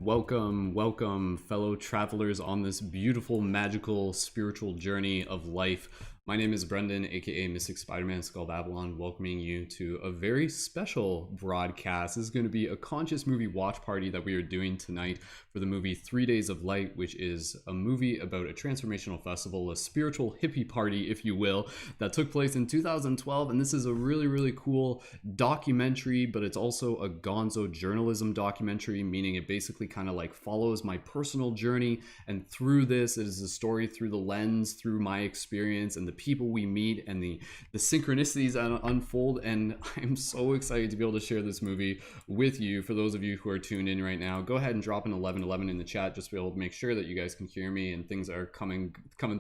Welcome, fellow travelers on this beautiful, magical, spiritual journey of life. My name is Brendan, aka Mystic Spider-Man Skull Babylon, welcoming you to a very special broadcast. This is going to be a conscious movie watch party that we are doing tonight for the movie 3 Days of Light, which is a movie about a transformational festival, a spiritual hippie party, if you will, that took place in 2012. And this is a really cool documentary, but it's also a gonzo journalism documentary, meaning it basically kind of like follows my personal journey, and through this it is a story through the lens, through my experience and the people we meet and the synchronicities that unfold. And I'm so excited to be able to share this movie with you. For those of you who are tuned in right now, go ahead and drop an 1111 in the chat just to be able to make sure that you guys can hear me and things are coming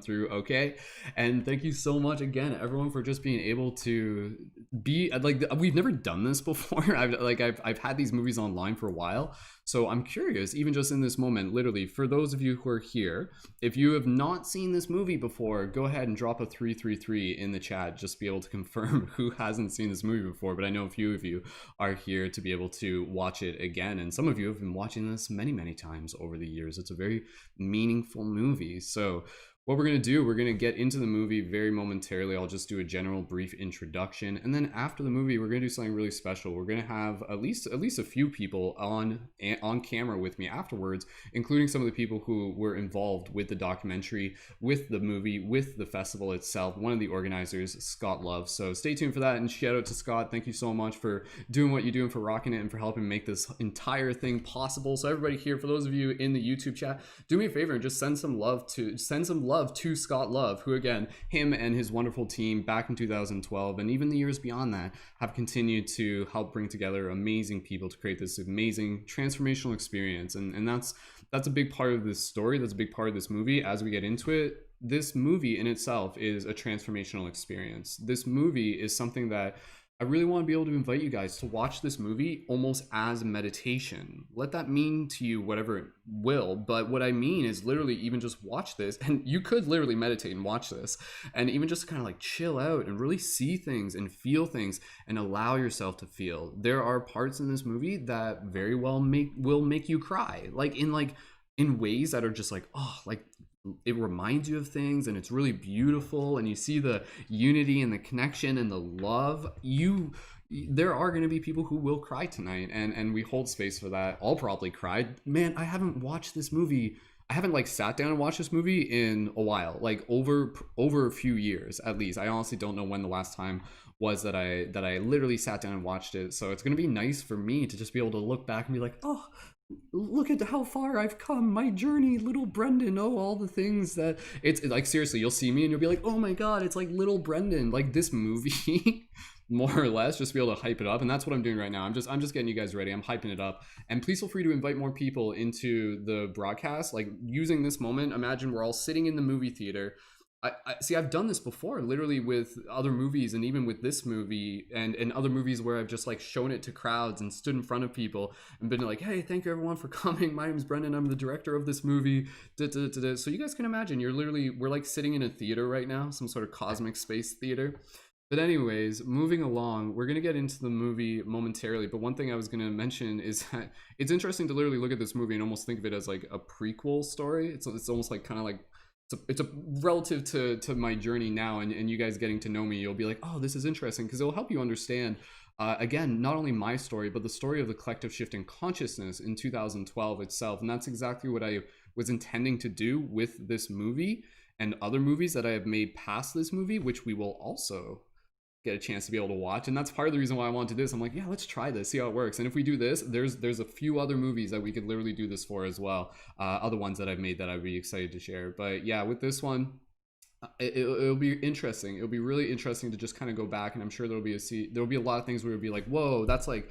through okay. And thank you so much again, everyone, for just being able to be like, we've never done this before. I've had these movies online for a while, so I'm curious, even just in this moment, literally, for those of you who are here, if you have not seen this movie before, go ahead and drop a 333 in the chat, just to be able to confirm who hasn't seen this movie before. But I know a few of you are here to be able to watch it again, and some of you have been watching this many times over the years. It's a very meaningful movie. So what we're going to do, we're going to get into the movie very momentarily. I'll just do a general brief introduction, and then after the movie we're going to do something really special. We're going to have at least a few people on camera with me afterwards, including some of the people who were involved with the documentary, with the movie, with the festival itself. One of the organizers, Scott Love. So stay tuned for that, and shout out to Scott. Thank you so much for doing what you're doing, for rocking it, and for helping make this entire thing possible. So everybody here, for those of you in the YouTube chat, do me a favor and just send some love to Scott Love, who, again, him and his wonderful team back in 2012 and even the years beyond that have continued to help bring together amazing people to create this amazing transformational experience. And that's a big part of this story. That's a big part of this movie. As we get into it, this movie in itself is a transformational experience. This movie is something that I really want to be able to invite you guys to watch this movie almost as meditation. Let that mean to you whatever it will, but what I mean is literally even just watch this, and you could literally meditate and watch this, and even just kind of like chill out and really see things and feel things and allow yourself to feel. There are parts in this movie that very well will make you cry, in ways that are just like, oh, like it reminds you of things, and it's really beautiful, and you see the unity and the connection and the love. There are going to be people who will cry tonight, and we hold space for that. I'll probably cry. Man, I haven't watched this movie, I haven't like sat down and watched this movie in a while, like over a few years at least. I honestly don't know when the last time was that I literally sat down and watched it. So it's going to be nice for me to just be able to look back and be like, oh, look at how far I've come, my journey, little Brendan. Oh, all the things that it's like, seriously, you'll see me and you'll be like, oh my god, it's like little Brendan, like this movie. More or less, just to be able to hype it up. And that's what I'm doing right now. I'm just getting you guys ready. I'm hyping it up, and please feel free to invite more people into the broadcast, like using this moment. Imagine we're all sitting in the movie theater. I see, I've done this before, literally with other movies, and even with this movie and other movies where I've just like shown it to crowds and stood in front of people and been like, hey, thank you everyone for coming. My name is Brendan. I'm the director of this movie. So you guys can imagine, we're like sitting in a theater right now, some sort of cosmic space theater. But anyways, moving along, we're going to get into the movie momentarily. But one thing I was going to mention is that it's interesting to literally look at this movie and almost think of it as like a prequel story. It's almost like kind of like, it's a relative to my journey now, and you guys getting to know me, you'll be like, oh, this is interesting, because it'll help you understand, again, not only my story, but the story of the collective shift in consciousness in 2012 itself. And that's exactly what I was intending to do with this movie and other movies that I have made past this movie, which we will also get a chance to be able to watch. And that's part of the reason why I wanted to do this. I'm like, yeah, let's try this, see how it works. And if we do this, there's a few other movies that we could literally do this for as well, other ones that I've made that I'd be excited to share. But yeah, with this one, it'll be interesting. It'll be really interesting to just kind of go back, and I'm sure there'll be a lot of things where it'll be like, whoa, that's like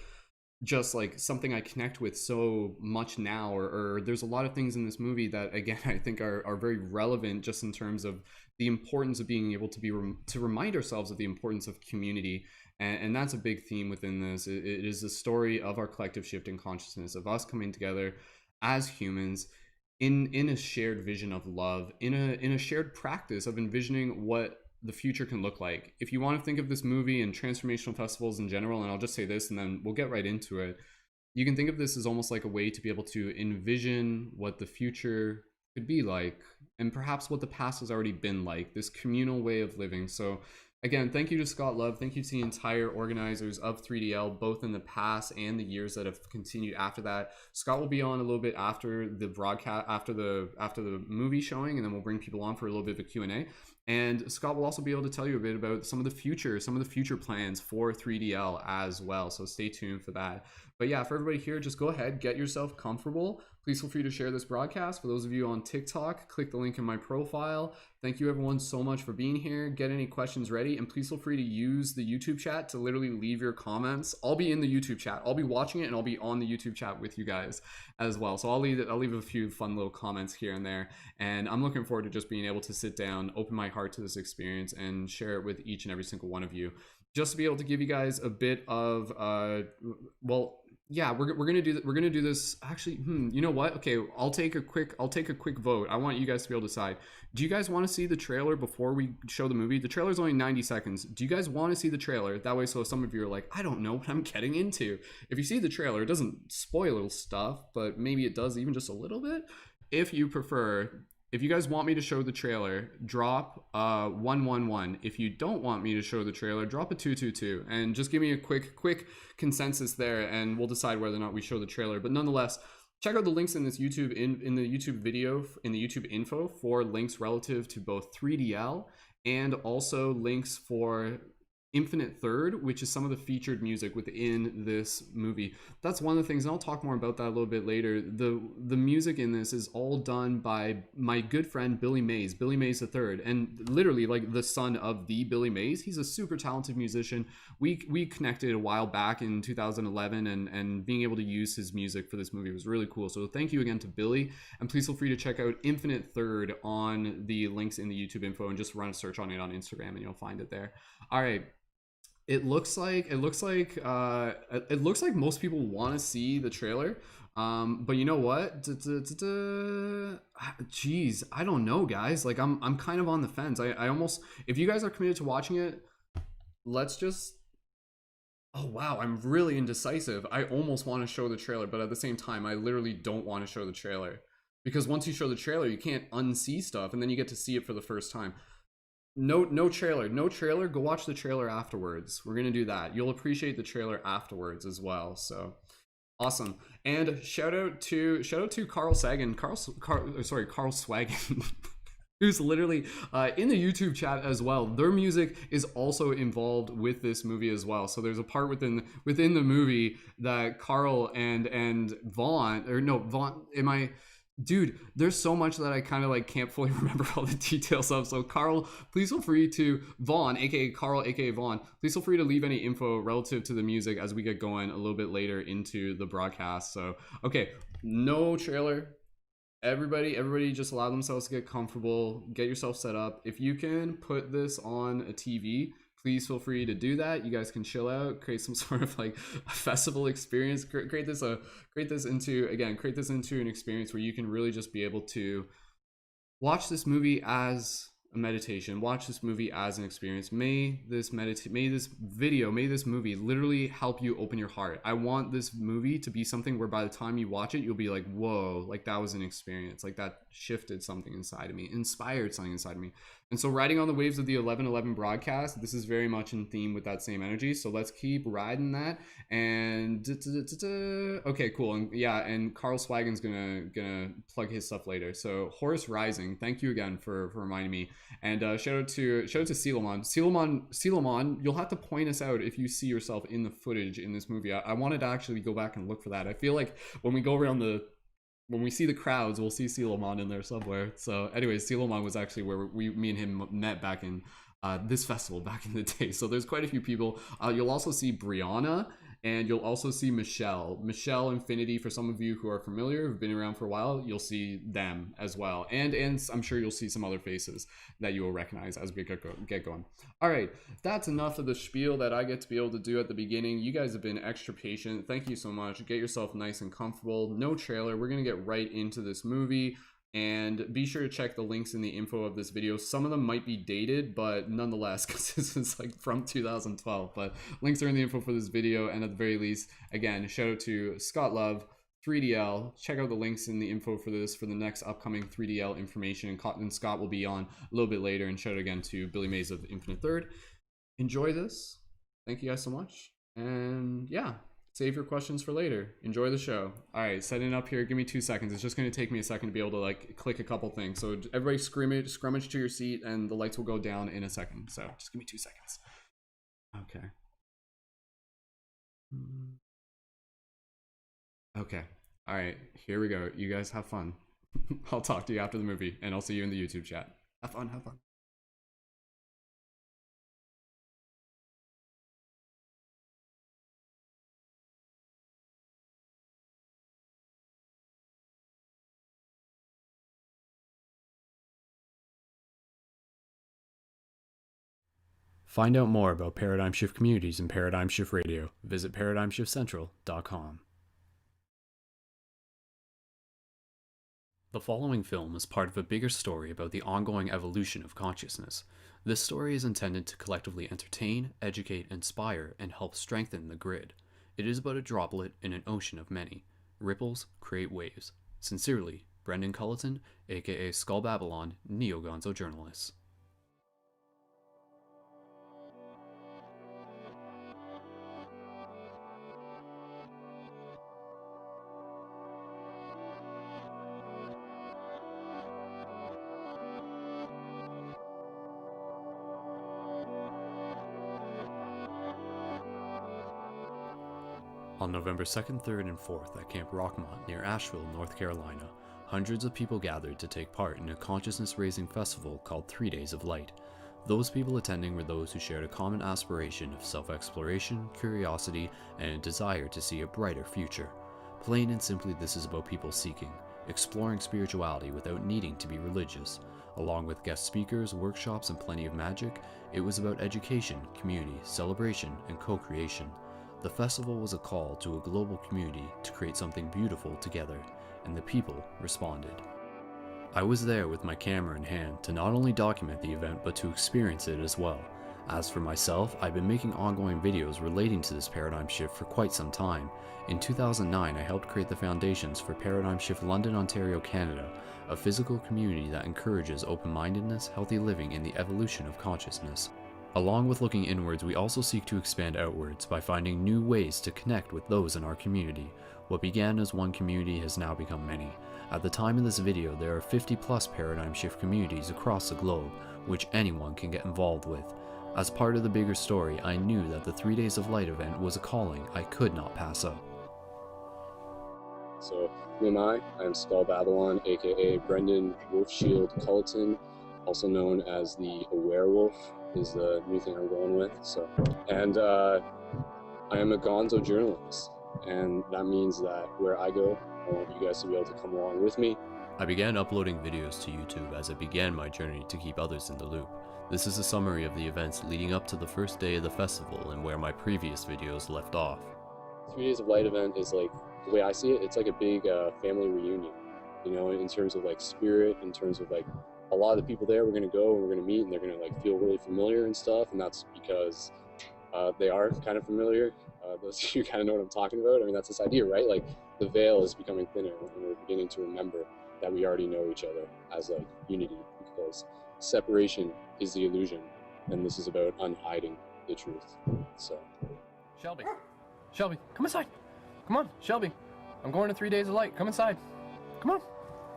just like something I connect with so much now, or there's a lot of things in this movie that, again, I think are very relevant, just in terms of the importance of being able to remind ourselves of the importance of community. And that's a big theme within this. It is the story of our collective shift in consciousness, of us coming together as humans in a shared vision of love, in a shared practice of envisioning what the future can look like. If you want to think of this movie and transformational festivals in general, and I'll just say this and then we'll get right into it, you can think of this as almost like a way to be able to envision what the future could be like, and perhaps what the past has already been like, this communal way of living. So again, thank you to Scott Love, thank you to the entire organizers of 3DL, both in the past and the years that have continued after that. Scott will be on a little bit after the broadcast, after the movie showing, and then we'll bring people on for a little bit of a Q&A. And Scott will also be able to tell you a bit about some of the future plans for 3DL as well. So stay tuned for that. But yeah, for everybody here, just go ahead, get yourself comfortable. Please feel free to share this broadcast. For those of you on TikTok, click the link in my profile. Thank you everyone so much for being here. Get any questions ready, and please feel free to use the YouTube chat to literally leave your comments. I'll be in the YouTube chat. I'll be watching it, and I'll be on the YouTube chat with you guys as well. So I'll leave a few fun little comments here and there. And I'm looking forward to just being able to sit down, open my heart to this experience, and share it with each and every single one of you. Just to be able to give you guys a bit of well, yeah, we're gonna do this. Actually, you know what? Okay, I'll take a quick vote. I want you guys to be able to decide. Do you guys want to see the trailer before we show the movie? The trailer's only 90 seconds. Do you guys want to see the trailer? That way, so some of you are like, I don't know what I'm getting into. If you see the trailer, it doesn't spoil stuff, but maybe it does even just a little bit. If you prefer, if you guys want me to show the trailer, drop 111. If you don't want me to show the trailer, drop a 222, and just give me a quick consensus there, and we'll decide whether or not we show the trailer. But nonetheless, check out the links in this YouTube in the YouTube video, in the YouTube info, for links relative to both 3DL and also links for Infinite Third, which is some of the featured music within this movie. That's one of the things, and I'll talk more about that a little bit later. The music in this is all done by my good friend Billy Mays III, and literally like the son of the Billy Mays. He's a super talented musician. We connected a while back in 2011, and being able to use his music for this movie was really cool. So thank you again to Billy, and please feel free to check out Infinite Third on the links in the YouTube info, and just run a search on it on Instagram, and you'll find it there. All right. It looks like most people want to see the trailer, but you know what? Jeez, I don't know, guys. Like I'm kind of on the fence. I almost, if you guys are committed to watching it, let's just. Oh wow, I'm really indecisive. I almost want to show the trailer, but at the same time, I literally don't want to show the trailer, because once you show the trailer, you can't unsee stuff, and then you get to see it for the first time. No trailer. Go watch the trailer afterwards. We're gonna do that. You'll appreciate the trailer afterwards as well. So awesome. And shout out to Carl Swaggin, who's literally in the YouTube chat as well. Their music is also involved with this movie as well. So there's a part within the movie that Carl and Vaughn, dude, there's so much that I kind of like can't fully remember all the details of. So Carl, please feel free to, Vaughn, aka Carl, aka Vaughn, please feel free to leave any info relative to the music as we get going a little bit later into the broadcast. So okay, no trailer. Everybody just allow themselves to get comfortable, get yourself set up. If you can put this on a TV, please feel free to do that. You guys can chill out, create some sort of like a festival experience, create this into an experience where you can really just be able to watch this movie as a meditation, watch this movie as an experience. May this movie literally help you open your heart. I want this movie to be something where by the time you watch it, you'll be like, whoa, like that was an experience, like that shifted something inside of me, inspired something inside of me. And so riding on the waves of the 11/11 broadcast, this is very much in theme with that same energy. So let's keep riding that. And okay, cool. And yeah, and Carl Swaggin's gonna plug his stuff later. So Horus Rising, thank you again for reminding me. And shout out to Silamon. You'll have to point us out if you see yourself in the footage in this movie. I wanted to actually go back and look for that. I feel like when we go around when we see the crowds, we'll see Silamon in there somewhere. So anyways, Silamon was actually where me and him met back in this festival back in the day. So there's quite a few people. You'll also see Brianna, and you'll also see Michelle Infinity. For some of you who are familiar, who've been around for a while, you'll see them as well. And I'm sure you'll see some other faces that you will recognize as we get going. All right, that's enough of the spiel that I get to be able to do at the beginning. You guys have been extra patient. Thank you so much. Get yourself nice and comfortable. No trailer. We're going to get right into this movie. And be sure to check the links in the info of this video. Some of them might be dated, but nonetheless, because this is like from 2012, but links are in the info for this video. And at the very least, again, shout out to Scott Love, 3DL. Check out the links in the info for this for the next upcoming 3DL information. And Cotton and Scott will be on a little bit later. And shout out again to Billy Mays of Infinite Third. Enjoy this. Thank you guys so much. And yeah, save your questions for later. Enjoy the show. All right, setting up here. Give me 2 seconds. It's just going to take me a second to be able to like click a couple things. So everybody scrummage to your seat, and the lights will go down in a second. So just give me 2 seconds. Okay. Okay. All right, here we go. You guys have fun. I'll talk to you after the movie, and I'll see you in the YouTube chat. Have fun. Have fun. Find out more about Paradigm Shift communities and Paradigm Shift Radio. Visit ParadigmShiftCentral.com. The following film is part of a bigger story about the ongoing evolution of consciousness. This story is intended to collectively entertain, educate, inspire, and help strengthen the grid. It is but a droplet in an ocean of many. Ripples create waves. Sincerely, Brendan Culleton, aka Skull Babylon, Neo-Gonzo journalist. On November 2nd, 3rd, and 4th at Camp Rockmont near Asheville, North Carolina, hundreds of people gathered to take part in a consciousness-raising festival called 3 Days of Light. Those people attending were those who shared a common aspiration of self-exploration, curiosity, and a desire to see a brighter future. Plain and simply, this is about people seeking, exploring spirituality without needing to be religious. Along with guest speakers, workshops, and plenty of magic, it was about education, community, celebration, and co-creation. The festival was a call to a global community to create something beautiful together, and the people responded. I was there with my camera in hand to not only document the event but to experience it as well. As for myself, I've been making ongoing videos relating to this paradigm shift for quite some time. In 2009, I helped create the foundations for Paradigm Shift London, Ontario, Canada, a physical community that encourages open-mindedness, healthy living, and the evolution of consciousness. Along with looking inwards, we also seek to expand outwards by finding new ways to connect with those in our community. What began as one community has now become many. At the time of this video, there are 50 plus Paradigm Shift communities across the globe, which anyone can get involved with. As part of the bigger story, I knew that the 3 Days of Light event was a calling I could not pass up. So, who am I? I'm Skull Babylon, aka Brendan Wolfshield Culleton, also known as the Werewolf, is the new thing I'm going with. And I am a gonzo journalist, and that means that where I go, I want you guys to be able to come along with me. I began uploading videos to YouTube as I began my journey to keep others in the loop. This is a summary of the events leading up to the first day of the festival and where my previous videos left off. 3 Days of Light event is like, the way I see it, it's like a big family reunion, you know, in terms of like spirit, in terms of like a lot of the people there, we're going to go and we're going to meet and they're going to like feel really familiar and stuff, and that's because they are kind of familiar. Those of you kind of know what I'm talking about. I mean, that's this idea, right? Like the veil is becoming thinner and we're beginning to remember that we already know each other as like unity, because separation is the illusion, and this is about unhiding the truth. So, Shelby, come inside. Come on, Shelby. I'm going to 3 Days of Light. Come inside. Come on.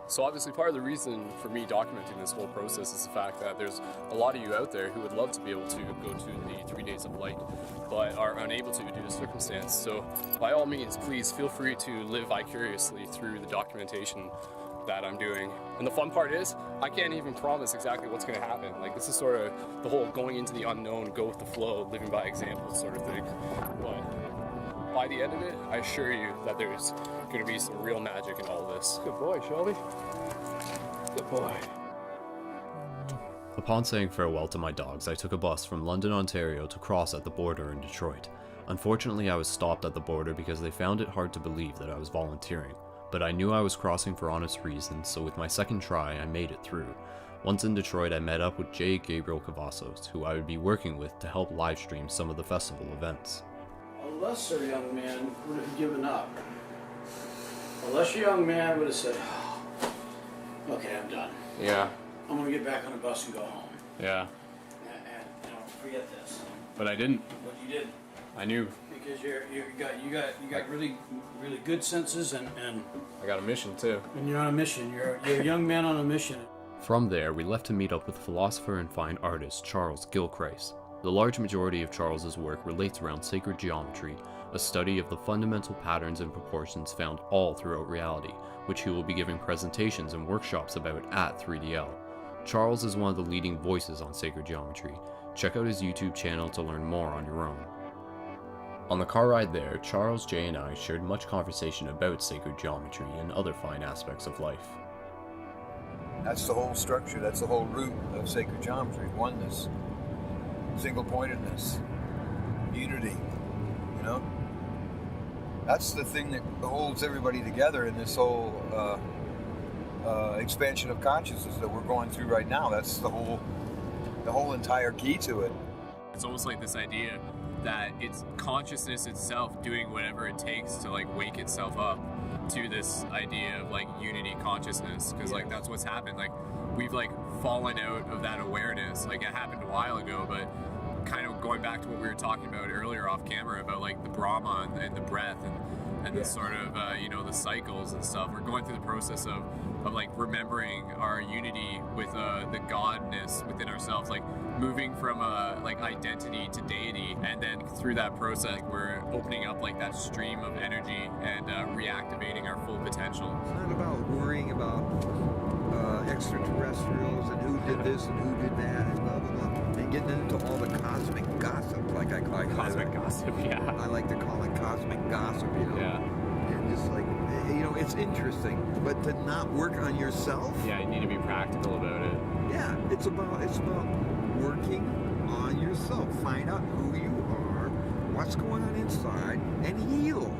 So obviously part of the reason for me documenting this whole process is the fact that there's a lot of you out there who would love to be able to go to the 3 Days of Light, but are unable to due to circumstance. So by all means, please feel free to live vicariously through the documentation that I'm doing. And the fun part is, I can't even promise exactly what's going to happen. Like, this is sort of the whole going into the unknown, go with the flow, living by example sort of thing. But by the end of it, I assure you that there's going to be some real magic in all this. Good boy, Shelby. Good boy. Upon saying farewell to my dogs, I took a bus from London, Ontario to cross at the border in Detroit. Unfortunately, I was stopped at the border because they found it hard to believe that I was volunteering. but I knew I was crossing for honest reasons, so with my second try, I made it through. Once in Detroit, I met up with J. Gabriel Cavazos, who I would be working with to help livestream some of the festival events. A lesser young man would have given up. A lesser young man would have said, oh, okay, I'm done. Yeah. I'm going to get back on the bus and go home. Yeah. And forget this. But I didn't. But you didn't. I knew. Because you got really good senses and I got a mission too. And you're on a mission. You're a young man on a mission. From there, we left to meet up with philosopher and fine artist Charles Gilchrist. The large majority of Charles's work relates around sacred geometry, a study of the fundamental patterns and proportions found all throughout reality, which he will be giving presentations and workshops about at 3DL. Charles is one of the leading voices on sacred geometry. Check out his YouTube channel to learn more on your own. On the car ride there, Charles, Jay, and I shared much conversation about sacred geometry and other fine aspects of life. That's the whole structure, that's the whole root of sacred geometry. Oneness, single-pointedness, unity, you know? That's the thing that holds everybody together in this whole expansion of consciousness that we're going through right now. That's the whole entire key to it. It's almost like this idea that it's consciousness itself doing whatever it takes to like wake itself up to this idea of like unity consciousness, because like that's what's happened. Like we've like fallen out of that awareness. Like it happened a while ago, but kind of going back to what we were talking about earlier off camera about like the Brahma and the breath and the sort of you know, the cycles and stuff. We're going through the process of like remembering our unity with the godness within ourselves, like moving from like identity to deity, and then through that process we're opening up like that stream of energy and reactivating our full potential. It's not about worrying about extraterrestrials and who did this and who did that and blah blah blah, and getting into all the cosmic gossip, like I call it. Cosmic gossip, yeah. I like to call it cosmic gossip, you know. Yeah. And just like, you know, it's interesting, but to not work on yourself. Yeah, you need to be practical about it. Yeah, it's about working on yourself. Find out who you are, what's going on inside, and heal.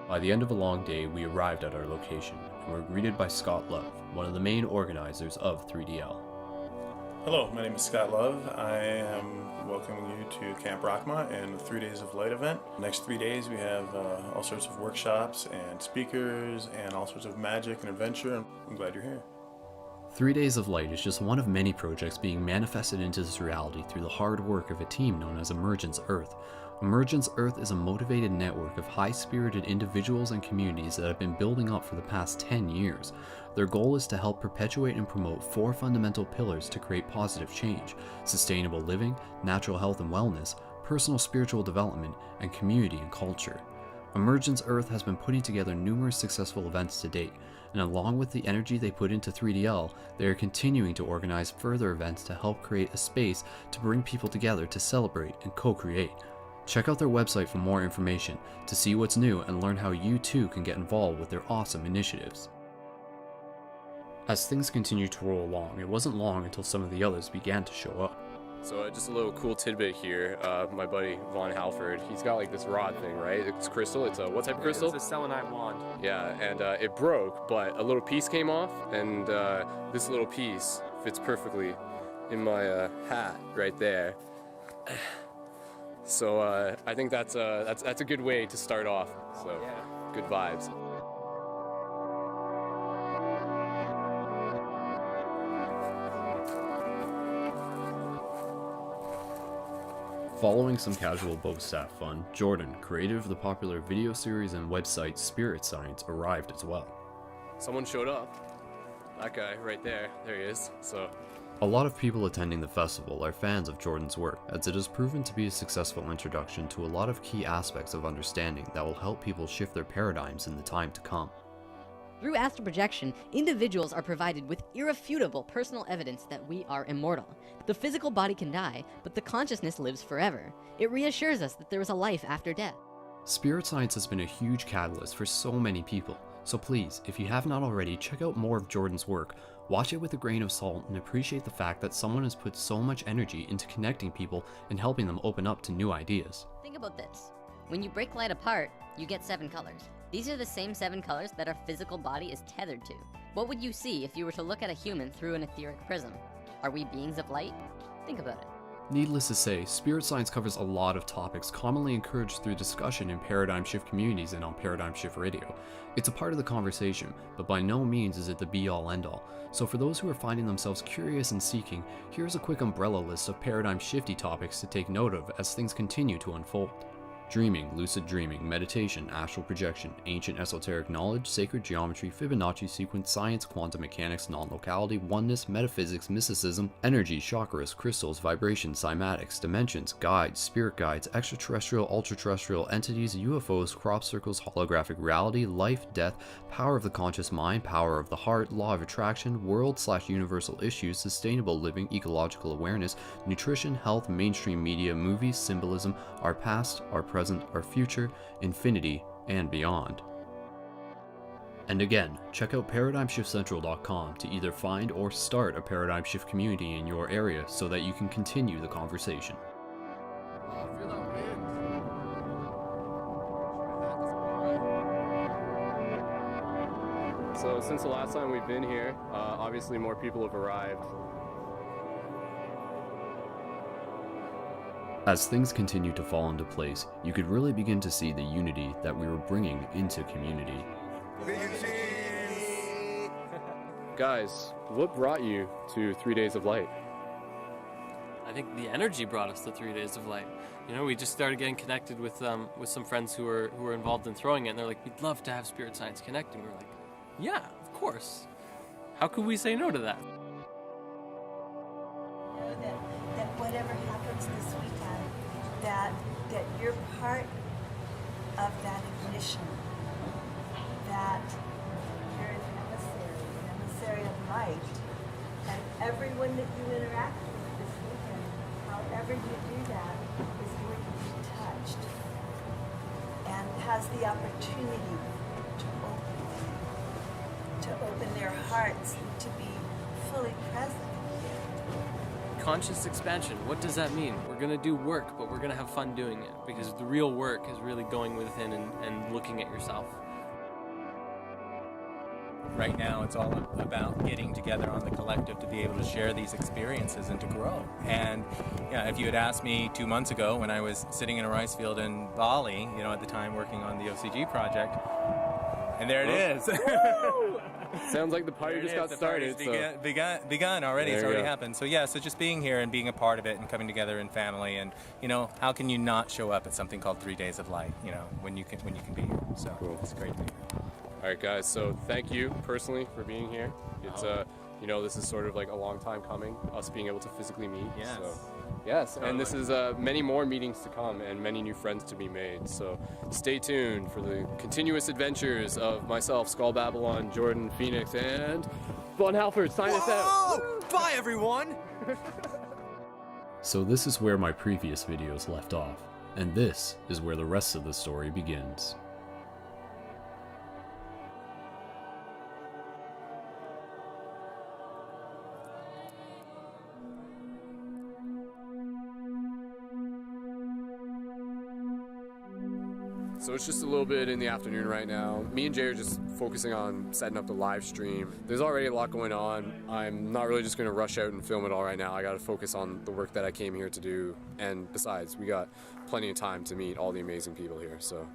By the end of a long day, we arrived at our location and were greeted by Scott Love, one of the main organizers of 3DL. Hello, my name is Scott Love. I am welcoming you to Camp Rockma and the 3 Days of Light event. The next 3 days we have all sorts of workshops and speakers and all sorts of magic and adventure. I'm glad you're here. 3 Days of Light is just one of many projects being manifested into this reality through the hard work of a team known as Emergence Earth. Emergence Earth is a motivated network of high-spirited individuals and communities that have been building up for the past 10 years. Their goal is to help perpetuate and promote 4 fundamental pillars to create positive change: sustainable living, natural health and wellness, personal spiritual development, and community and culture. Emergence Earth has been putting together numerous successful events to date, and along with the energy they put into 3DL, they are continuing to organize further events to help create a space to bring people together to celebrate and co-create. Check out their website for more information to see what's new and learn how you too can get involved with their awesome initiatives. As things continued to roll along, it wasn't long until some of the others began to show up. So just a little cool tidbit here. My buddy Von Halford, he's got like this rod thing, right? It's crystal. It's a what type of crystal? It's a selenite wand. Yeah, and it broke, but a little piece came off, and this little piece fits perfectly in my hat right there. So I think that's a good way to start off. So Yeah. good vibes. Following some casual boat staff fun, Jordan, creator of the popular video series and website Spirit Science, arrived as well. Someone showed up. That guy right there. There he is. So A lot of people attending the festival are fans of Jordan's work, as it has proven to be a successful introduction to a lot of key aspects of understanding that will help people shift their paradigms in the time to come. Through astral projection, individuals are provided with irrefutable personal evidence that we are immortal. The physical body can die, but the consciousness lives forever. It reassures us that there is a life after death. Spirit Science has been a huge catalyst for so many people, so please, if you have not already, check out more of Jordan's work, watch it with a grain of salt, and appreciate the fact that someone has put so much energy into connecting people and helping them open up to new ideas. Think about this. When you break light apart, you get 7 colors. These are the same 7 colors that our physical body is tethered to. What would you see if you were to look at a human through an etheric prism? Are we beings of light? Think about it. Needless to say, spirit science covers a lot of topics commonly encouraged through discussion in paradigm shift communities and on Paradigm Shift Radio. It's a part of the conversation, but by no means is it the be-all end-all. So for those who are finding themselves curious and seeking, here's a quick umbrella list of paradigm shifty topics to take note of as things continue to unfold. Dreaming, lucid dreaming, meditation, astral projection, ancient esoteric knowledge, sacred geometry, Fibonacci sequence, science, quantum mechanics, non-locality, oneness, metaphysics, mysticism, energy, chakras, crystals, vibrations, cymatics, dimensions, guides, spirit guides, extraterrestrial, ultraterrestrial entities, UFOs, crop circles, holographic reality, life, death, power of the conscious mind, power of the heart, law of attraction, world/universal issues, sustainable living, ecological awareness, nutrition, health, mainstream media, movies, symbolism, our past, our present, our future, infinity, and beyond. And again, check out ParadigmShiftCentral.com to either find or start a Paradigm Shift community in your area so that you can continue the conversation. So since the last time we've been here, obviously more people have arrived. As things continue to fall into place, you could really begin to see the unity that we were bringing into community. Guys, what brought you to 3 Days of Light? I think the energy brought us to 3 Days of Light. You know, we just started getting connected with some friends who were involved in throwing it, and they're like, we'd love to have Spirit Science Connect, and we were like, yeah, of course. How could we say no to that? That whatever happens this weekend, that you're part of that ignition, that you're an emissary of light, and everyone that you interact with this weekend, however you do that, is going to be touched and has the opportunity to open their hearts, to be fully present. Conscious expansion, what does that mean? We're going to do work, but we're going to have fun doing it, because the real work is really going within and looking at yourself. Right now it's all about getting together on the collective to be able to share these experiences and to grow. And yeah, if you had asked me 2 months ago when I was sitting in a rice field in Bali, you know, at the time working on the OCG project, and there it is. Sounds like the party just got started. Begun already. It's already happened. So yeah, so just being here and being a part of it and coming together in family, and you know, how can you not show up at something called 3 Days of Light? You know, when you can be here. So cool. It's great to be here. All right, guys. So thank you personally for being here. It's you know, this is sort of like a long time coming, us being able to physically meet. Yes. So, yes, totally. And this is many more meetings to come and many new friends to be made. So stay tuned for the continuous adventures of myself, Skull Babylon, Jordan, Phoenix, and Von Halford. Sign us out. Bye, everyone. So this is where my previous videos left off, and this is where the rest of the story begins. So it's just a little bit in the afternoon right now. Me and Jay are just focusing on setting up the live stream. There's already a lot going on. I'm not really just going to rush out and film it all right now. I got to focus on the work that I came here to do. And besides, we got plenty of time to meet all the amazing people here. So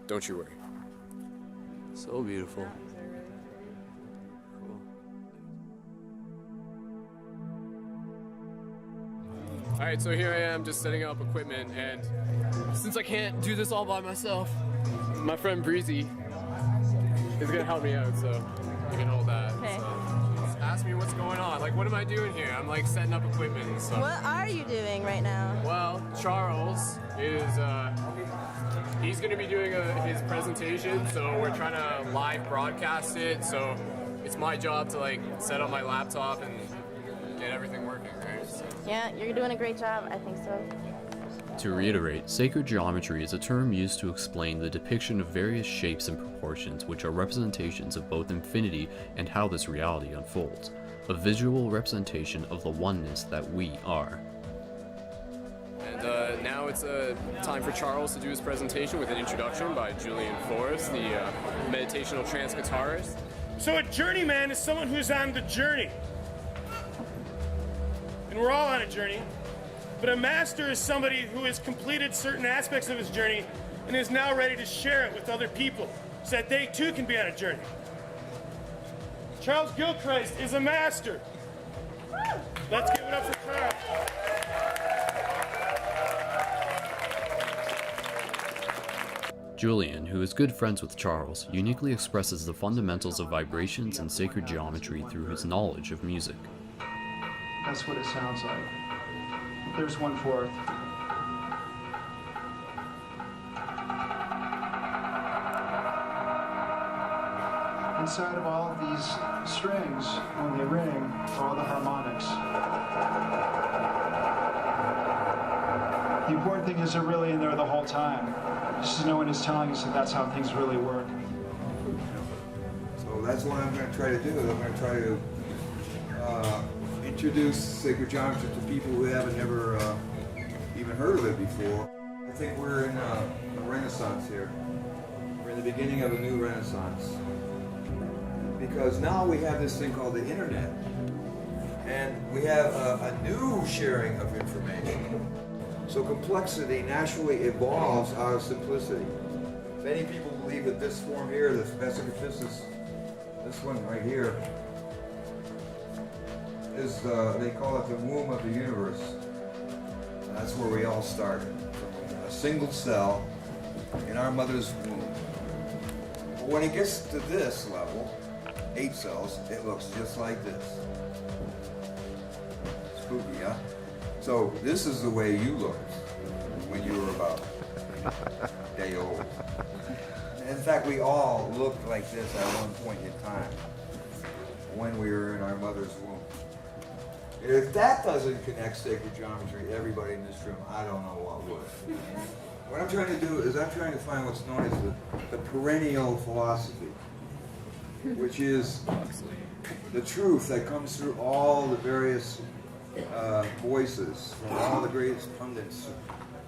don't you worry. So beautiful. All right, so here I am just setting up equipment, and since I can't do this all by myself, my friend Breezy is gonna help me out, so you can hold that. Okay. So just ask me what's going on. Like, what am I doing here? I'm like setting up equipment and stuff. What are you doing right now? Well, Charles is, he's gonna be doing his presentation, so we're trying to live broadcast it, so it's my job to like set up my laptop and get everything working, right? So. Yeah, you're doing a great job. I think so. To reiterate, sacred geometry is a term used to explain the depiction of various shapes and proportions which are representations of both infinity and how this reality unfolds, a visual representation of the oneness that we are. And now it's time for Charles to do his presentation with an introduction by Julian Forrest, the meditational trance guitarist. So a journeyman is someone who's on the journey. And we're all on a journey. But a master is somebody who has completed certain aspects of his journey and is now ready to share it with other people so that they too can be on a journey. Charles Gilchrist is a master. Let's give it up for Charles. Julian, who is good friends with Charles, uniquely expresses the fundamentals of vibrations and sacred geometry through his knowledge of music. That's what it sounds like. There's 1/4. Inside of all of these strings, when they ring, are all the harmonics. The important thing is they're really in there the whole time. Just as no one is telling us that that's how things really work. So that's what I'm going to try to do. I'm going to try to introduce sacred geometry to people who haven't never even heard of it before. I think we're in a renaissance here. We're in the beginning of a new renaissance. Because now we have this thing called the internet. And we have a new sharing of information. So complexity naturally evolves out of simplicity. Many people believe that this form here, this specificity, this one right here, is, they call it the womb of the universe. And that's where we all started, from a single cell in our mother's womb. But when it gets to this level, 8 cells, it looks just like this. Spooky, huh? So this is the way you looked when you were about a day old. In fact, we all looked like this at one point in time when we were in our mother's womb. If that doesn't connect sacred geometry, everybody in this room, I don't know what would. What I'm trying to do is I'm trying to find what's known as the perennial philosophy, which is the truth that comes through all the various voices from all the greatest pundits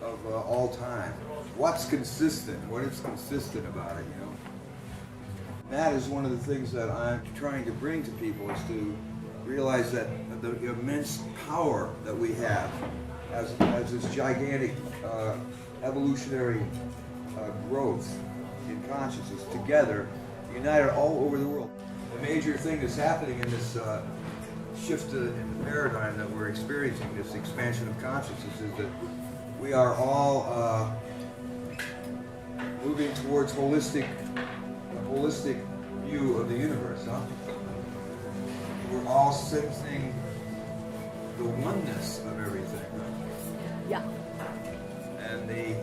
of all time. What's consistent? What is consistent about it, you know? That is one of the things that I'm trying to bring to people, is to realize that the immense power that we have as this gigantic evolutionary growth in consciousness together, united all over the world. The major thing that's happening in this shift in the paradigm that we're experiencing, this expansion of consciousness, is that we are all moving towards a holistic view of the universe, huh? We're all sensing the oneness of everything. Yeah. And the,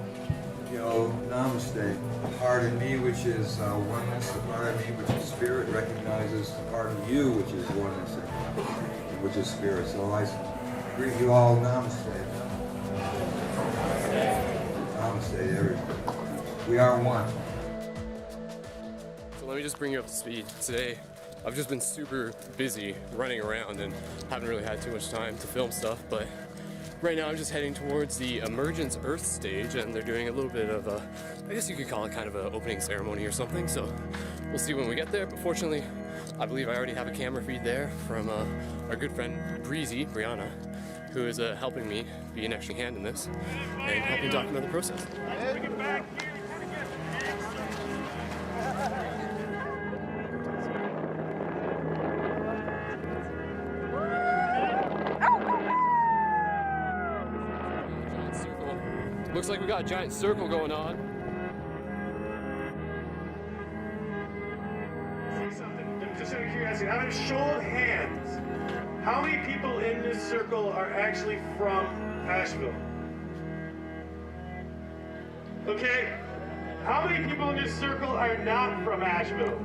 you know, namaste, the part in me which is oneness, the part of me which is spirit, recognizes the part of you which is oneness, and which is spirit. So I greet you all, namaste. Namaste, everybody. We are one. So let me just bring you up to speed. Today, I've just been super busy running around and haven't really had too much time to film stuff, but right now I'm just heading towards the Emergence Earth stage, and they're doing a little bit of a, I guess you could call it kind of an opening ceremony or something, so we'll see when we get there. But fortunately, I believe I already have a camera feed there from our good friend Brianna, who is helping me be an extra hand in this and helping document the process. Bring it back here. Looks like we got a giant circle going on. Say something, just out of curiosity, out of show of hands, how many people in this circle are actually from Asheville? Okay, how many people in this circle are not from Asheville?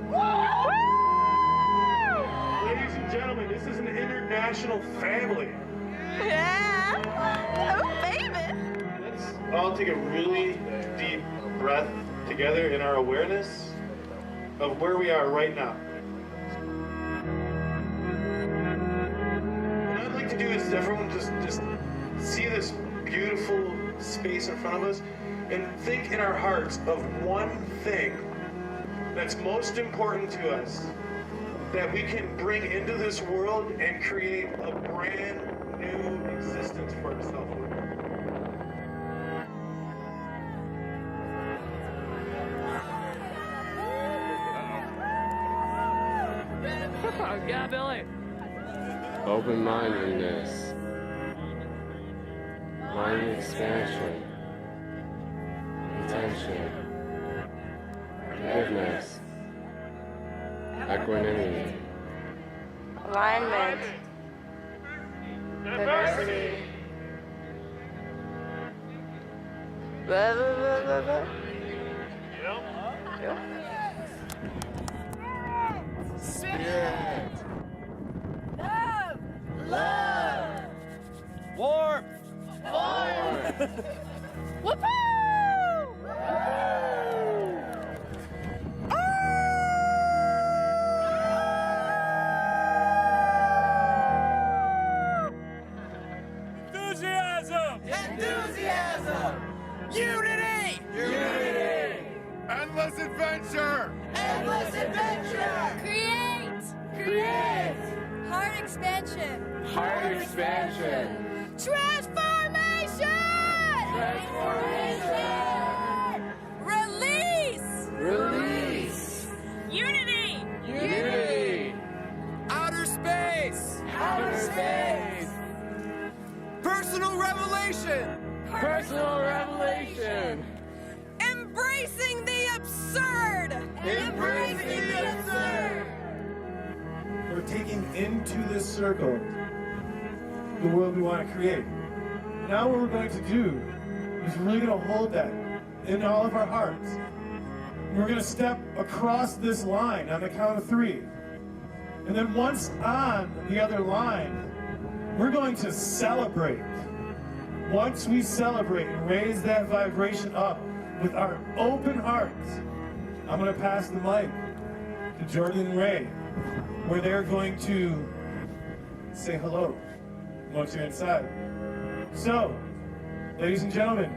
Ladies and gentlemen, this is an international family. Yeah, so famous. Let's all take a really deep breath together in our awareness of where we are right now. What I'd like to do is everyone just see this beautiful space in front of us and think in our hearts of one thing that's most important to us that we can bring into this world and create a brand new existence for ourselves. Yeah, Billy. Open-mindedness. Mind expansion. Attention. Forgiveness. Equanimity. Alignment. Diversity. Blah, blah, blah, blah, blah. Yep. Spirit. Love. Warmth. Whoopoo! Enthusiasm. Unity. Endless adventure. Create! Heart expansion! Transformation! Release! Unity! Outer space. Personal revelation. Embracing the absurd! We're taking into this circle the world we want to create. Now what we're going to do is we're really going to hold that in all of our hearts. And we're going to step across this line on the count of 3. And then once on the other line, we're going to celebrate. Once we celebrate and raise that vibration up with our open hearts, I'm going to pass the mic to Jordan and Ray, where they're going to say hello once you're inside. So, ladies and gentlemen,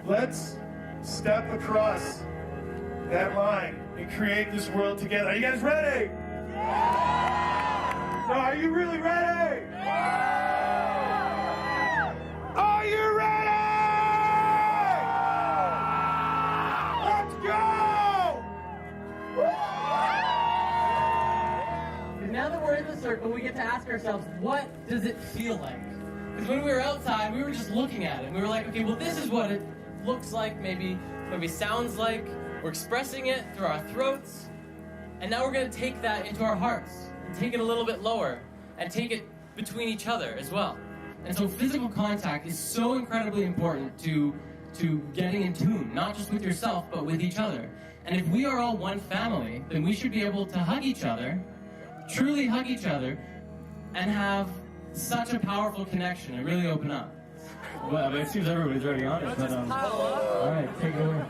let's step across that line and create this world together. Are you guys ready? Yeah! So are you really ready? Yeah! Are you ready? Let's go! Now that we're in the circle, we get to ask ourselves, what does it feel like? Because when we were outside, we were just looking at it. And we were like, okay, well, this is what it looks like, maybe sounds like. We're expressing it through our throats. And now we're going to take that into our hearts and take it a little bit lower and take it between each other as well. And so physical contact is so incredibly important to getting in tune, not just with yourself, but with each other. And if we are all one family, then we should be able to hug each other, truly hug each other, and have such a powerful connection and really open up. Well, it seems everybody's already on it, but all right, take it away.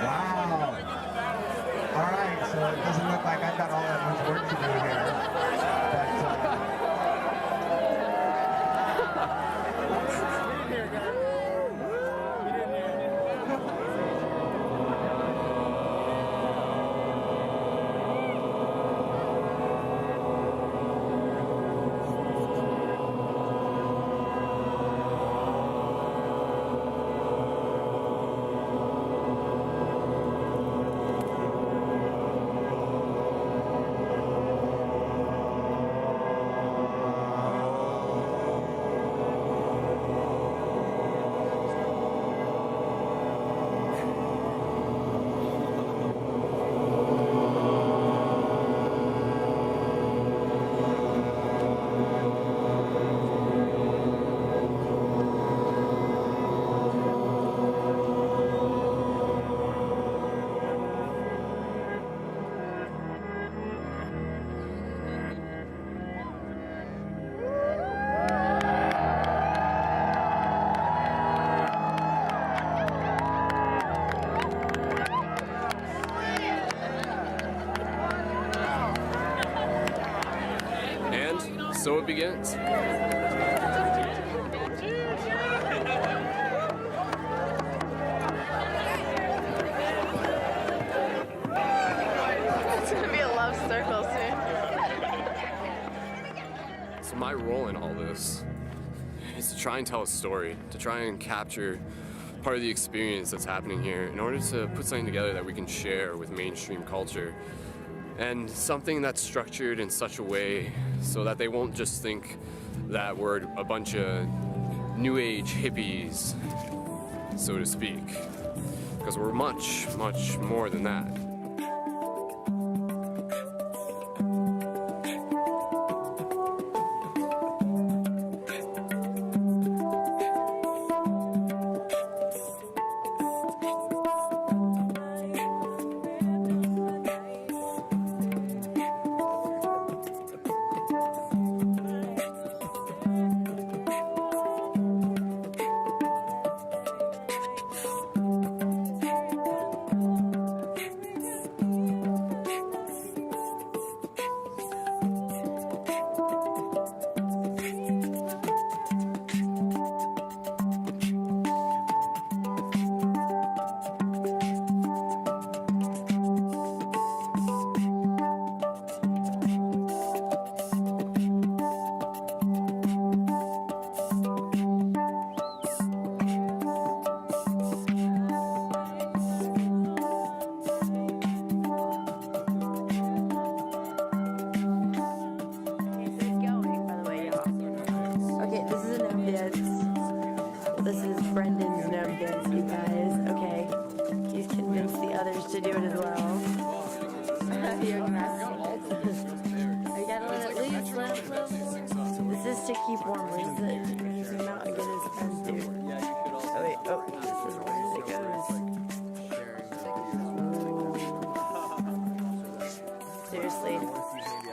Wow. All right, so it doesn't look like I've got all that much work to do here. So it begins. So my role in all this is to try and tell a story, to try and capture part of the experience that's happening here in order to put something together that we can share with mainstream culture. And something that's structured in such a way so that they won't just think that we're a bunch of new age hippies, so to speak. Because we're much, much more than that.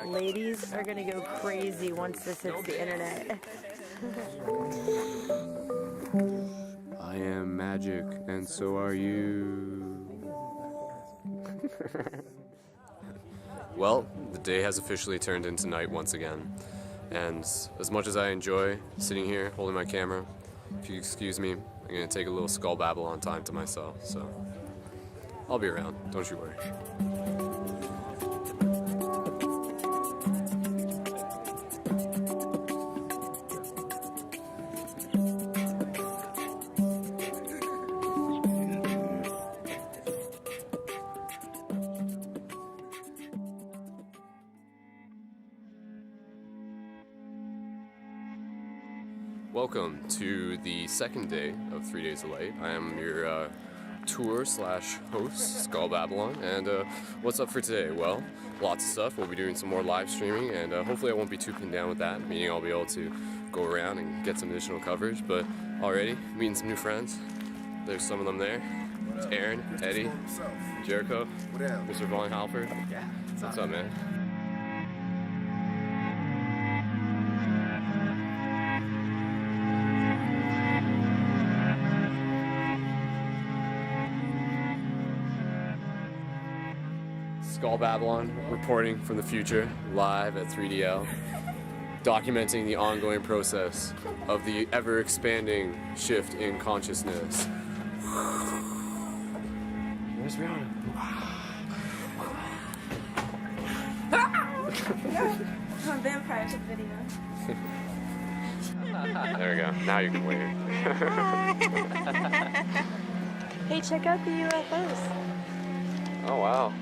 Ladies are gonna go crazy once this hits the internet. I am magic, and so are you. Well, the day has officially turned into night once again. And as much as I enjoy sitting here holding my camera, if you excuse me, I'm gonna take a little skull Babylon time to myself, so I'll be around, don't you worry. Welcome to the second day of 3 Days of Light. I am your tour/host, Skull Babylon, and what's up for today? Well, lots of stuff. We'll be doing some more live streaming, and hopefully I won't be too pinned down with that, meaning I'll be able to go around and get some additional coverage, but already meeting some new friends. There's some of them there. It's Aaron, Eddie, Jericho, Mr. Von Halford. What's up, man? Skull Babylon reporting from the future, live at 3DL, documenting the ongoing process of the ever-expanding shift in consciousness. Where's Rihanna? I'm a vampire to video. There we go. Now you can wave. Hey, check out the UFOs. Oh, wow.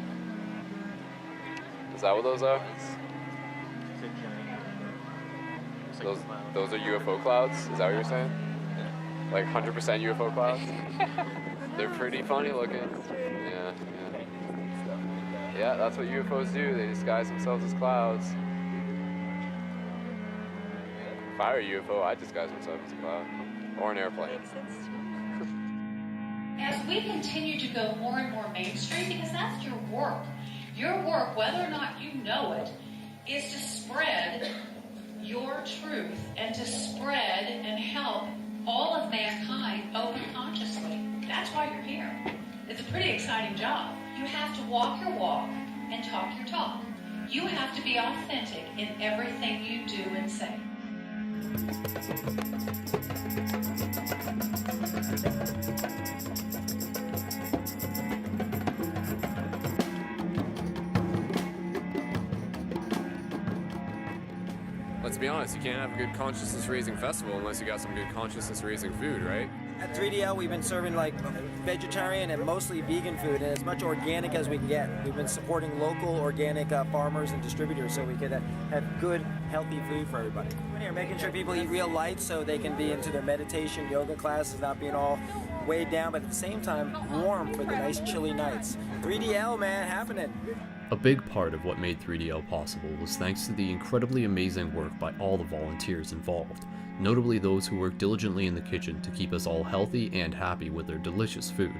Is that what those are? Those are UFO clouds? Is that what you're saying? Like 100% UFO clouds? They're pretty funny looking. Yeah, yeah. Yeah, that's what UFOs do. They disguise themselves as clouds. If I were a UFO, I'd disguise myself as a cloud. Or an airplane. As we continue to go more and more mainstream, because that's your work. Your work, whether or not you know it, is to spread your truth and to spread and help all of mankind open consciously. That's why you're here. It's a pretty exciting job. You have to walk your walk and talk your talk. You have to be authentic in everything you do and say. let's be honest, you can't have a good consciousness-raising festival unless you got some good consciousness-raising food, right? At 3DL, we've been serving like vegetarian and mostly vegan food, and as much organic as we can get. We've been supporting local organic farmers and distributors so we could have good, healthy food for everybody. We're making sure people eat real light so they can be into their meditation, yoga classes, not being all weighed down, but at the same time, warm for the nice chilly nights. 3DL, man, happening. A big part of what made 3DL possible was thanks to the incredibly amazing work by all the volunteers involved, notably those who work diligently in the kitchen to keep us all healthy and happy with their delicious food.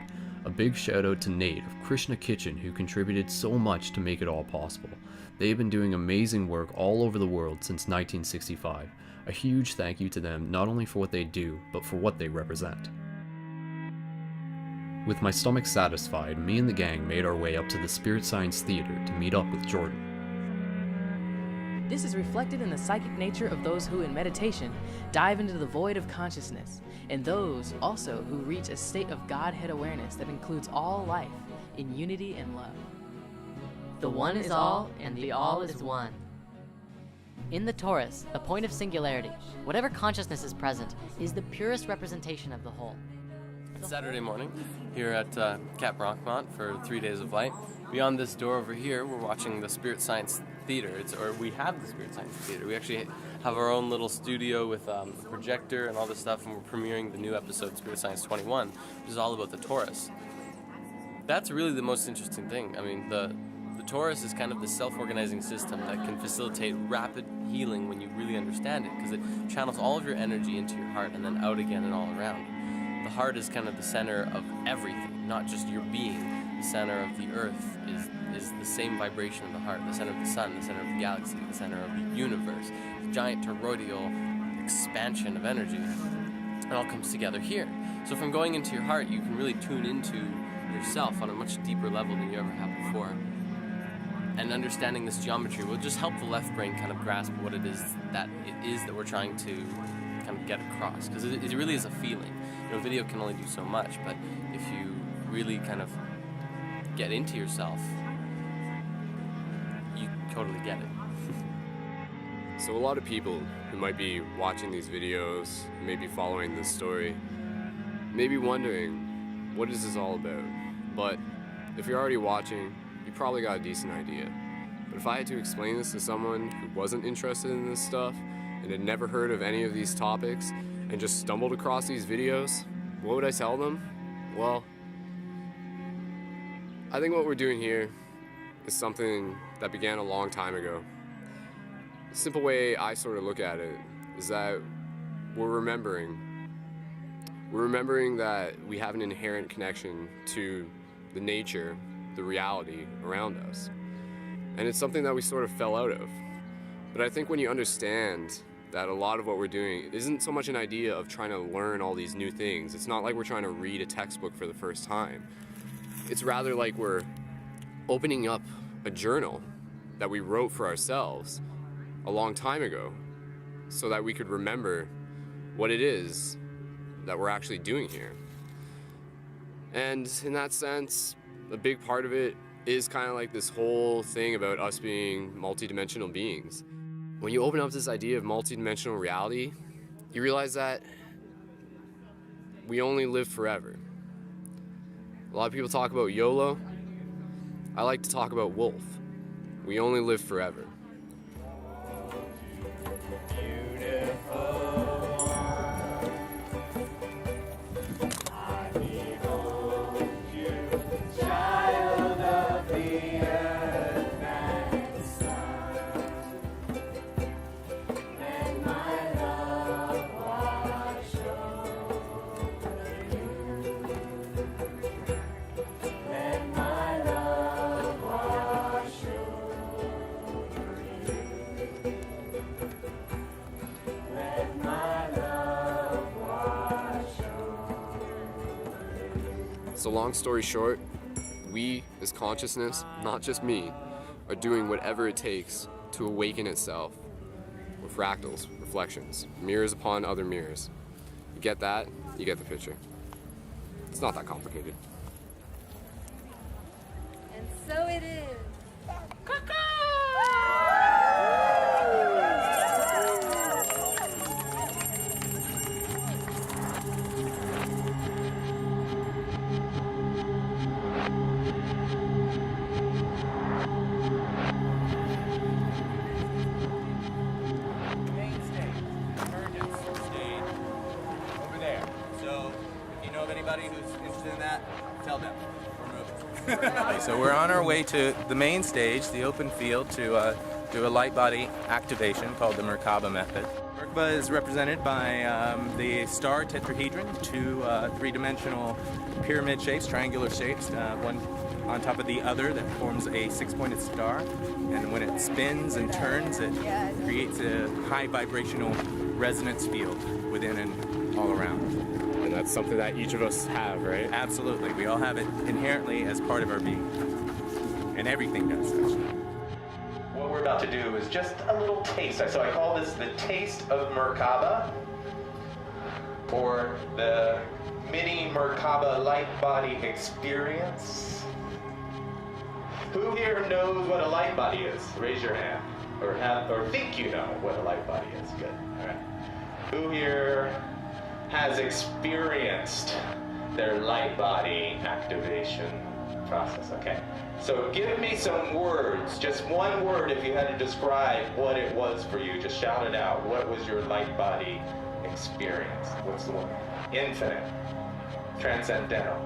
A big shout out to Nate of Krishna Kitchen, who contributed so much to make it all possible. They've been doing amazing work all over the world since 1965. A huge thank you to them, not only for what they do, but for what they represent. With my stomach satisfied, me and the gang made our way up to the Spirit Science Theater to meet up with Jordan. This is reflected in the psychic nature of those who, in meditation, dive into the void of consciousness, and those also who reach a state of Godhead awareness that includes all life in unity and love. The one is all, and the all is one. In the Taurus, a point of singularity, whatever consciousness is present is the purest representation of the whole. It's Saturday morning here at Camp Rockmont for 3 Days of Light. Beyond this door over here, we're watching the Spirit Science Theater. We have the Spirit Science Theater. We actually have our own little studio with a projector and all this stuff, and we're premiering the new episode, Spirit Science 21, which is all about the Taurus. That's really the most interesting thing. I mean, the Taurus is kind of the self-organizing system that can facilitate rapid healing when you really understand it, because it channels all of your energy into your heart and then out again and all around. The heart is kind of the center of everything, not just your being. The center of the earth is the same vibration of the heart, the center of the sun, the center of the galaxy, the center of the universe, the giant toroidal expansion of energy. It all comes together here. So from going into your heart, you can really tune into yourself on a much deeper level than you ever have before. And understanding this geometry will just help the left brain kind of grasp what it is that we're trying to kind of get across, because it really is a feeling. You know, video can only do so much, but if you really kind of get into yourself, you totally get it. So a lot of people who might be watching these videos, maybe following this story, may be wondering, what is this all about? But if you're already watching, you probably got a decent idea. But if I had to explain this to someone who wasn't interested in this stuff and had never heard of any of these topics and just stumbled across these videos, what would I tell them? Well, I think what we're doing here is something that began a long time ago. The simple way I sort of look at it is that we're remembering that we have an inherent connection to the nature, the reality around us. And it's something that we sort of fell out of. But I think when you understand that a lot of what we're doing isn't so much an idea of trying to learn all these new things. It's not like we're trying to read a textbook for the first time. It's rather like we're opening up a journal that we wrote for ourselves a long time ago so that we could remember what it is that we're actually doing here. And in that sense, a big part of it is kind of like this whole thing about us being multidimensional beings. When you open up this idea of multidimensional reality, you realize that we only live forever. A lot of people talk about YOLO. I like to talk about Wolf. We only live forever. So long story short, we as consciousness, not just me, are doing whatever it takes to awaken itself. With fractals, reflections, mirrors upon other mirrors. You get that, you get the picture. It's not that complicated. And so it is. all done. We're moving. So we're on our way to the main stage, the open field, to do a light body activation called the Merkaba method. Merkaba is represented by the star tetrahedron, two three-dimensional pyramid shapes, triangular shapes, one on top of the other that forms a six-pointed star. And when it spins and turns, it creates a high vibrational resonance field within and all around. And that's something that each of us have, right? Absolutely. We all have it inherently as part of our being. And everything does, actually. What we're about to do is just a little taste. So I call this the taste of Merkaba, or the mini Merkaba light body experience. Who here knows what a light body is? Raise your hand. Or think you know what a light body is. Good. All right. Who here has experienced their light body activation process? Okay. So give me some words, just one word if you had to describe what it was for you. Just shout it out. What was your light body experience? What's the one? Infinite, transcendental,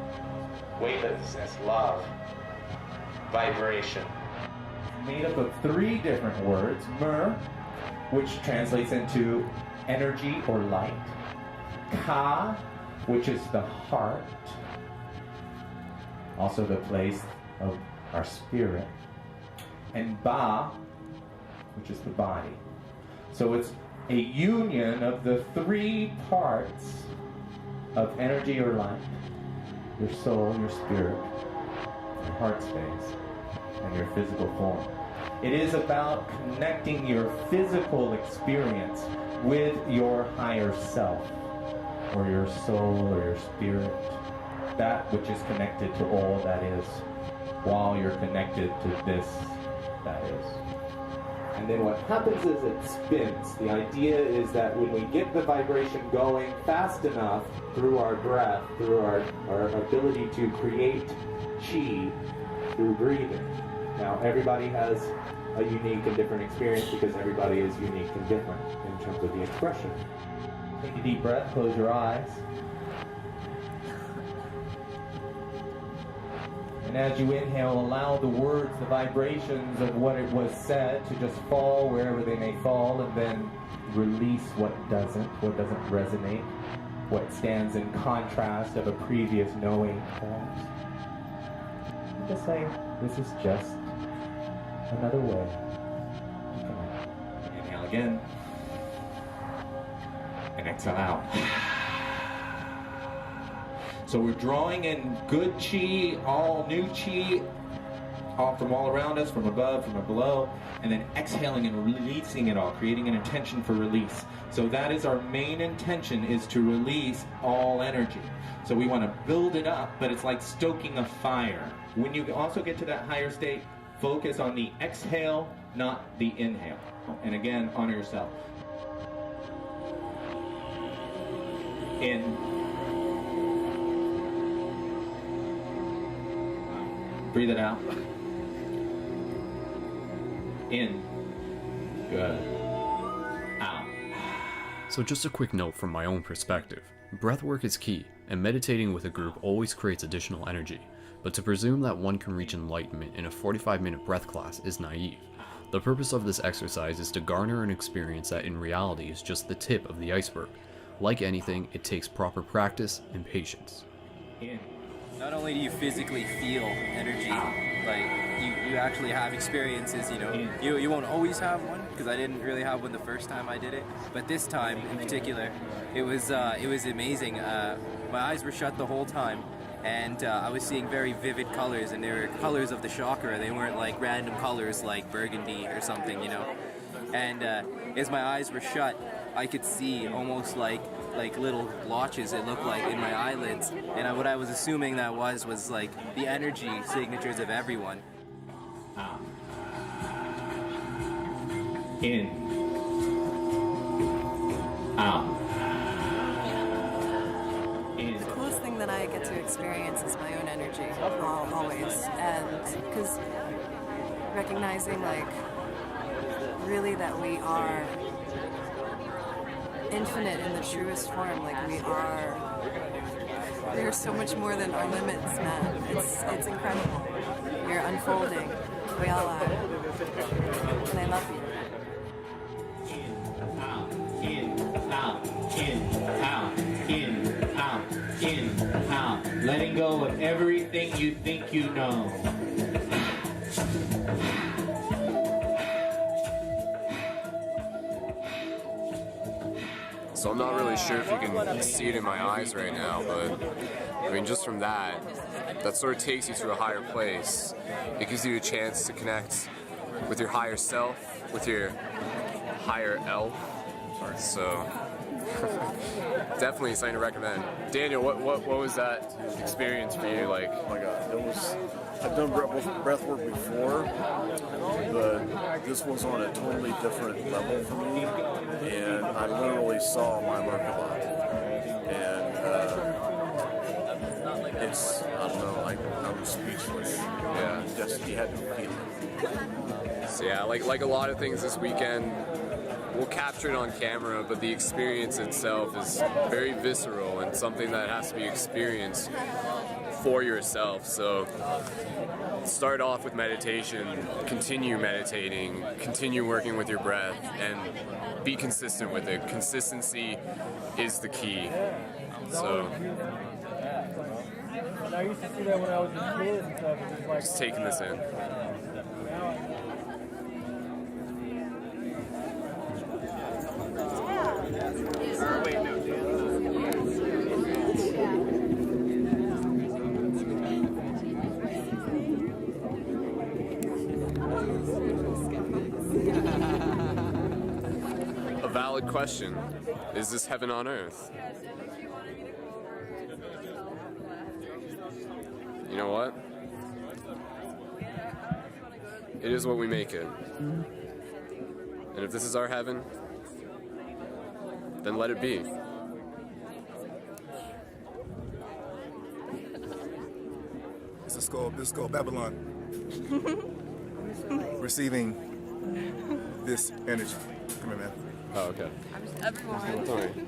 weightlessness, love, vibration. Made up of three different words. Mer, which translates into energy or light. Ka, which is the heart. Also the place of our spirit. And Ba, which is the body. So it's a union of the three parts of energy or light. Your soul, your spirit, your heart space, and your physical form. It is about connecting your physical experience with your higher self, or your soul, or your spirit, that which is connected to all that is, while you're connected to this that is. And then what happens is it spins. The idea is that when we get the vibration going fast enough through our breath, through our ability to create chi through breathing. Now, everybody has a unique and different experience because everybody is unique and different in terms of the expression. Take a deep breath, close your eyes. And as you inhale, allow the words, the vibrations of what it was said to just fall wherever they may fall, and then release what doesn't resonate, what stands in contrast of a previous knowing, perhaps. And just say, this is just another way. Inhale again. And exhale out. So we're drawing in good chi, all new chi, all from all around us, from above, from below, and then exhaling and releasing it all, creating an intention for release. So that is our main intention, is to release all energy. So we want to build it up, but it's like stoking a fire. When you also get to that higher state, focus on the exhale, not the inhale. And again, honor yourself. In. Breathe it out. In. Good. Out. So just a quick note from my own perspective. Breathwork is key, and meditating with a group always creates additional energy, but to presume that one can reach enlightenment in a 45-minute breath class is naive. The purpose of this exercise is to garner an experience that in reality is just the tip of the iceberg. Like anything, it takes proper practice and patience. In. Not only do you physically feel energy, like you actually have experiences, you know. You won't always have one, because I didn't really have one the first time I did it, but this time in particular, it was amazing. My eyes were shut the whole time, and I was seeing very vivid colors, and they were colors of the chakra. They weren't like random colors like burgundy or something, you know. And as my eyes were shut, I could see almost like little blotches, it looked like, in my eyelids. And what I was assuming that was like the energy signatures of everyone. Out. In. Out. In. The coolest thing that I get to experience is my own energy, always. And because recognizing, like, really that we are infinite in the truest form, like we are There's so much more than our limits, man. It's incredible. You're unfolding. We all are. And I love you. In, out. Letting go of everything you think you know. So I'm not really sure if you can see it in my eyes right now, but I mean, just from that sort of takes you to a higher place. It gives you a chance to connect with your higher self, with your higher elf. So definitely something to recommend. Daniel, what was that experience for you like? Oh my God, I've done breath work before, but this was on a totally different level for me, and I literally saw my Merkaba, and it's, I don't know, I was speechless. Yeah. Just, you had to feel it. So yeah, like a lot of things this weekend, we'll capture it on camera, but the experience itself is very visceral and something that has to be experienced for yourself. So start off with meditation, continue meditating, continue working with your breath, and be consistent with it. Consistency is the key. So I used to see that when I was a kid and stuff. It was like, just taking this in. A valid question. Is this heaven on earth? You know what? It is what we make it. And if this is our heaven, then let it be. This is called Babylon. Receiving this energy. Come here, man. Oh, okay. Everyone. Sorry. You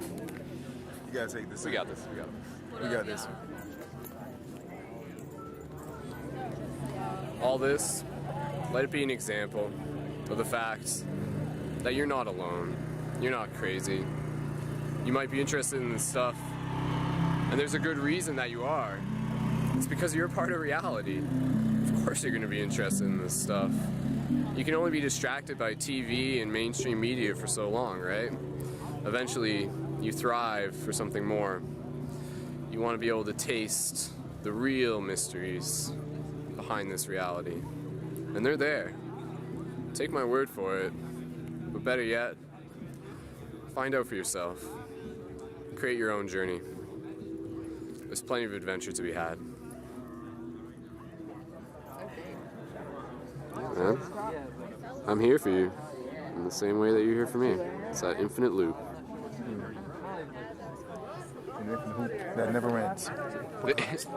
gotta take this. We got this. We got this. We got this. All this, let it be an example of the fact that you're not alone. You're not crazy. You might be interested in this stuff, and there's a good reason that you are. It's because you're a part of reality. Of course you're going to be interested in this stuff. You can only be distracted by TV and mainstream media for so long, right? Eventually, you thrive for something more. You want to be able to taste the real mysteries behind this reality. And they're there. Take my word for it. But better yet, find out for yourself. Create your own journey. There's plenty of adventure to be had. Yeah. I'm here for you in the same way that you're here for me. It's that infinite loop. That never ends.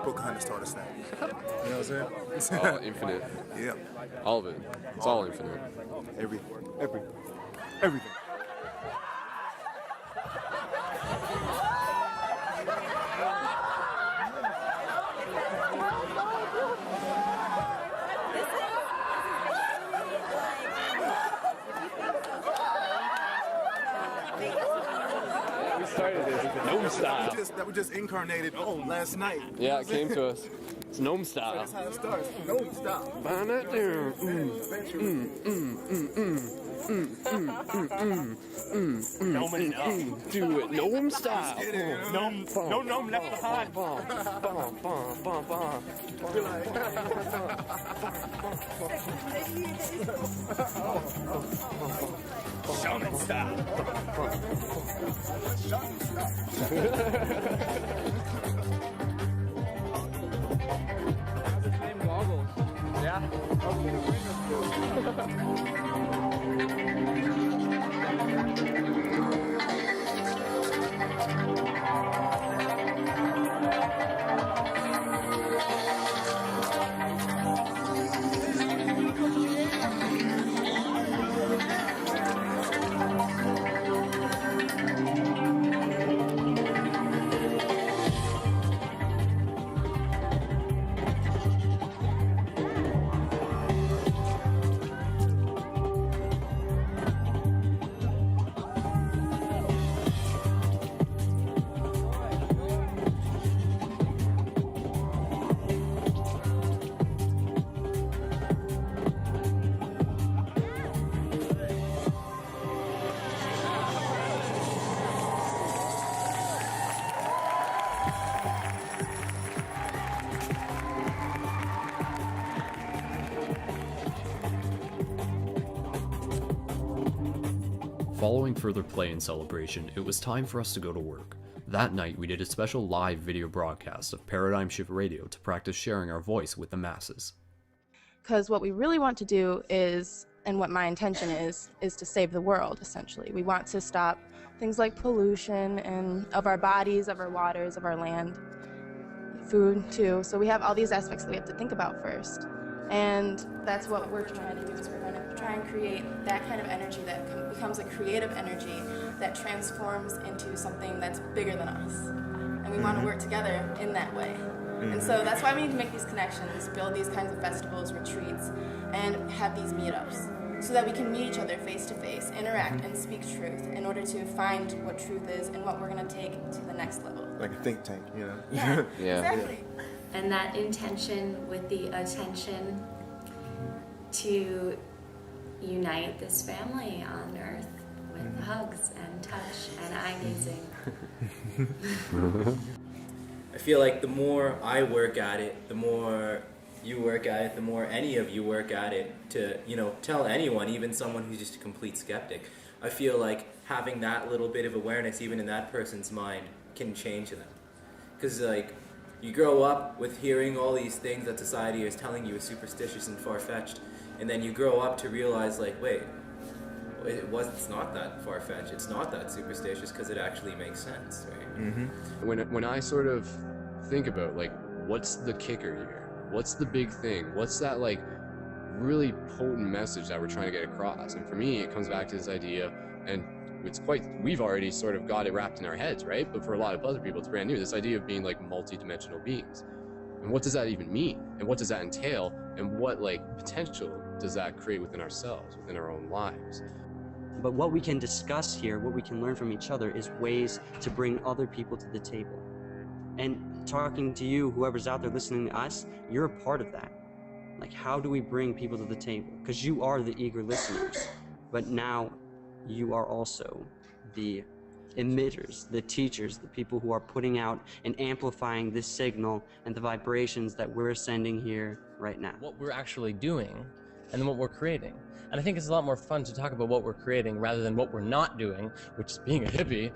Pocahontas taught us that. You know what I'm saying? It's all infinite. Yeah. All of it. It's all infinite. Everything. We started this gnome style. That we just incarnated last night. Yeah, it came to us. It's gnome style. That's how it starts. Gnome style. Do it, gnome style. No gnome left behind. Shaman style. Goggles. Yeah. Following further play and celebration, it was time for us to go to work. That night, we did a special live video broadcast of Paradigm Shift Radio to practice sharing our voice with the masses. Because what we really want to do is, and what my intention is to save the world, essentially. We want to stop things like pollution and of our bodies, of our waters, of our land, food too. So we have all these aspects that we have to think about first. And that's what we're trying to do, is we're going to try and create that kind of energy that becomes a creative energy that transforms into something that's bigger than us. And we want to work together in that way. And so that's why we need to make these connections, build these kinds of festivals, retreats, and have these meetups, so that we can meet each other face to face, interact, and speak truth in order to find what truth is and what we're going to take to the next level. Like a think tank, you know? Yeah, exactly. And that intention with the attention to unite this family on Earth with hugs and touch and eye gazing. I feel like the more I work at it, the more you work at it, the more any of you work at it to, tell anyone, even someone who's just a complete skeptic. I feel like having that little bit of awareness, even in that person's mind, can change them. Because, you grow up with hearing all these things that society is telling you is superstitious and far-fetched, and then you grow up to realize, wait, it's not that far-fetched, it's not that superstitious, because it actually makes sense, right? Mm-hmm. When I sort of think about, what's the kicker here? What's the big thing? What's that, really potent message that we're trying to get across? And for me, it comes back to this idea, and we've already sort of got it wrapped in our heads, right? But for a lot of other people, it's brand new. This idea of being multi-dimensional beings. And what does that even mean? And what does that entail? And what potential does that create within ourselves, within our own lives? But what we can discuss here, what we can learn from each other, is ways to bring other people to the table. And talking to you, whoever's out there listening to us, you're a part of that. How do we bring people to the table? Because you are the eager listeners. But now you are also the emitters, the teachers, the people who are putting out and amplifying this signal and the vibrations that we're sending here right now. What we're actually doing and then what we're creating. And I think it's a lot more fun to talk about what we're creating rather than what we're not doing, which is being a hippie.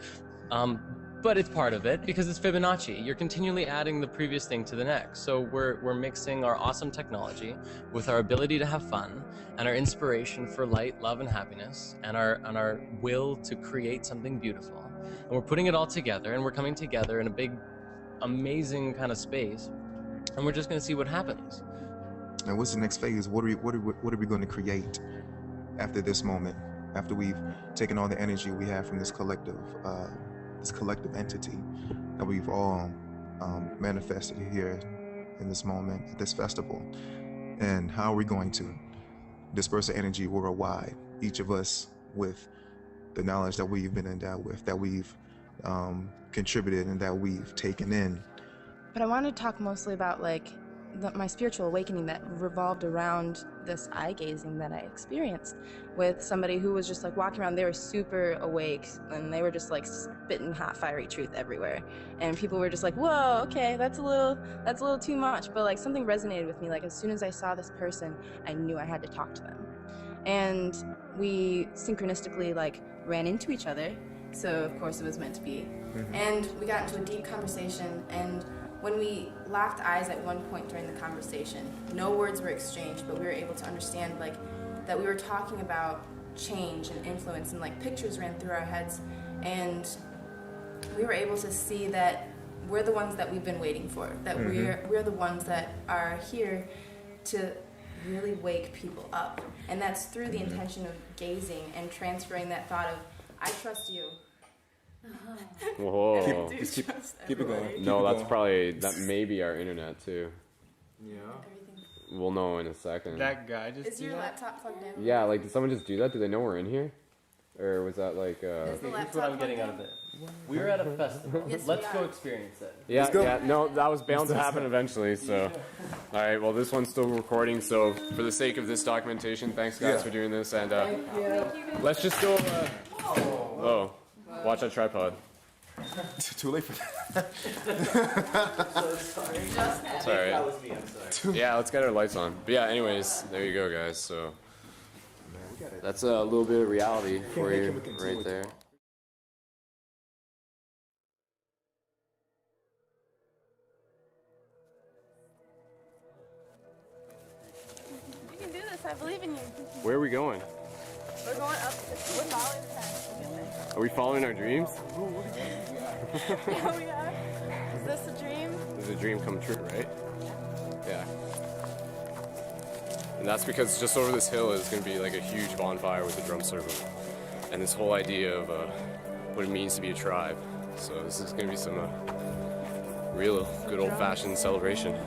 But it's part of it because it's Fibonacci. You're continually adding the previous thing to the next. So we're mixing our awesome technology with our ability to have fun and our inspiration for light, love, and happiness, and our will to create something beautiful. And we're putting it all together, and we're coming together in a big, amazing kind of space, and we're just going to see what happens. And what's the next phase? What are we going to create after this moment? After we've taken all the energy we have from this collective entity that we've all manifested here in this moment, at this festival, and how are we going to disperse the energy worldwide, each of us with the knowledge that we've been endowed with, that we've contributed and that we've taken in. But I want to talk mostly about my spiritual awakening that revolved around this eye gazing that I experienced with somebody who was just walking around. They were super awake and they were just spitting hot fiery truth everywhere, and people were just whoa, okay, that's a little too much. But something resonated with me. As soon as I saw this person, I knew I had to talk to them, and we synchronistically ran into each other, so of course it was meant to be. And we got into a deep conversation, and when we locked eyes at one point during the conversation, no words were exchanged, but we were able to understand that we were talking about change and influence, and pictures ran through our heads, and we were able to see that we're the ones that we've been waiting for, that we're the ones that are here to really wake people up. And that's through the intention of gazing and transferring that thought of, I trust you. Whoa. Keep it going. No, that may be our internet too. Yeah. We'll know in a second. That guy just Is your laptop plugged in? Yeah, did someone just do that? Do they know we're in here? Or was that Here's what I'm getting out of it. We were at a festival. Yes, Let's go experience it. Yeah, no, that was bound to happen eventually, so. Alright, well this one's still recording, so for the sake of this documentation, thanks guys for doing this, and let's just go, oh, watch that tripod. Too late for that. Sorry. That was me, I'm sorry. Yeah, let's get our lights on. But yeah, anyways, there you go guys, so. Man, we gotta That's a little bit of reality for you right there. You can do this. I believe in you. Where are we going? We're going up. We're following the path. We'll get there. Are we following our dreams? Yeah, we are. Is this a dream? This is a dream come true, right? Yeah. And that's because just over this hill is going to be like a huge bonfire with a drum circle. And this whole idea of what it means to be a tribe. So this is going to be some real good old-fashioned celebration.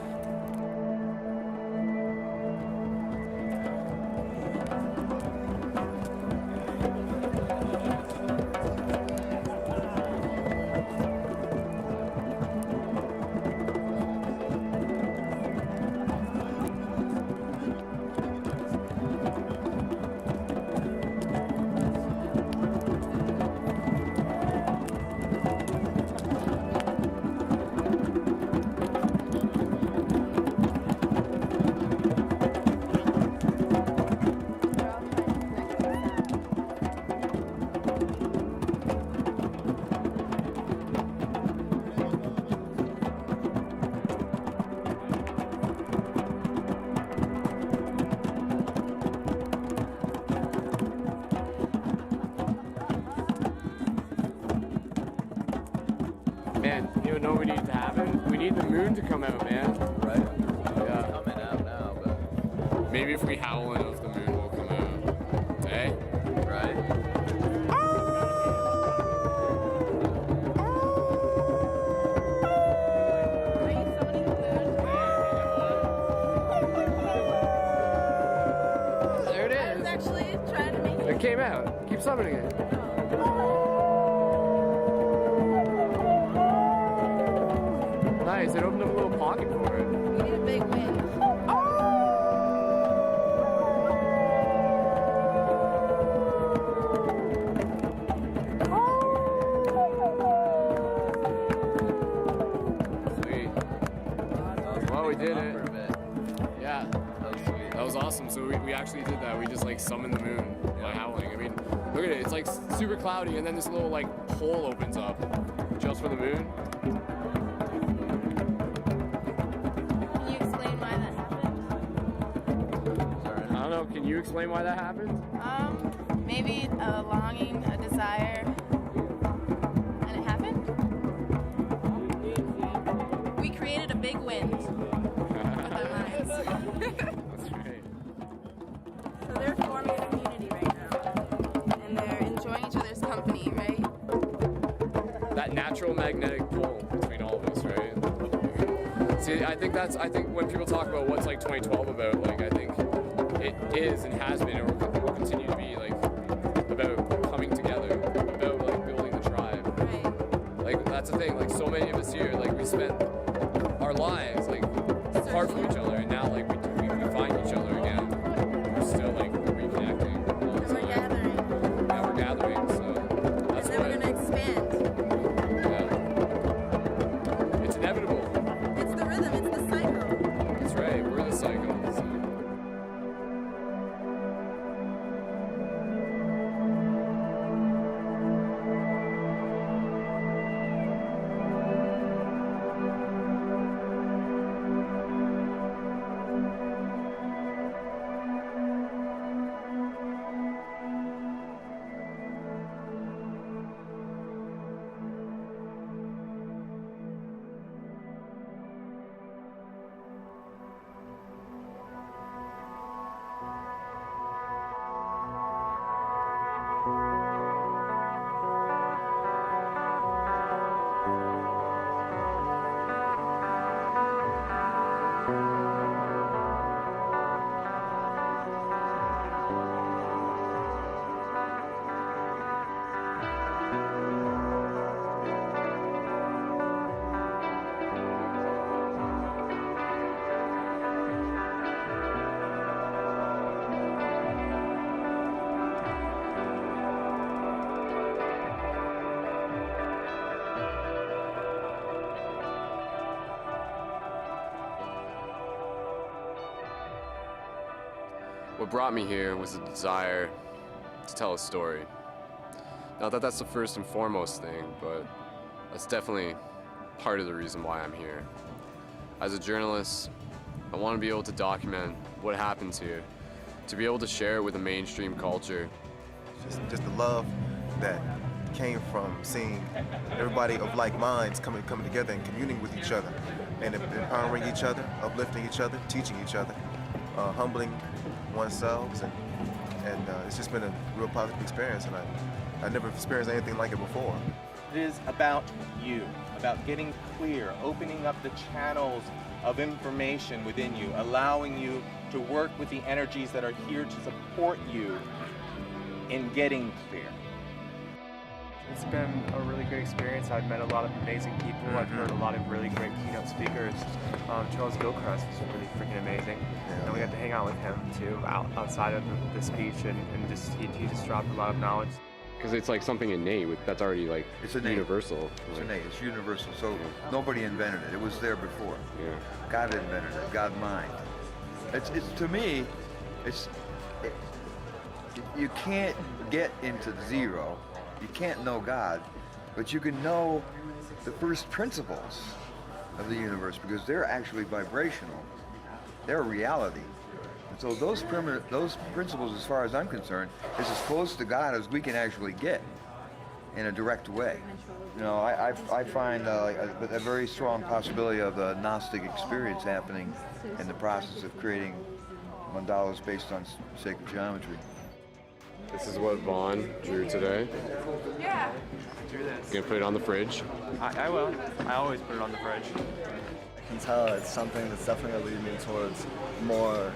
Man, you know what we need to happen? We need the moon to come out, man. Right? Yeah. Coming out now, but maybe if we howl enough, the moon will come out. Eh? Right? There it is. I was actually trying to make It came out. Keep summoning it. Nice, it opened up a little pocket for it. We need a big wind. Sweet. Well, we did it. Yeah. That was awesome. So we actually did that. We just like summoned the moon by howling. I mean, look at it. It's like super cloudy and then this little like hole opens up just for the moon. Can you explain why that happened? I don't know. Can you explain why that happened? Maybe a longing, a desire, and it happened? We created a big wind with our minds. That's right. So they're forming a community right now, and they're enjoying each other's company, right? That natural magnetic pull between all of us, right? See, I think when people talk about what's like 2012 about, like I think it is and has been and will continue to be like about coming together, about like building the tribe. Right. Like that's the thing. Like so many of us here, like we spent our lives like apart from each other, and now like we find each other again. We're still like reconnecting. All the time. Gathering. Yeah, we're gathering. So that's And then we're gonna expand. Yeah. It's inevitable. It's the rhythm. It's the cycle. That's right. We're the cycle. So. What brought me here was a desire to tell a story. Not that that's the first and foremost thing, but that's definitely part of the reason why I'm here. As a journalist, I want to be able to document what happens here, to be able to share it with the mainstream culture. Just the love that came from seeing everybody of like minds coming together and communing with each other and empowering each other, uplifting each other, teaching each other, humbling oneself, and it's just been a real positive experience, and I never experienced anything like it before. It is about you, about getting clear, opening up the channels of information within you, allowing you to work with the energies that are here to support you in getting clear. It's been a really great experience. I've met a lot of amazing people. I've heard a lot of really great keynote speakers. Charles Gilchrist was really freaking amazing. And we got to hang out with him too, outside of the speech, and just he just dropped a lot of knowledge. Because it's like something innate that's already like it's innate. Universal. It's innate. It's universal. So nobody invented it. It was there before. Yeah. God invented it. God mind. It's to me, you can't get into zero. You can't know God, but you can know the first principles of the universe because they're actually vibrational. They're reality. And so those principles, as far as I'm concerned, is as close to God as we can actually get in a direct way. You know, I find a very strong possibility of a Gnostic experience happening in the process of creating mandalas based on sacred geometry. This is what Vaughn drew today. Yeah. Drew this. Gonna put it on the fridge. I will. I always put it on the fridge. I can tell it's something that's definitely going to lead me towards more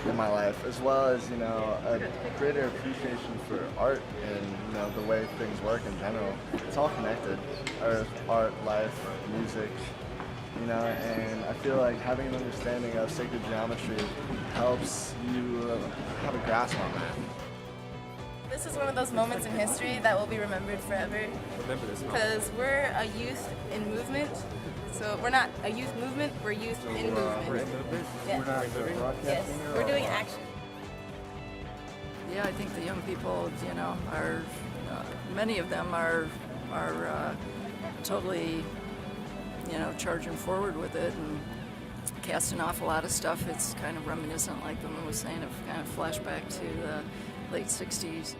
in my life, as well as, you know, a greater appreciation for art and, you know, the way things work in general. It's all connected. Earth, art, life, music, you know, and I feel like having an understanding of sacred geometry helps you have a grasp on that. This is one of those moments in history that will be remembered forever. Remember this moment. Because we're a youth in movement. So we're not a youth movement, we're youth in movement. We're in movement? Yeah. We're not broadcasting? Yes, we're doing action. Yeah, I think the young people, you know, are, many of them are totally, you know, charging forward with it and casting off a lot of stuff. It's kind of reminiscent, like Boomer was saying, of kind of flashback to the late 60s.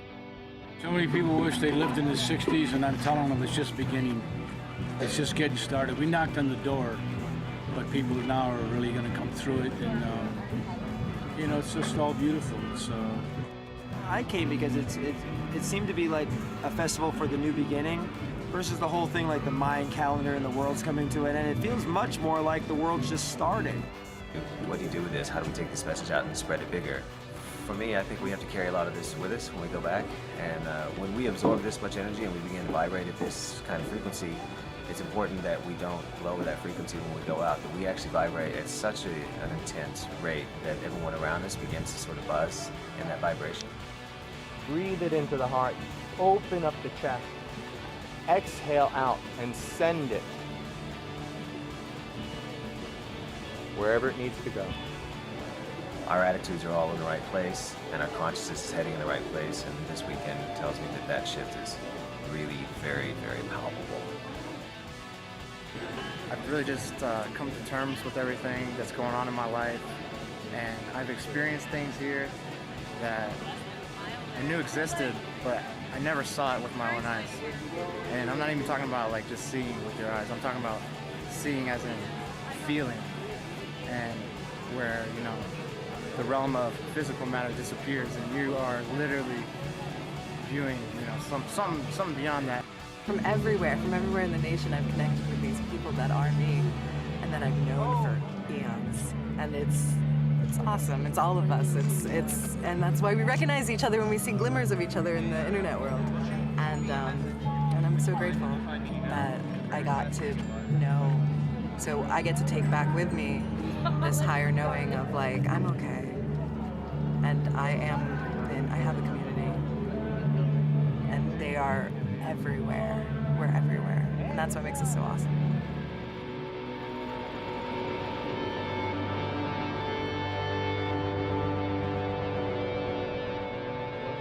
So many people wish they lived in the 60s, and I'm telling them it's just beginning. It's just getting started. We knocked on the door, but people now are really going to come through it, and you know, it's just all beautiful. It's I came because it seemed to be like a festival for the new beginning versus the whole thing like the Mayan calendar and the world's coming to it, and it feels much more like the world's just started. What do you do with this? How do we take this message out and spread it bigger? For me, I think we have to carry a lot of this with us when we go back, and when we absorb this much energy and we begin to vibrate at this kind of frequency, it's important that we don't lower that frequency when we go out, that we actually vibrate at such an intense rate that everyone around us begins to sort of buzz in that vibration. Breathe it into the heart, open up the chest, exhale out, and send it wherever it needs to go. Our attitudes are all in the right place, and our consciousness is heading in the right place, and this weekend tells me that that shift is really very, very palpable. I've really just come to terms with everything that's going on in my life, and I've experienced things here that I knew existed, but I never saw it with my own eyes. And I'm not even talking about like just seeing with your eyes. I'm talking about seeing as in feeling, and where, you know, the realm of physical matter disappears and you are literally viewing, you know, something beyond that. From everywhere in the nation, I've connected with these people that are me and that I've known for eons. And it's awesome. It's all of us. And that's why we recognize each other when we see glimmers of each other in the internet world. And I'm so grateful that I got to know, so I get to take back with me this higher knowing of like, I'm okay. And I have a community. And they are everywhere. We're everywhere. And that's what makes us so awesome.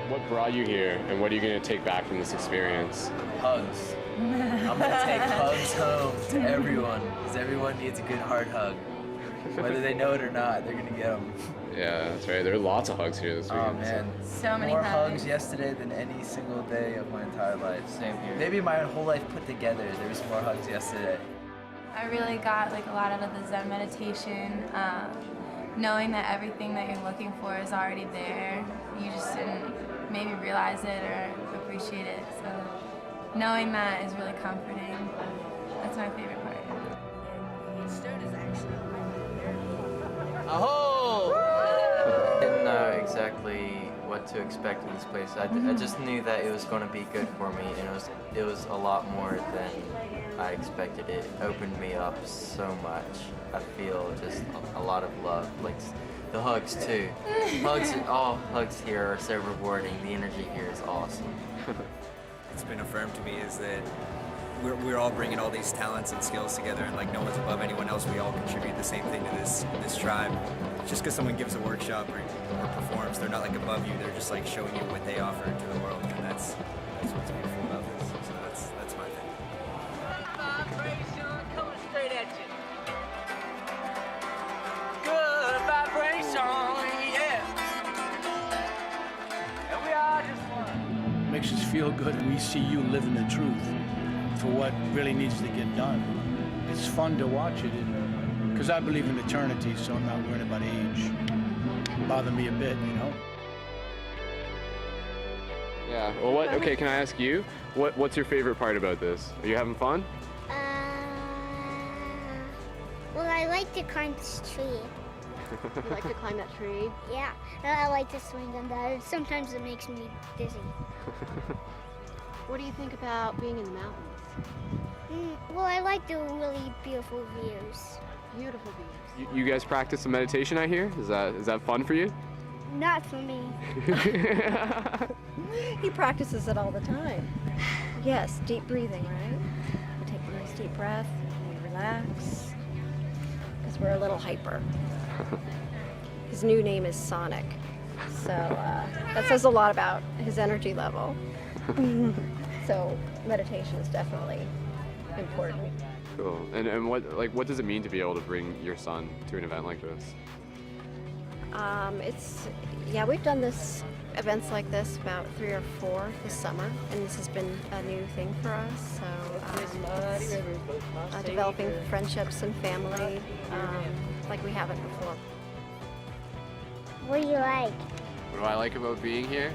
What What brought you here, and what are you going to take back from this experience? Hugs. I'm gonna take hugs home to everyone, because everyone needs a good hard hug. Whether they know it or not, they're gonna get them. Yeah, that's right. There are lots of hugs here this weekend. Oh man, So many more hugs. hugs yesterday than any single day of my entire life. Same here. Maybe my whole life put together. There was more hugs yesterday. I really got like a lot out of the Zen meditation, knowing that everything that you're looking for is already there. You just didn't maybe realize it or appreciate it. So knowing that is really comforting. That's my favorite part. Aho! I didn't know exactly what to expect in this place. I just knew that it was going to be good for me, and it was a lot more than I expected. It opened me up so much. I feel just a lot of love, like the hugs too. Hugs here are so rewarding. The energy here is awesome. It's been affirmed to me is that we're all bringing all these talents and skills together, and like no one's above anyone else. We all contribute the same thing to this tribe. Just because someone gives a workshop or performs, they're not like above you. They're just like showing you what they offer to the world, and that's what's beautiful about this. So that's my thing. Vibration coming straight at you. Good vibration, yeah. And we are just one. Makes us feel good and we see you living the truth for what really needs to get done. It's fun to watch it, because I believe in eternity, so I'm not worried about age. Bother me a bit, you know? Yeah. Well, okay, can I ask you, what's your favorite part about this? Are you having fun? Well, I like to climb this tree. You like to climb that tree? Yeah, and I like to swing on that. Sometimes it makes me dizzy. What do you think about being in the mountains? Well, I like the really beautiful views. Beautiful views. You guys practice some meditation, I hear? Is that fun for you? Not for me. He practices it all the time. Yes, deep breathing, right? We take a nice deep breath, and we relax, because we're a little hyper. His new name is Sonic, so that says a lot about his energy level. So meditation is definitely important. Cool. And what does it mean to be able to bring your son to an event like this? We've done events like this about 3 or 4 this summer, and this has been a new thing for us. So developing friendships and family like we haven't before. What do you like? What do I like about being here?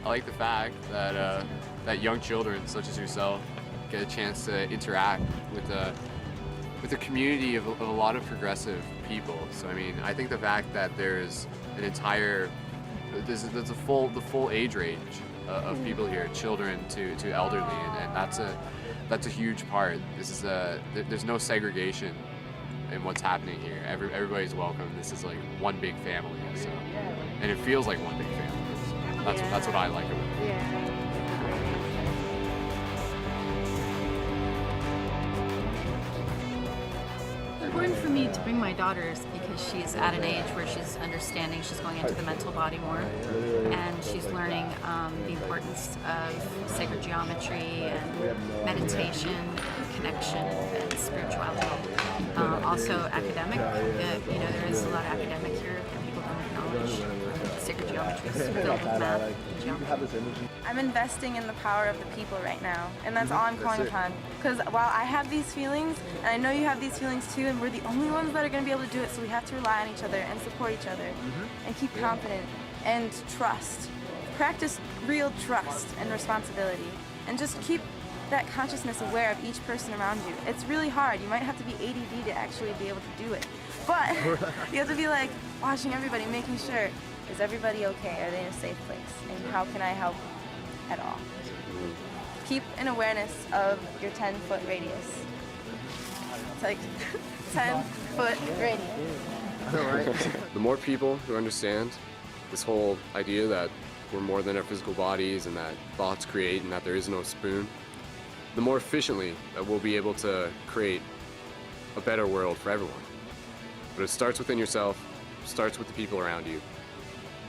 I like the fact that that young children such as yourself get a chance to interact with a community of a lot of progressive people. So I mean, I think the fact that there's an entire there's the full age range of people here, children to elderly, and that's a huge part. There's no segregation in what's happening here. Everybody's welcome. This is like one big family, so, and it feels like one big family. So that's what I like about it. Yeah. Important for me to bring my daughters because she's at an age where she's understanding, she's going into the mental body more, and she's learning the importance of sacred geometry and meditation, connection, and spirituality. Also academic, there is a lot of academic here that people don't acknowledge. Sacred geometry is filled with math and geometry. I'm investing in the power of the people right now, and that's all I'm calling upon. Because while I have these feelings, and I know you have these feelings too, and we're the only ones that are going to be able to do it, so we have to rely on each other and support each other, and keep confident, and trust. Practice real trust and responsibility, and just keep that consciousness aware of each person around you. It's really hard. You might have to be ADD to actually be able to do it. But you have to be like watching everybody, making sure, is everybody okay? Are they in a safe place? And how can I help at all? Keep an awareness of your 10-foot radius. It's like 10-foot radius. The more people who understand this whole idea that we're more than our physical bodies and that thoughts create and that there is no spoon, the more efficiently that we'll be able to create a better world for everyone. But it starts within yourself, starts with the people around you.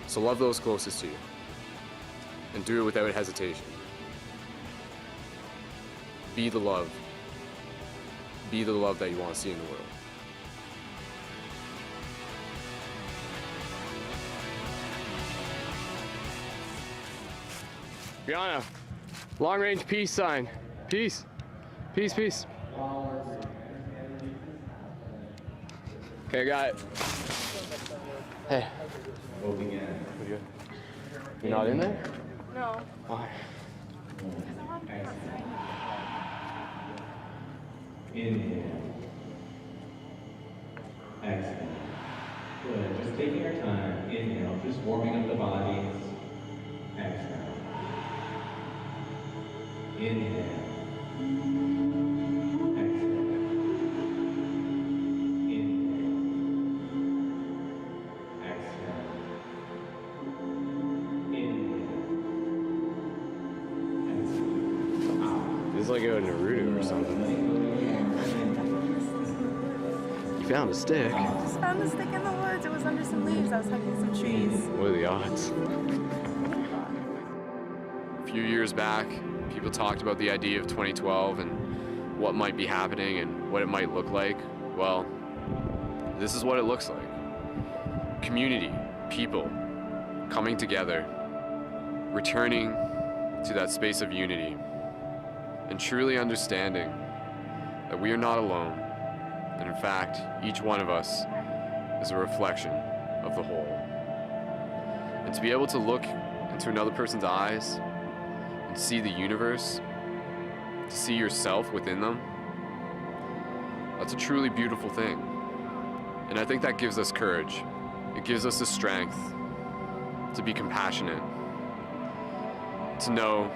So love those closest to you. and do it without hesitation. Be the love. Be the love that you want to see in the world. Brianna, long range peace sign. Peace. Peace, peace. Okay, got it. Hey. You're not in there? No. Why? Inhale. Exhale. Good. Just taking our time. Inhale. Just warming up the bodies. Exhale. Inhale. It's like going to Naruto or something. You found a stick. I just found a stick in the woods. It was under some leaves. I was hugging some trees. What are the odds? A few years back, people talked about the idea of 2012 and what might be happening and what it might look like. Well, this is what it looks like. Community, people, coming together, returning to that space of unity, and truly understanding that we are not alone, and in fact, each one of us is a reflection of the whole. And to be able to look into another person's eyes and see the universe, to see yourself within them, that's a truly beautiful thing. And I think that gives us courage. It gives us the strength to be compassionate, to know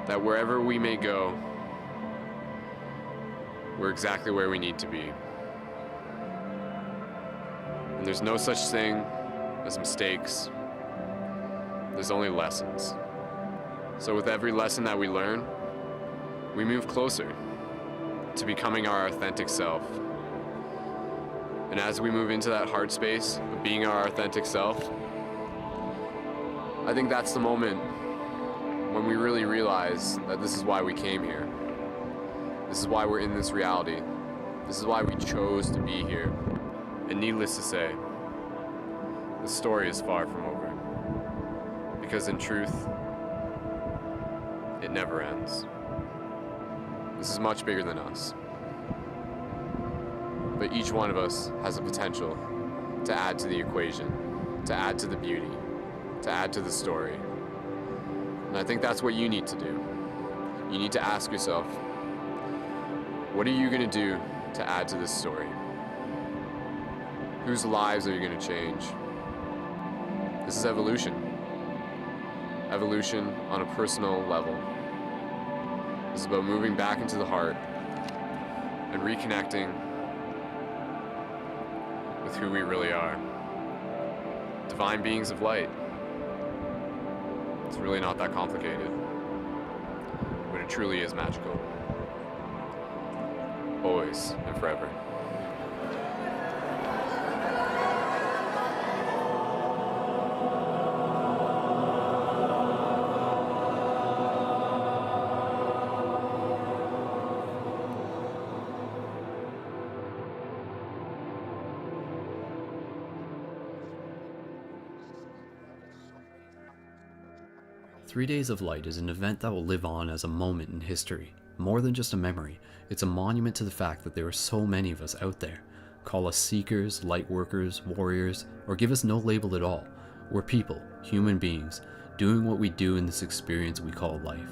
that wherever we may go, we're exactly where we need to be. And there's no such thing as mistakes. There's only lessons. So with every lesson that we learn, we move closer to becoming our authentic self. And as we move into that heart space of being our authentic self, I think that's the moment when we really realize that this is why we came here. This is why we're in this reality. This is why we chose to be here. And needless to say, the story is far from over. Because in truth, it never ends. This is much bigger than us. But each one of us has a potential to add to the equation, to add to the beauty, to add to the story. And I think that's what you need to do. You need to ask yourself, what are you going to do to add to this story? Whose lives are you going to change? This is evolution. Evolution on a personal level. This is about moving back into the heart and reconnecting with who we really are. Divine beings of light. It's really not that complicated, but it truly is magical. Always and forever. Three Days of Light is an event that will live on as a moment in history. More than just a memory, it's a monument to the fact that there are so many of us out there. Call us seekers, light workers, warriors, or give us no label at all. We're people, human beings, doing what we do in this experience we call life.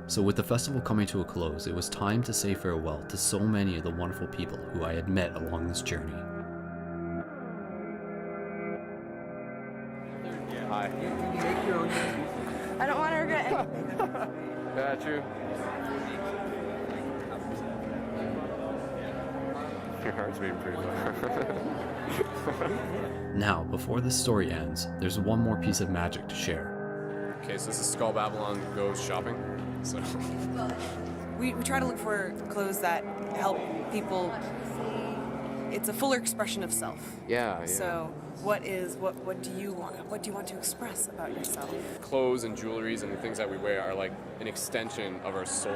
So with the festival coming to a close, it was time to say farewell to so many of the wonderful people who I had met along this journey. Hi. I don't want to regret it. Yeah, true. Your heart's beating pretty low. Now, before this story ends, there's one more piece of magic to share. Okay, so this is Skull Babylon Goes Shopping. So we try to look for clothes that help people. It's a fuller expression of self. Yeah. So what do you want to express about yourself? Clothes and jewelries and the things that we wear are like an extension of our soul.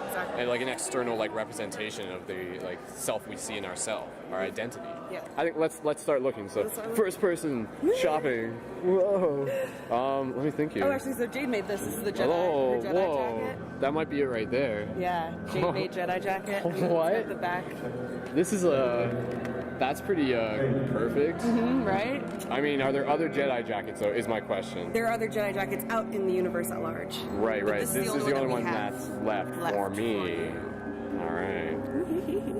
Exactly. And like an external like representation of the like self we see in ourselves, our identity. Yeah. I think let's start looking. So first person shopping. Whoa. Let me think here. Oh, actually, so Jade made this. This is the Jedi, her Jedi jacket. That might be it right there. Yeah, Jade made Jedi jacket. What? At the back. This is that's pretty perfect. Right? I mean, are there other Jedi jackets though, is my question. There are other Jedi jackets out in the universe at large. Right. This is the only one that that's left for me. All right.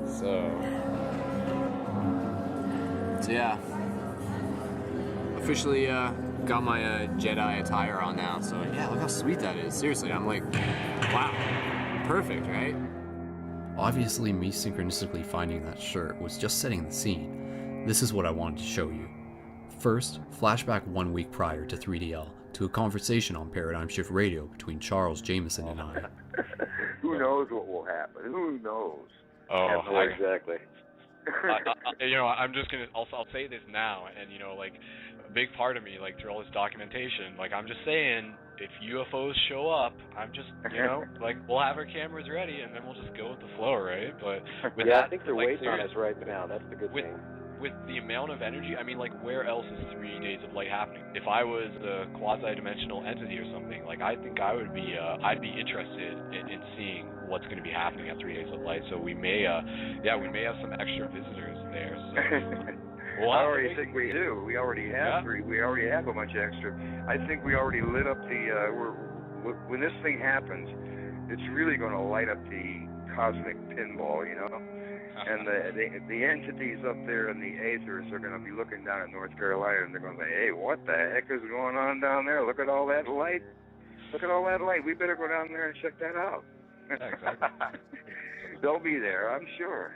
So yeah. Officially got my Jedi attire on now. So yeah, look how sweet that is. Seriously, I'm like, wow. Perfect, right? Obviously, me synchronistically finding that shirt was just setting the scene. This is what I wanted to show you. First, flashback 1 week prior to 3DL to a conversation on Paradigm Shift Radio between Charles Jameson and I. Who knows what will happen? Who knows? Oh, exactly. I'm just gonna. I'll say this now, and like a big part of me, like through all this documentation, like I'm just saying, if UFOs show up, I'm just, like we'll have our cameras ready, and then we'll just go with the flow, right? But with I that, think they're like, waiting on us right now. That's the good thing. With the amount of energy, I mean, like, where else is 3 days of light happening? If I was a quasi-dimensional entity or something, like, I think I would be, I'd be interested in seeing what's going to be happening at 3 days of light. So we may have some extra visitors there. So I already think we do. We already have three. We already have a bunch of extra. I think we already lit up when this thing happens, it's really going to light up the cosmic pinball, And the entities up there in the aethers are going to be looking down at North Carolina, and they're going to say, hey, what the heck is going on down there? Look at all that light. Look at all that light. We better go down there and check that out. Exactly. They'll be there, I'm sure.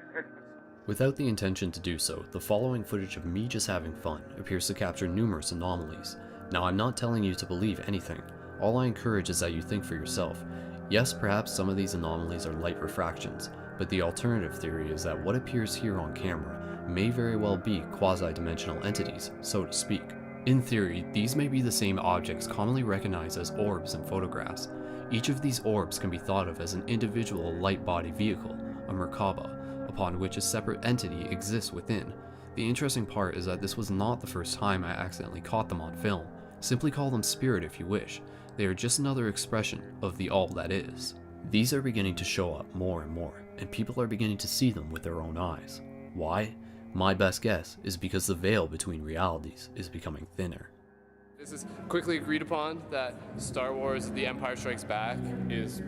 Without the intention to do so, the following footage of me just having fun appears to capture numerous anomalies. Now, I'm not telling you to believe anything. All I encourage is that you think for yourself. Yes, perhaps some of these anomalies are light refractions, but the alternative theory is that what appears here on camera may very well be quasi-dimensional entities, so to speak. In theory, these may be the same objects commonly recognized as orbs in photographs. Each of these orbs can be thought of as an individual light body vehicle, a Merkaba, upon which a separate entity exists within. The interesting part is that this was not the first time I accidentally caught them on film. Simply call them spirit if you wish. They are just another expression of the all that is. These are beginning to show up more and more, and people are beginning to see them with their own eyes. Why? My best guess is because the veil between realities is becoming thinner. This is quickly agreed upon that Star Wars The Empire Strikes Back is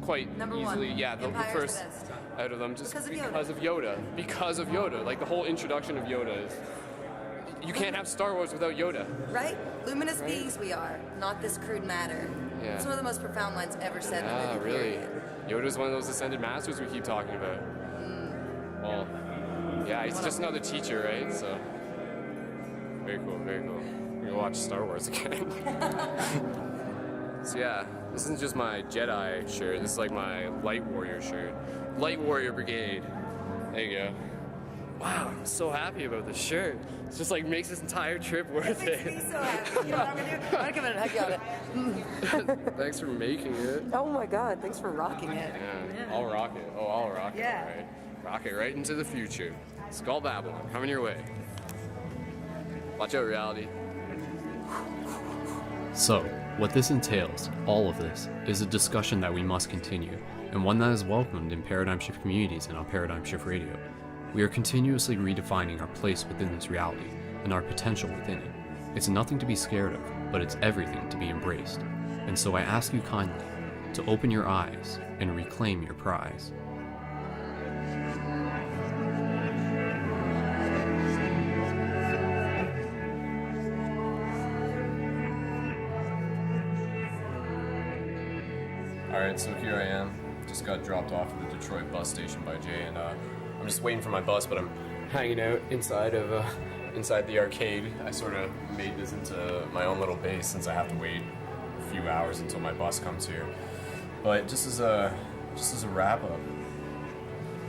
quite Number easily, one. the Empire's first the best. out of them, just Because of Yoda. Because of Yoda. Like the whole introduction of Yoda is, you can't have Star Wars without Yoda. Right? Luminous beings we are, not this crude matter. Yeah. It's one of the most profound lines ever said in the Yeah, movie. really. Period. Yoda's one of those ascended masters we keep talking about. Well, yeah, he's just another teacher, right? So, very cool, very cool. We're gonna watch Star Wars again. So yeah, this isn't just my Jedi shirt, this is like my Light Warrior shirt. Light Warrior Brigade. There you go. Wow, I'm so happy about this shirt. It's just like makes this entire trip worth it. Makes me so happy. You know what I'm gonna do? I'm gonna give it a hug on it. Thanks for making it. Oh my god, thanks for rocking it. Yeah, I'll rock it. Oh, I'll rock it. Yeah. All right. Rock it right into the future. Skull Babylon, coming your way. Watch out, reality. So, what this entails, all of this, is a discussion that we must continue, and one that is welcomed in Paradigm Shift communities and on Paradigm Shift Radio. We are continuously redefining our place within this reality, and our potential within it. It's nothing to be scared of, but it's everything to be embraced. And so I ask you kindly to open your eyes and reclaim your prize. Alright, so here I am. Just got dropped off at the Detroit bus station by Jay, and I'm just waiting for my bus, but I'm hanging out inside the arcade. I sort of made this into my own little base since I have to wait a few hours until my bus comes here. But just as a wrap up,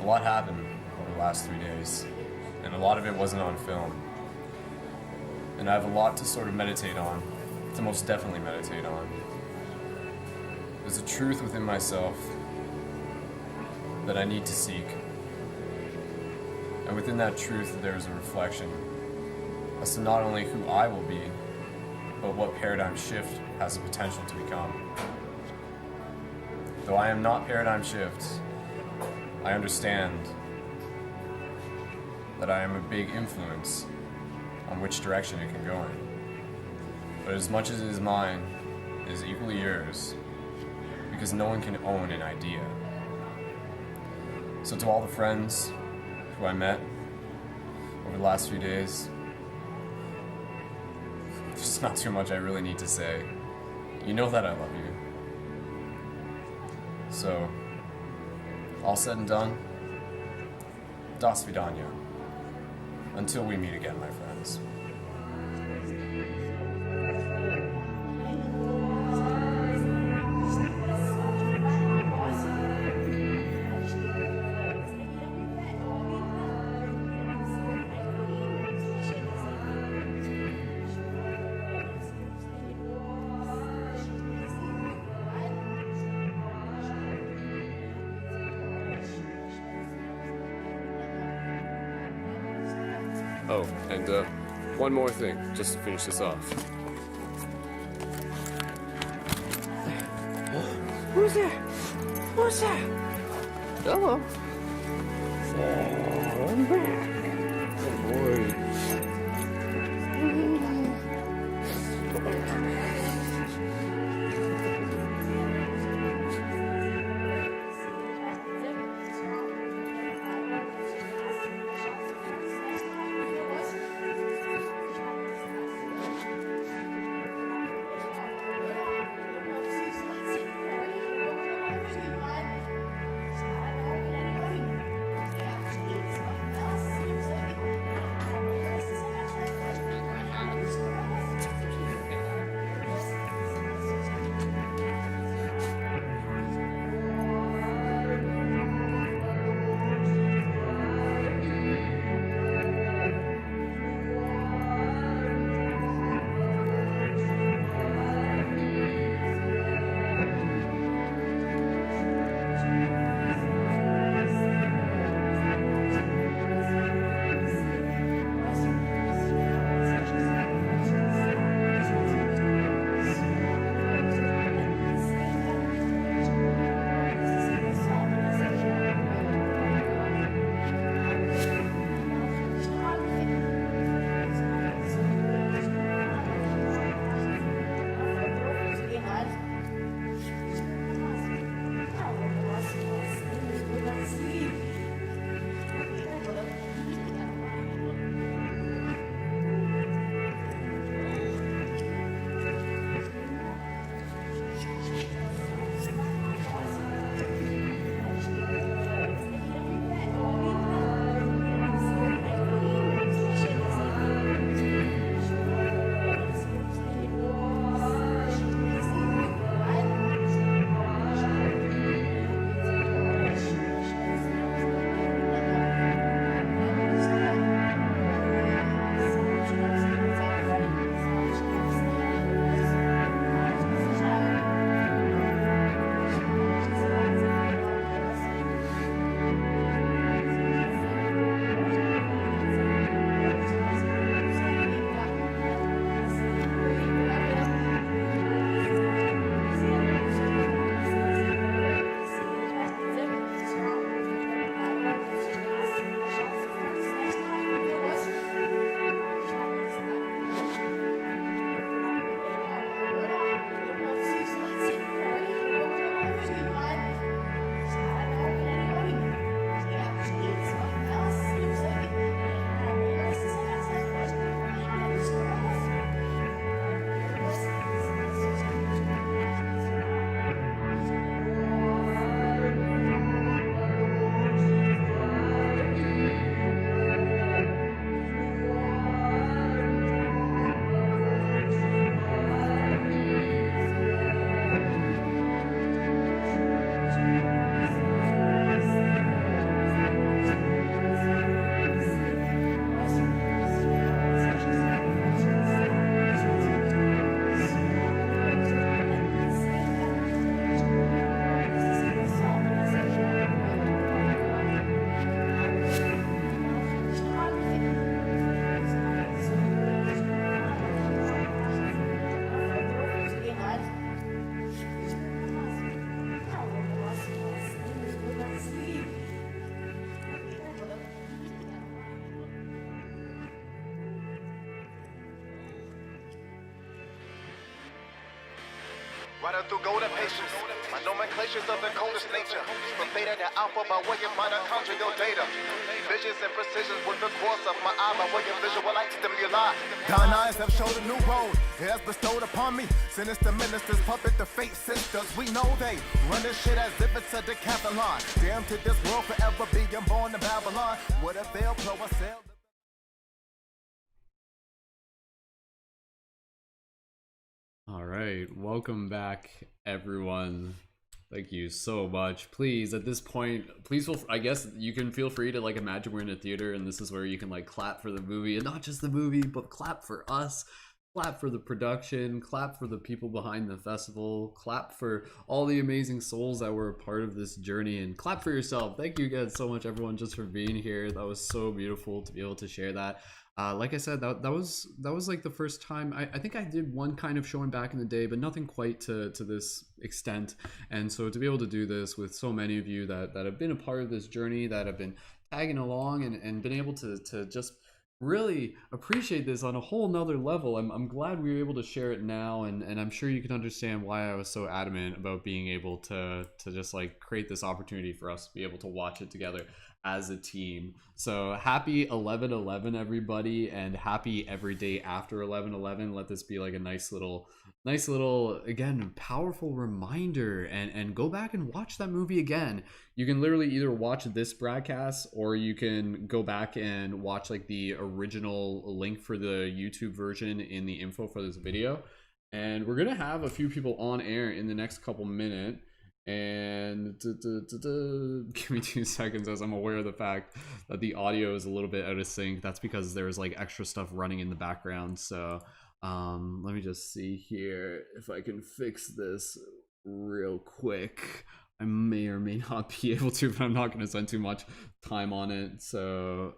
a lot happened over the last 3 days, and a lot of it wasn't on film. And I have a lot to sort of meditate on, to most definitely meditate on. There's a truth within myself that I need to seek. And within that truth, there's a reflection as to not only who I will be, but what paradigm shift has the potential to become. Though I am not paradigm shift, I understand that I am a big influence on which direction it can go in. But as much as it is mine, it is equally yours, because no one can own an idea. So to all the friends who I met over the last few days, there's not too much I really need to say. You know that I love you. So, all said and done, das vidanya. Until we meet again, my friends. Oh, and one more thing, just to finish this off. Who's there? Who's there? Hello. I'm back. Good boy. Right through golden patience. My nomenclature's of the coldest nature. From beta to alpha by way of mitochondrial data. Visions and precisions with the course of my eye by way of visualite stimuli. Thine eyes have showed a new road. It has bestowed upon me. Sinister ministers, puppet the fate sisters. We know they run this shit as if it's a decathlon. Damn to this world forever being born in Babylon. What if they'll blow a sail? All right, welcome back, everyone. Thank you so much. Please, at this point, please feel, I guess you can feel free to like imagine we're in a theater and this is where you can like clap for the movie, and not just the movie, but clap for us, clap for the production, clap for the people behind the festival, clap for all the amazing souls that were a part of this journey, and clap for yourself. Thank you guys so much, everyone, just for being here. That was so beautiful to be able to share that. Like I said, that was like the first time. I think I did one kind of showing back in the day, but nothing quite to this extent. And so to be able to do this with so many of you that have been a part of this journey, that have been tagging along and been able to just really appreciate this on a whole nother level. I'm glad we were able to share it now, and I'm sure you can understand why I was so adamant about being able to just like create this opportunity for us to be able to watch it together as a team. So happy 11/11 everybody, and happy every day after 11/11. Let this be like a nice little again powerful reminder, and go back and watch that movie again. You can literally either watch this broadcast or you can go back and watch like the original link for the YouTube version in the info for this video. And we're gonna have a few people on air in the next couple minutes. And give me 2 seconds as I'm aware of the fact that the audio is a little bit out of sync. That's because there's like extra stuff running in the background. So let me just see here if I can fix this real quick. I may or may not be able to, but I'm not going to spend too much time on it. So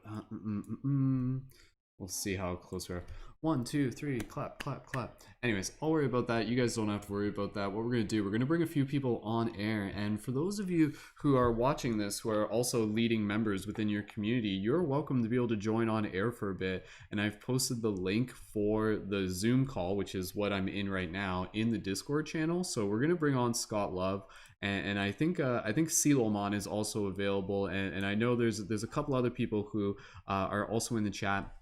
we'll see how close we are. 1, 2, 3, clap, clap, clap. Anyways, I'll worry about that. You guys don't have to worry about that. What we're going to do, we're going to bring a few people on air. And for those of you who are watching this, who are also leading members within your community, you're welcome to be able to join on air for a bit. And I've posted the link for the Zoom call, which is what I'm in right now, in the Discord channel. So we're going to bring on Scott Love. And I think Silomon is also available. And I know there's a couple other people who are also in the chat.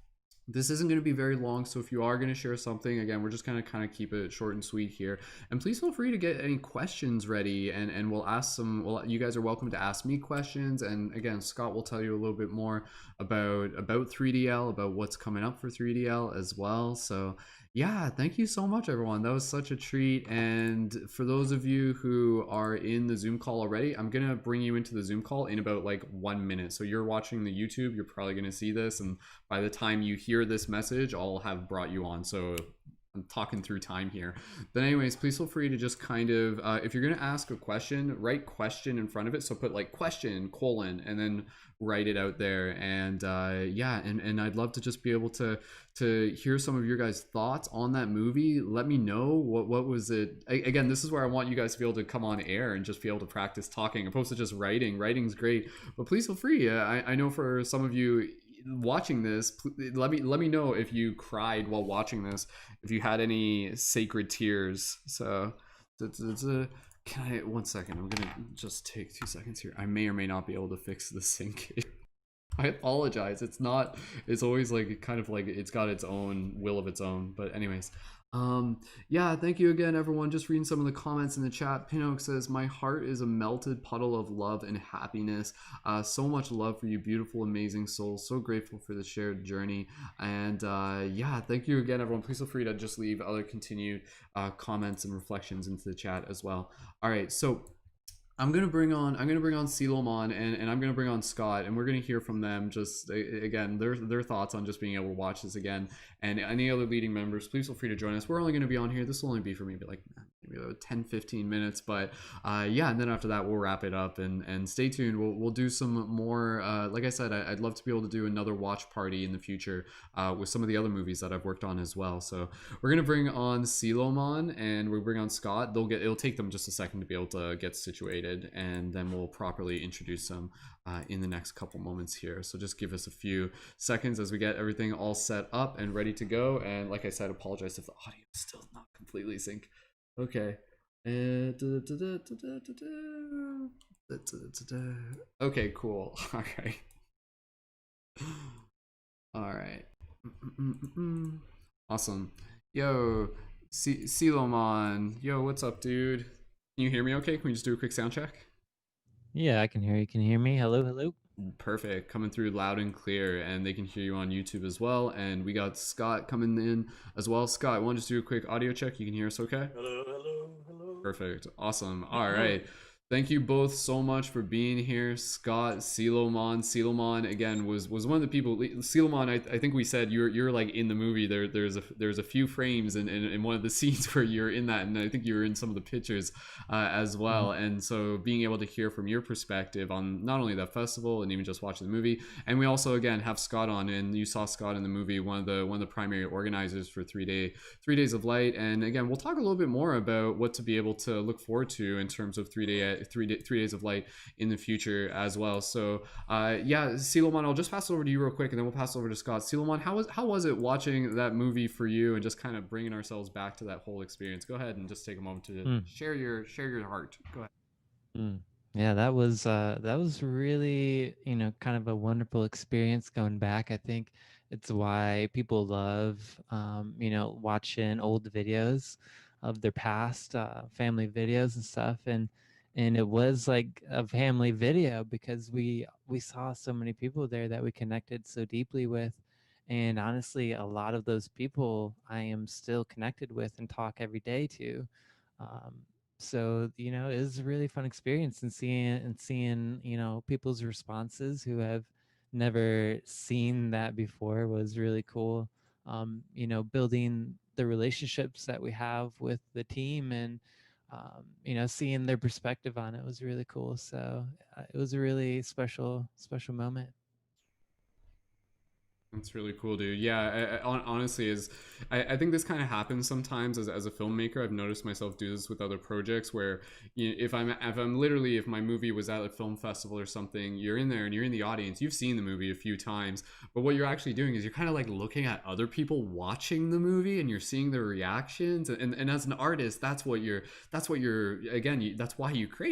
This isn't going to be very long, so if you are going to share something, again, we're just going to kind of keep it short and sweet here. And please feel free to get any questions ready, and we'll ask some. Well, you guys are welcome to ask me questions, and again, Scott will tell you a little bit more about 3DL, about what's coming up for 3DL as well. So yeah, thank you so much, everyone. That was such a treat. And for those of you who are in the Zoom call already, I'm gonna bring you into the Zoom call in about like 1 minute. So you're watching the YouTube, you're probably gonna see this, and by the time you hear this message, I'll have brought you on. So I'm talking through time here. But anyways, please feel free to just kind of, if you're gonna ask a question, write question in front of it. So put like question, colon, and then write it out there. And yeah, and I'd love to just be able to hear some of your guys' thoughts on that movie. Let me know what was it. Again, this is where I want you guys to be able to come on air and just be able to practice talking opposed to just writing. Writing's great, but please feel free. I know for some of you watching this, let me know if you cried while watching this, if you had any sacred tears. So can I, 1 second, I'm gonna just take 2 seconds here. I may or may not be able to fix the sync. I apologize. It's always like kind of like it's got its own will of its own. But anyways, yeah, thank you again, everyone. Just reading some of the comments in the chat. Pinnock says, my heart is a melted puddle of love and happiness. So much love for you, beautiful, amazing souls. So grateful for the shared journey. And yeah, thank you again, everyone. Please feel free to just leave other continued comments and reflections into the chat as well. All right, so I'm gonna bring on Silomon, and I'm gonna bring on Scott, and we're gonna hear from them just again their thoughts on just being able to watch this again. And any other leading members, please feel free to join us. We're only gonna be on here. This will only be for maybe like maybe about 10-15 minutes, but yeah, and then after that we'll wrap it up, and stay tuned. We'll do some more. Like I said, I'd love to be able to do another watch party in the future with some of the other movies that I've worked on as well. So we're gonna bring on Silomon, and we'll bring on Scott. It'll take them just a second to be able to get situated, and then we'll properly introduce them in the next couple moments here. So just give us a few seconds as we get everything all set up and ready to go. And like I said, apologize if the audio is still not completely synced. Okay, Okay, cool. All right. All right. Awesome. Yo, Silomon. Yo, what's up, dude? Can you hear me okay? Can we just do a quick sound check? Yeah, I can hear you. Can you hear me? Hello, hello. Perfect. Coming through loud and clear, and they can hear you on YouTube as well. And we got Scott coming in as well. Scott, want to just do a quick audio check? You can hear us okay? Hello, hello, hello. Perfect. Awesome. All right. Thank you both so much for being here. Scott, Silomon again was one of the people. Silomon, I think we said you're like in the movie. There's a few frames in one of the scenes where you're in that, and I think you were in some of the pictures as well. And so being able to hear from your perspective on not only that festival and even just watching the movie, and we also again have Scott on, and you saw Scott in the movie, one of the primary organizers for 3 days of light. And again, we'll talk a little bit more about what to be able to look forward to in terms of 3 days of light in the future as well. So yeah, Silomon, I'll just pass it over to you real quick, and then we'll pass it over to Scott. Silomon, how was it watching that movie for you, and just kind of bringing ourselves back to that whole experience? Go ahead and just take a moment to share your heart. Go ahead. Yeah, that was really, kind of a wonderful experience going back. I think it's why people love, watching old videos of their past family videos and stuff. And it was like a family video because we saw so many people there that we connected so deeply with. And honestly, a lot of those people I am still connected with and talk every day to. Um, so it was a really fun experience, and seeing people's responses who have never seen that before was really cool. Building the relationships that we have with the team, and seeing their perspective on it was really cool. So it was a really special moment. That's really cool, dude. Yeah, honestly, I think this kind of happens sometimes as a filmmaker. I've noticed myself do this with other projects where if my movie was at a film festival or something, you're in there and you're in the audience. You've seen the movie a few times, but what you're actually doing is you're kind of like looking at other people watching the movie, and you're seeing their reactions. And as an artist, that's why you create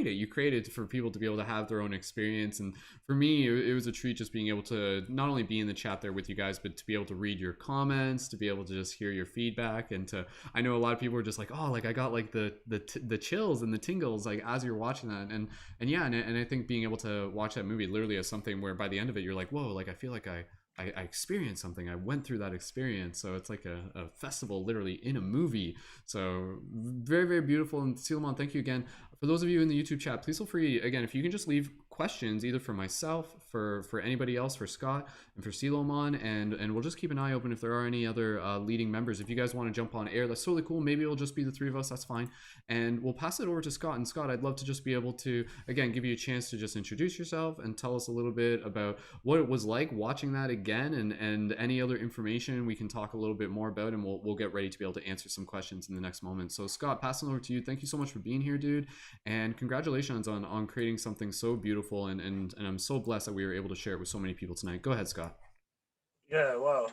it. You create it for people to be able to have their own experience. And for me, it was a treat just being able to not only be in the chat there with you guys, but to be able to read your comments, to be able to just hear your feedback. And I know a lot of people are just like, oh, like I got like the chills and the tingles like as you're watching that. And I think being able to watch that movie literally as something where by the end of it you're like, whoa, like I feel like I experienced something. I went through that experience. So it's like a festival literally in a movie. So very, very beautiful. And Silomon, thank you again. For those of you in the YouTube chat, please feel free, again, if you can just leave questions either for myself, for anybody else, for Scott, and for Silomon, and we'll just keep an eye open if there are any other leading members. If you guys want to jump on air, that's totally cool. Maybe it'll just be the three of us, that's fine. And we'll pass it over to Scott. And Scott, I'd love to just be able to, again, give you a chance to just introduce yourself and tell us a little bit about what it was like watching that again, and any other information we can talk a little bit more about, and we'll get ready to be able to answer some questions in the next moment. So Scott, passing over to you. Thank you so much for being here, dude. And congratulations on creating something so beautiful, and I'm so blessed that we were able to share it with so many people tonight. Go ahead, Scott. Yeah, wow.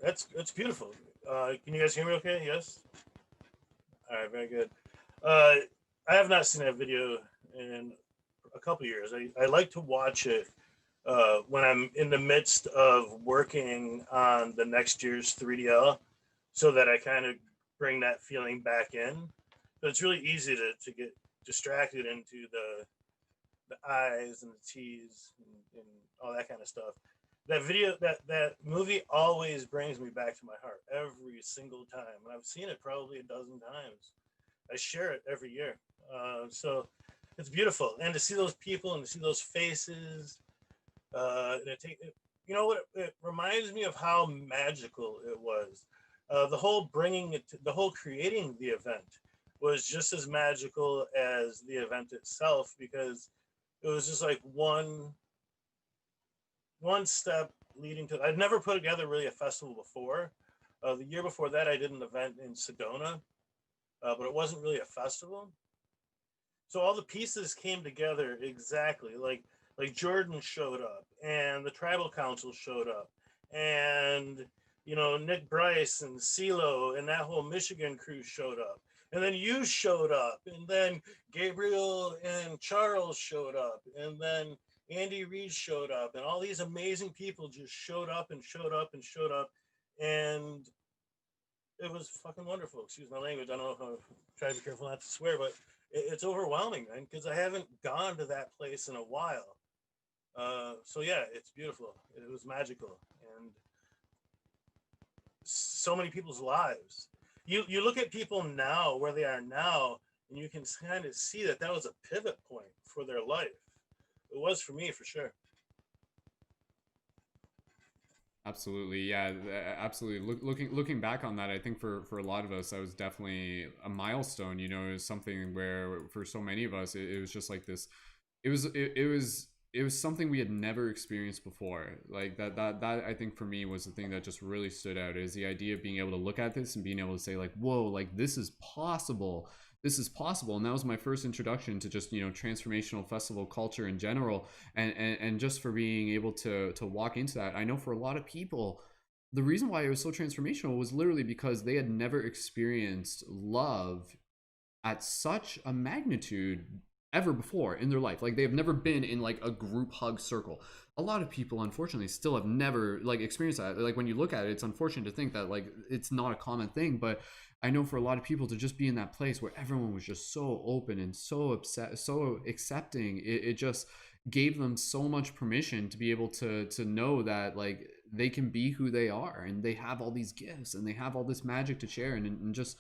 That's beautiful. Can you guys hear me okay? Yes? All right, very good. I have not seen that video in a couple years. I like to watch it when I'm in the midst of working on the next year's 3DL, so that I kind of bring that feeling back in. But it's really easy to get distracted into the eyes and the T's and all that kind of stuff. That video, that movie always brings me back to my heart every single time. And I've seen it probably a dozen times. I share it every year. So it's beautiful. And to see those people and to see those faces, you know what, it reminds me of how magical it was. The whole creating the event was just as magical as the event itself, because it was just like one step leading to. I'd never put together really a festival before. The year before that, I did an event in Sedona, but it wasn't really a festival. So all the pieces came together exactly. Like Jordan showed up, and the tribal council showed up, and Nick Bryce and CeeLo and that whole Michigan crew showed up. And then you showed up, and then Gabriel and Charles showed up, and then Andy Reid showed up, and all these amazing people just showed up and showed up and showed up, and it was fucking wonderful. Excuse my language. I don't know if I'm trying to be careful not to swear, but it's overwhelming, man, because I haven't gone to that place in a while. So yeah, it's beautiful. It was magical, and so many people's lives. You look at people now, where they are now, and you can kind of see that was a pivot point for their life. It was for me, for sure. Absolutely, yeah, absolutely. Looking back on that, I think for a lot of us, that was definitely a milestone. You know, it was something where for so many of us, it was just like this. It was something we had never experienced before. Like that I think for me was the thing that just really stood out, is the idea of being able to look at this and being able to say like, whoa, like this is possible. This is possible. And that was my first introduction to just, you know, transformational festival culture in general, and just for being able to walk into that. I know for a lot of people, the reason why it was so transformational was literally because they had never experienced love at such a magnitude ever before in their life. Like, they have never been in like a group hug circle. A lot of people unfortunately still have never like experienced that. Like, when you look at it, it's unfortunate to think that like it's not a common thing, but I know for a lot of people to just be in that place where everyone was just so open and so upset, so accepting, it just gave them so much permission to be able to know that like they can be who they are, and they have all these gifts, and they have all this magic to share, and just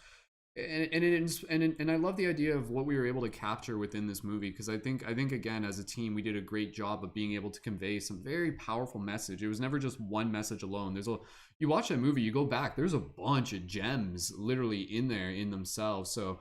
and I love the idea of what we were able to capture within this movie, because I think again, as a team, we did a great job of being able to convey some very powerful message. It was never just one message alone. You watch that movie, you go back, there's a bunch of gems literally in there in themselves. So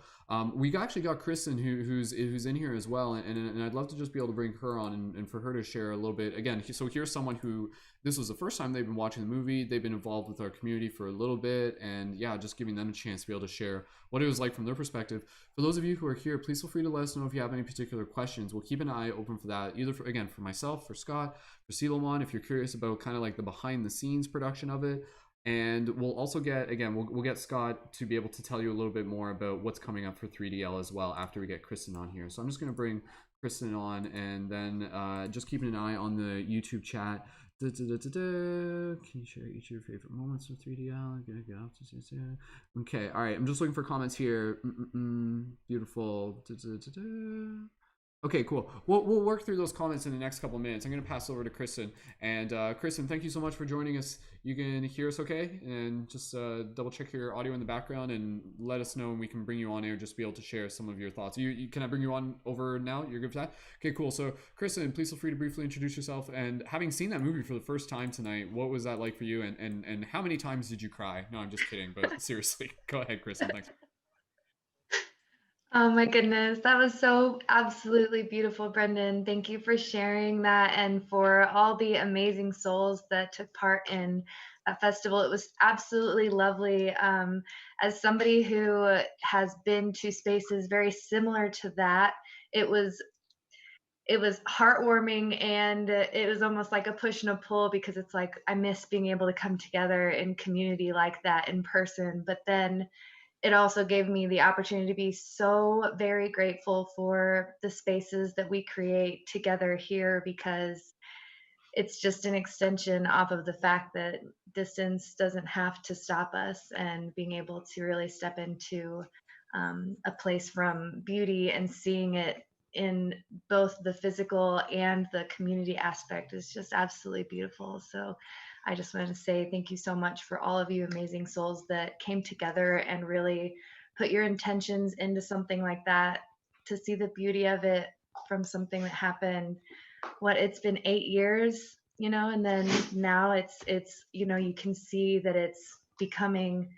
we actually got Kristen, who's in here as well, and I'd love to just be able to bring her on and for her to share a little bit. Again, so here's someone who, this was the first time they've been watching the movie. They've been involved with our community for a little bit, and yeah, just giving them a chance to be able to share what it was like from their perspective. For those of you who are here, please feel free to let us know if you have any particular questions. We'll keep an eye open for that, either for myself, for Scott, for Siloman, if you're curious about kind of like the behind the scenes production of it. And we'll also get, again, we'll get Scott to be able to tell you a little bit more about what's coming up for 3DL as well after we get Kristen on here. So I'm just going to bring Kristen on, and then just keeping an eye on the YouTube chat. Can you share each of your favorite moments of 3DL? Okay, all right. I'm just looking for comments here. Beautiful. Okay, cool. We'll work through those comments in the next couple of minutes. I'm going to pass over to Kristen. And Kristen, thank you so much for joining us. You can hear us okay? And just double check your audio in the background and let us know, and we can bring you on air just to be able to share some of your thoughts. Can I bring you on over now? You're good for that? Okay, cool. So Kristen, please feel free to briefly introduce yourself. And having seen that movie for the first time tonight, what was that like for you? And how many times did you cry? No, I'm just kidding. But seriously, go ahead, Kristen. Thanks. Oh my goodness, that was so absolutely beautiful, Brendan. Thank you for sharing that, and for all the amazing souls that took part in that festival. It was absolutely lovely. As somebody who has been to spaces very similar to that, it was heartwarming, and it was almost like a push and a pull, because it's like I miss being able to come together in community like that in person. But then it also gave me the opportunity to be so very grateful for the spaces that we create together here, because it's just an extension off of the fact that distance doesn't have to stop us, and being able to really step into a place from beauty and seeing it in both the physical and the community aspect is just absolutely beautiful. So I just wanted to say thank you so much for all of you amazing souls that came together and really put your intentions into something like that, to see the beauty of it from something that happened. It's been 8 years, and then now it's you can see that it's becoming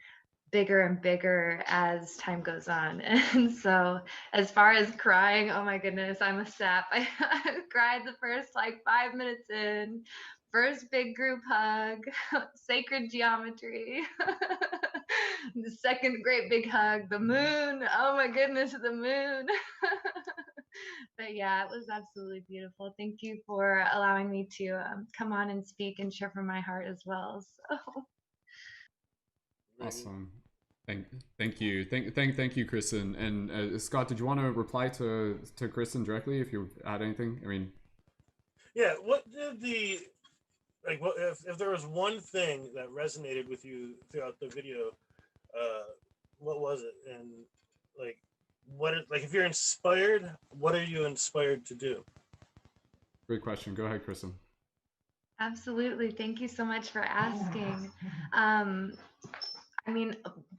bigger and bigger as time goes on. And so as far as crying, oh my goodness, I'm a sap. I cried the first like 5 minutes in. First big group hug, sacred geometry. The second great big hug, the moon. Oh my goodness, the moon. But yeah, it was absolutely beautiful. Thank you for allowing me to come on and speak and share from my heart as well. So. Awesome. Thank you, thank you, Kristen. And Scott, did you want to reply to Kristen directly if you had anything? I mean, Yeah. What did the like? What if there was one thing that resonated with you throughout the video? What was it? And like, like if you're inspired, what are you inspired to do? great question. Go ahead, Kristen. Absolutely. Thank you so much for asking. Um, I mean,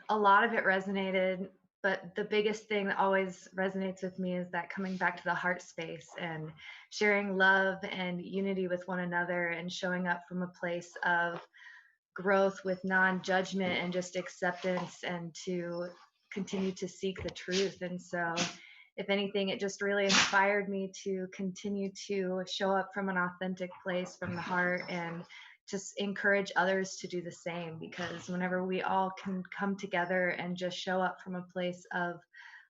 a lot of it resonated, but the biggest thing that always resonates with me is that coming back to the heart space and sharing love and unity with one another and showing up from a place of growth with non-judgment and just acceptance and to continue to seek the truth. And so if anything, it just really inspired me to continue to show up from an authentic place from the heart and just encourage others to do the same, because whenever we all can come together and just show up from a place of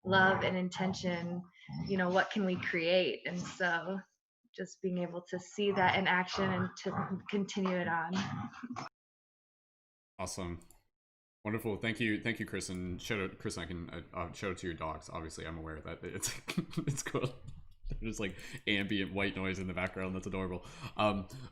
love and intention, you know, what can we create? And so just being able to see that in action and to continue it on. Awesome. Wonderful. Thank you, Kristen. Shout out, Kristen. I can shout out to your dogs. Obviously, I'm aware that it's it's cool. There's like ambient white noise in the background. That's adorable.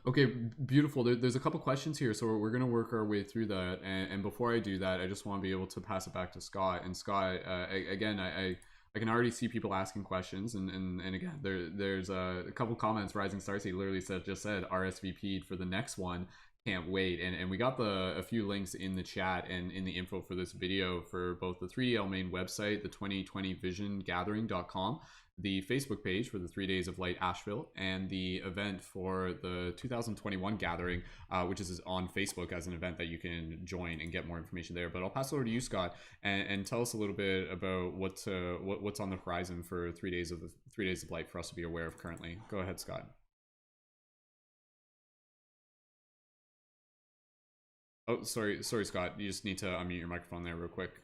Okay, beautiful. There's a couple questions here, so we're gonna work our way through that. And before I do that, I just want to be able to pass it back to Scott. And Scott, again, I can already see people asking questions, and again, there's a couple comments. Rising Starseed literally just said RSVP'd for the next one. Can't wait. And we got a few links in the chat and in the info for this video for both the 3DL main website, the 2020visiongathering.com, the Facebook page for the 3 Days of Light Asheville, and the event for the 2021 gathering, which is on Facebook as an event that you can join and get more information there. But I'll pass it over to you, Scott, and tell us a little bit about what's on the horizon for 3 Days of Light for us to be aware of currently. Go ahead, Scott. Oh, sorry, Scott. You just need to unmute your microphone there real quick.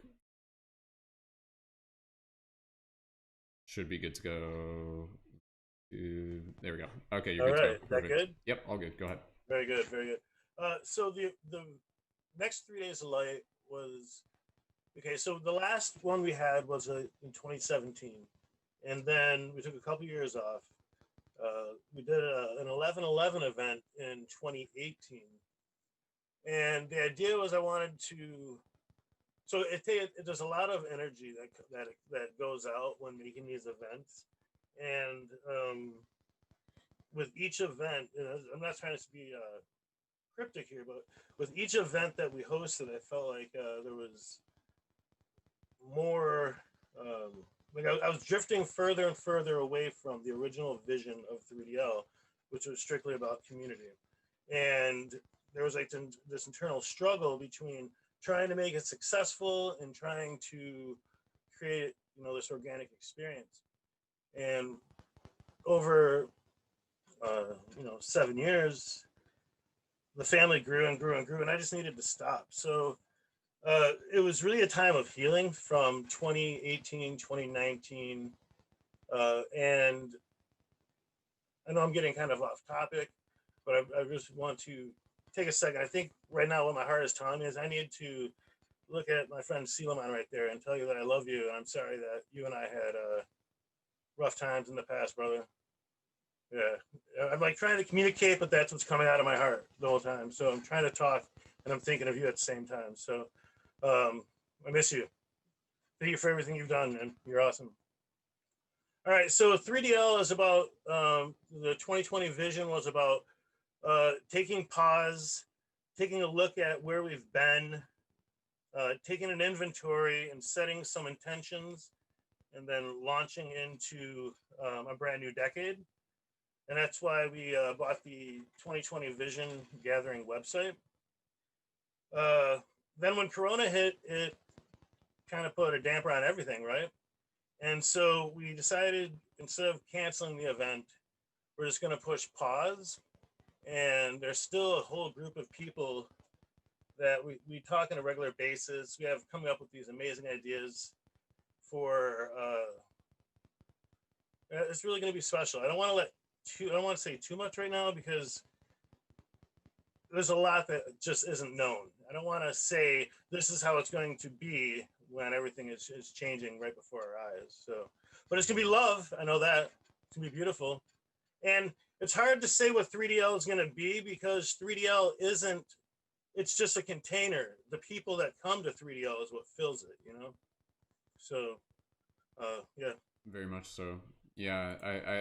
Should be good to go. There we go. Okay, you're all good right. to go. Perfect. That good? Yep, all good. Go ahead. Very good, very good. So the next 3 Days of Light was okay. So the last one we had was in 2017, and then we took a couple years off. We did an 11/11 event in 2018. And the idea was I wanted to, so there's a lot of energy that goes out when making these events, and with each event, I'm not trying to be cryptic here, but with each event that we hosted, I felt like there was more, like I was drifting further and further away from the original vision of 3DL, which was strictly about community, and there was like this internal struggle between trying to make it successful and trying to create, this organic experience. And over, 7 years, the family grew and grew and grew, and I just needed to stop. So it was really a time of healing from 2018, 2019. And I know I'm getting kind of off topic, but I just want to take a second. I think right now what my heart is telling me is I need to look at my friend Selaman right there and tell you that I love you. And I'm sorry that you and I had rough times in the past, brother. Yeah, I'm like trying to communicate, but that's what's coming out of my heart the whole time. So I'm trying to talk and I'm thinking of you at the same time. So I miss you. Thank you for everything you've done, man. You're awesome. All right, so 3DL is about, the 2020 vision was about taking pause, taking a look at where we've been, taking an inventory and setting some intentions, and then launching into a brand new decade. And that's why we bought the 2020 Vision Gathering website. Then when Corona hit, it kind of put a damper on everything, right? And so we decided, instead of canceling the event, we're just going to push pause. And there's still a whole group of people that we talk on a regular basis. We have coming up with these amazing ideas for, it's really going to be special. I don't want to say too much right now because there's a lot that just isn't known. I don't want to say this is how it's going to be when everything is changing right before our eyes. So, but it's gonna be love. I know that it's gonna be beautiful, and it's hard to say what 3DL is gonna be because 3DL isn't. It's just a container. The people that come to 3DL is what fills it. You know. So, yeah. Very much so. Yeah,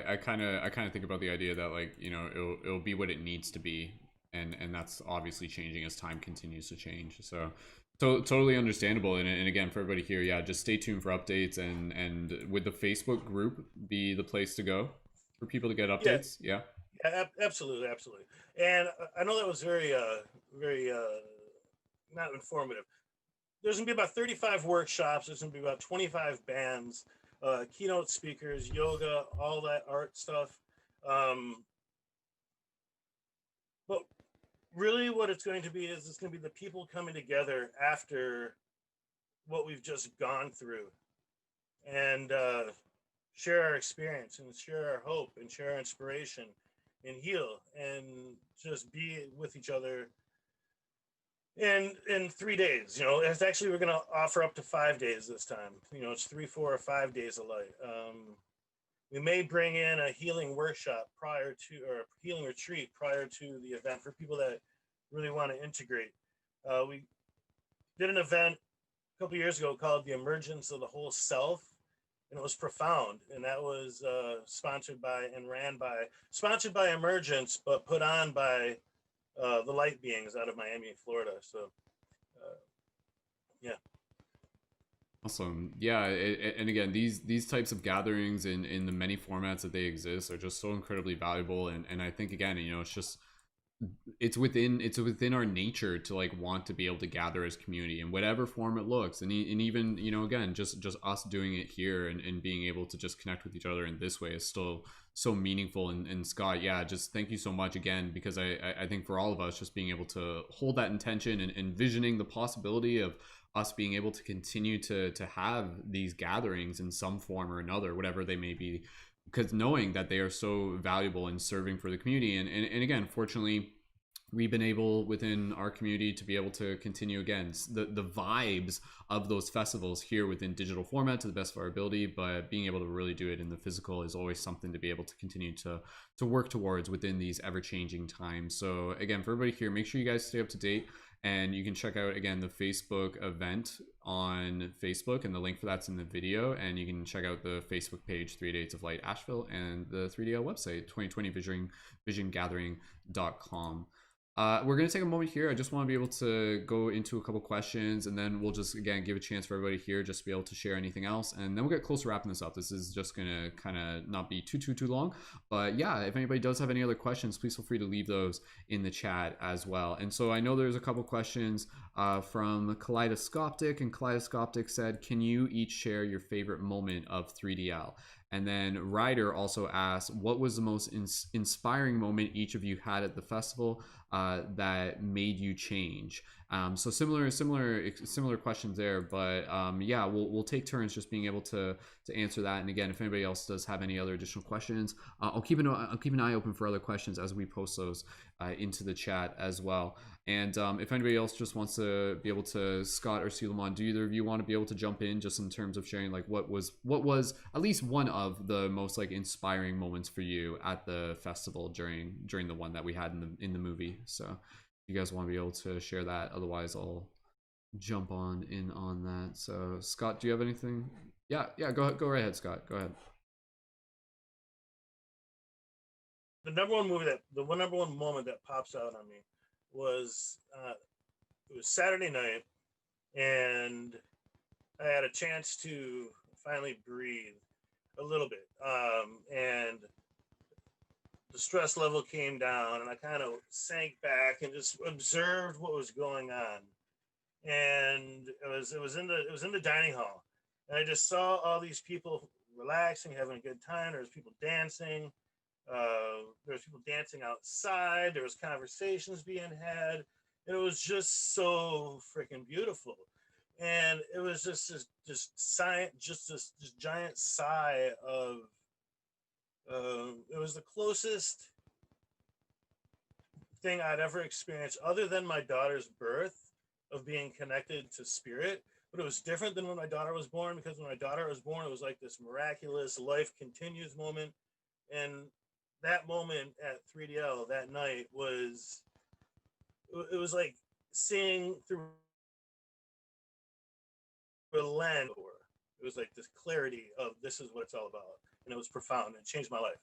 I kind of think about the idea that, like, you know, it'll be what it needs to be, and that's obviously changing as time continues to change. So totally understandable. And again, for everybody here, yeah, just stay tuned for updates, and would the Facebook group be the place to go for people to get updates? Yeah. Yeah, absolutely. And I know that was very not informative. There's gonna be about 35 workshops. There's gonna be about 25 bands, keynote speakers, yoga, all that art stuff. But really what it's going to be is it's going to be the people coming together after what we've just gone through and share our experience and share our hope and share our inspiration and heal and just be with each other in 3 days. You know, it's actually, we're going to offer up to 5 days this time. You know, it's 3, 4, or 5 days of light. We may bring in a healing workshop prior to, or a healing retreat prior to the event for people that really want to integrate. We did an event a couple years ago called the Emergence of the Whole Self, and it was profound. And that was sponsored by Emergence, but put on by the Light Beings out of Miami, Florida. So, yeah. Awesome. Yeah, and again, these types of gatherings in the many formats that they exist are just so incredibly valuable, and I think, again, you know, it's within our nature to, like, want to be able to gather as community in whatever form it looks, and even, you know, again, just us doing it here and being able to just connect with each other in this way is still so meaningful. And Scott, yeah, just thank you so much again, because I think for all of us, just being able to hold that intention and envisioning the possibility of us being able to continue to have these gatherings in some form or another, whatever they may be, because knowing that they are so valuable in serving for the community. And again, fortunately, we've been able within our community to be able to continue, again, the vibes of those festivals here within digital format to the best of our ability, but being able to really do it in the physical is always something to be able to continue to work towards within these ever-changing times. So again, for everybody here, make sure you guys stay up to date, and you can check out, again, the Facebook event on Facebook, and the link for that's in the video. And you can check out the Facebook page, 3 Days of Light Asheville, and the 3DL website, 2020visiongathering.com. We're going to take a moment here. I just want to be able to go into a couple questions, and then we'll just, again, give a chance for everybody here just to be able to share anything else, and then we'll get close to wrapping this up. This is just going to kind of not be too long, but yeah, if anybody does have any other questions, please feel free to leave those in the chat as well. And so I know there's a couple questions from Kaleidoscopic, and Kaleidoscopic said, can you each share your favorite moment of 3DL? And then Ryder also asked, what was the most inspiring moment each of you had at the festival that made you change? So similar questions there, but yeah, we'll take turns just being able to answer that. And again, if anybody else does have any other additional questions, I'll keep an eye open for other questions as we post those into the chat as well. And if anybody else just wants to be able to, Scott or Suleiman, do either of you want to be able to jump in just in terms of sharing, like, what was at least one of the most, like, inspiring moments for you at the festival during the one that we had in the movie? So if you guys want to be able to share that, otherwise I'll jump on that. So Scott, do you have anything? Yeah, go right ahead, Scott. Go ahead. The number one moment that pops out on me was it was Saturday night, and I had a chance to finally breathe a little bit, and the stress level came down, and I kind of sank back and just observed what was going on. And it was in the dining hall, and I just saw all these people relaxing, having a good time. There was people dancing. There was people dancing outside. There was conversations being had. It was just so freaking beautiful, and it was just this giant sigh of. It was the closest thing I'd ever experienced, other than my daughter's birth, of being connected to spirit. But it was different than when my daughter was born, because when my daughter was born, it was like this miraculous life continues moment. And that moment at 3DL that night was, it was like seeing through a lens. It was like this clarity of this is what it's all about. And it was profound. It changed my life.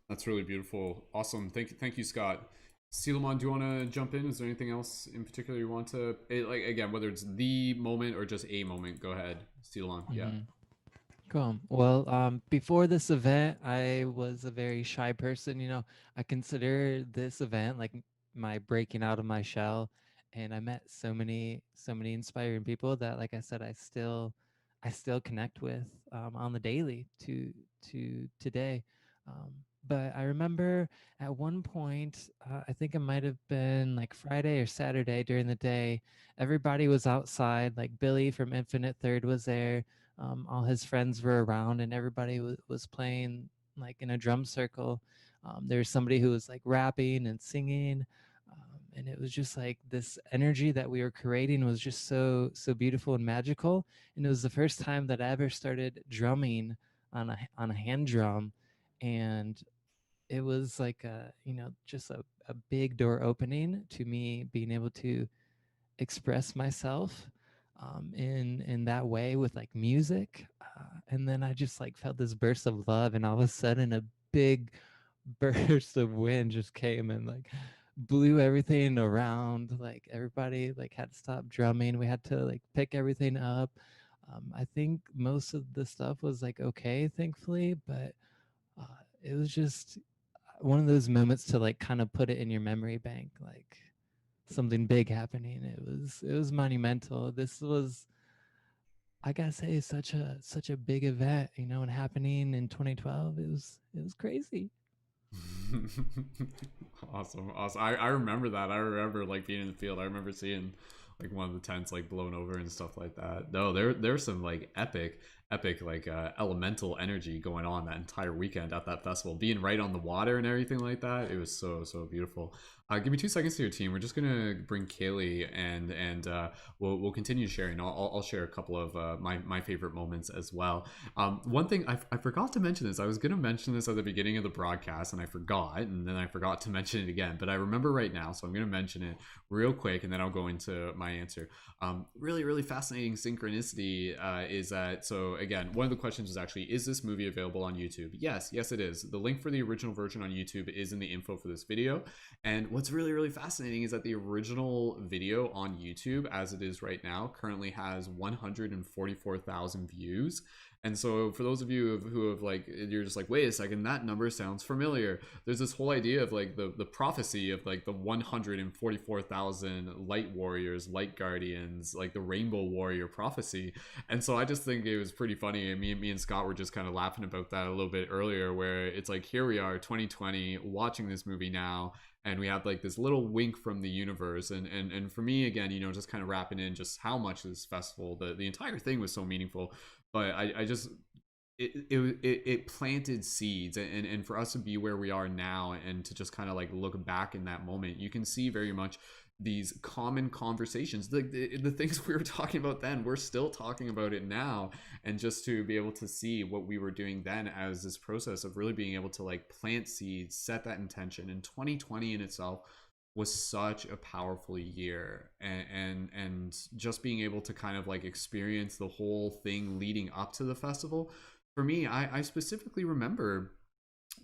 That's really beautiful. Awesome. Thank you, Scott. Silamon, do you want to jump in? Is there anything else in particular you want to, like, again, whether it's the moment or just a moment? Go ahead, Silamon. Yeah. Cool. Well, before this event, I was a very shy person. You know, I consider this event like my breaking out of my shell, and I met so many inspiring people that, like I said, I still connect with on the daily to today. But I remember at one point, I think it might have been like Friday or Saturday during the day, everybody was outside. Like Billy from Infinite Third was there. All his friends were around, and everybody was playing like in a drum circle. There was somebody who was like rapping and singing, and it was just like this energy that we were creating was just so beautiful and magical. And it was the first time that I ever started drumming on a hand drum, and it was like a, you know, just a big door opening to me being able to express myself in that way with like music. And then I just like felt this burst of love, and all of a sudden a big burst of wind just came and like blew everything around. Like everybody like had to stop drumming. We had to like pick everything up. I think most of the stuff was like okay, thankfully, but it was just one of those moments to like kind of put it in your memory bank, like something big happening. It was monumental. This was, I gotta say, such a big event, you know, and happening in 2012. It was crazy. Awesome. I remember that. I remember like being in the field. I remember seeing like one of the tents like blown over and stuff like that. No, there's some like epic like elemental energy going on that entire weekend at that festival. Being right on the water and everything like that. It was so beautiful. Give me 2 seconds to your team. We're just gonna bring Kaylee and we'll continue sharing. I'll share a couple of my favorite moments as well. One thing I forgot to mention this. I was gonna mention this at the beginning of the broadcast and I forgot, and then I forgot to mention it again. But I remember right now, so I'm gonna mention it real quick, and then I'll go into my answer. Really fascinating synchronicity is that. So again, one of the questions was actually, is this movie available on YouTube? Yes, it is. The link for the original version on YouTube is in the info for this video. And what's really fascinating is that the original video on YouTube, as it is right now, currently has 144,000 views. And so for those of you who have like, you're just like, wait a second, that number sounds familiar. There's this whole idea of like the prophecy of like the 144,000 light warriors, light guardians, like the rainbow warrior prophecy. And so I just think it was pretty funny. And me and Scott were just kind of laughing about that a little bit earlier, where it's like, here we are 2020 watching this movie now, and we have like this little wink from the universe. And for me, again, you know, just kind of wrapping in just how much this festival, the entire thing was so meaningful. But I just, it planted seeds, and for us to be where we are now and to just kind of like look back in that moment, you can see very much these common conversations, the things we were talking about then, we're still talking about it now. And just to be able to see what we were doing then as this process of really being able to like plant seeds, set that intention. And 2020 in itself was such a powerful year, and just being able to kind of like experience the whole thing leading up to the festival. For me, I specifically remember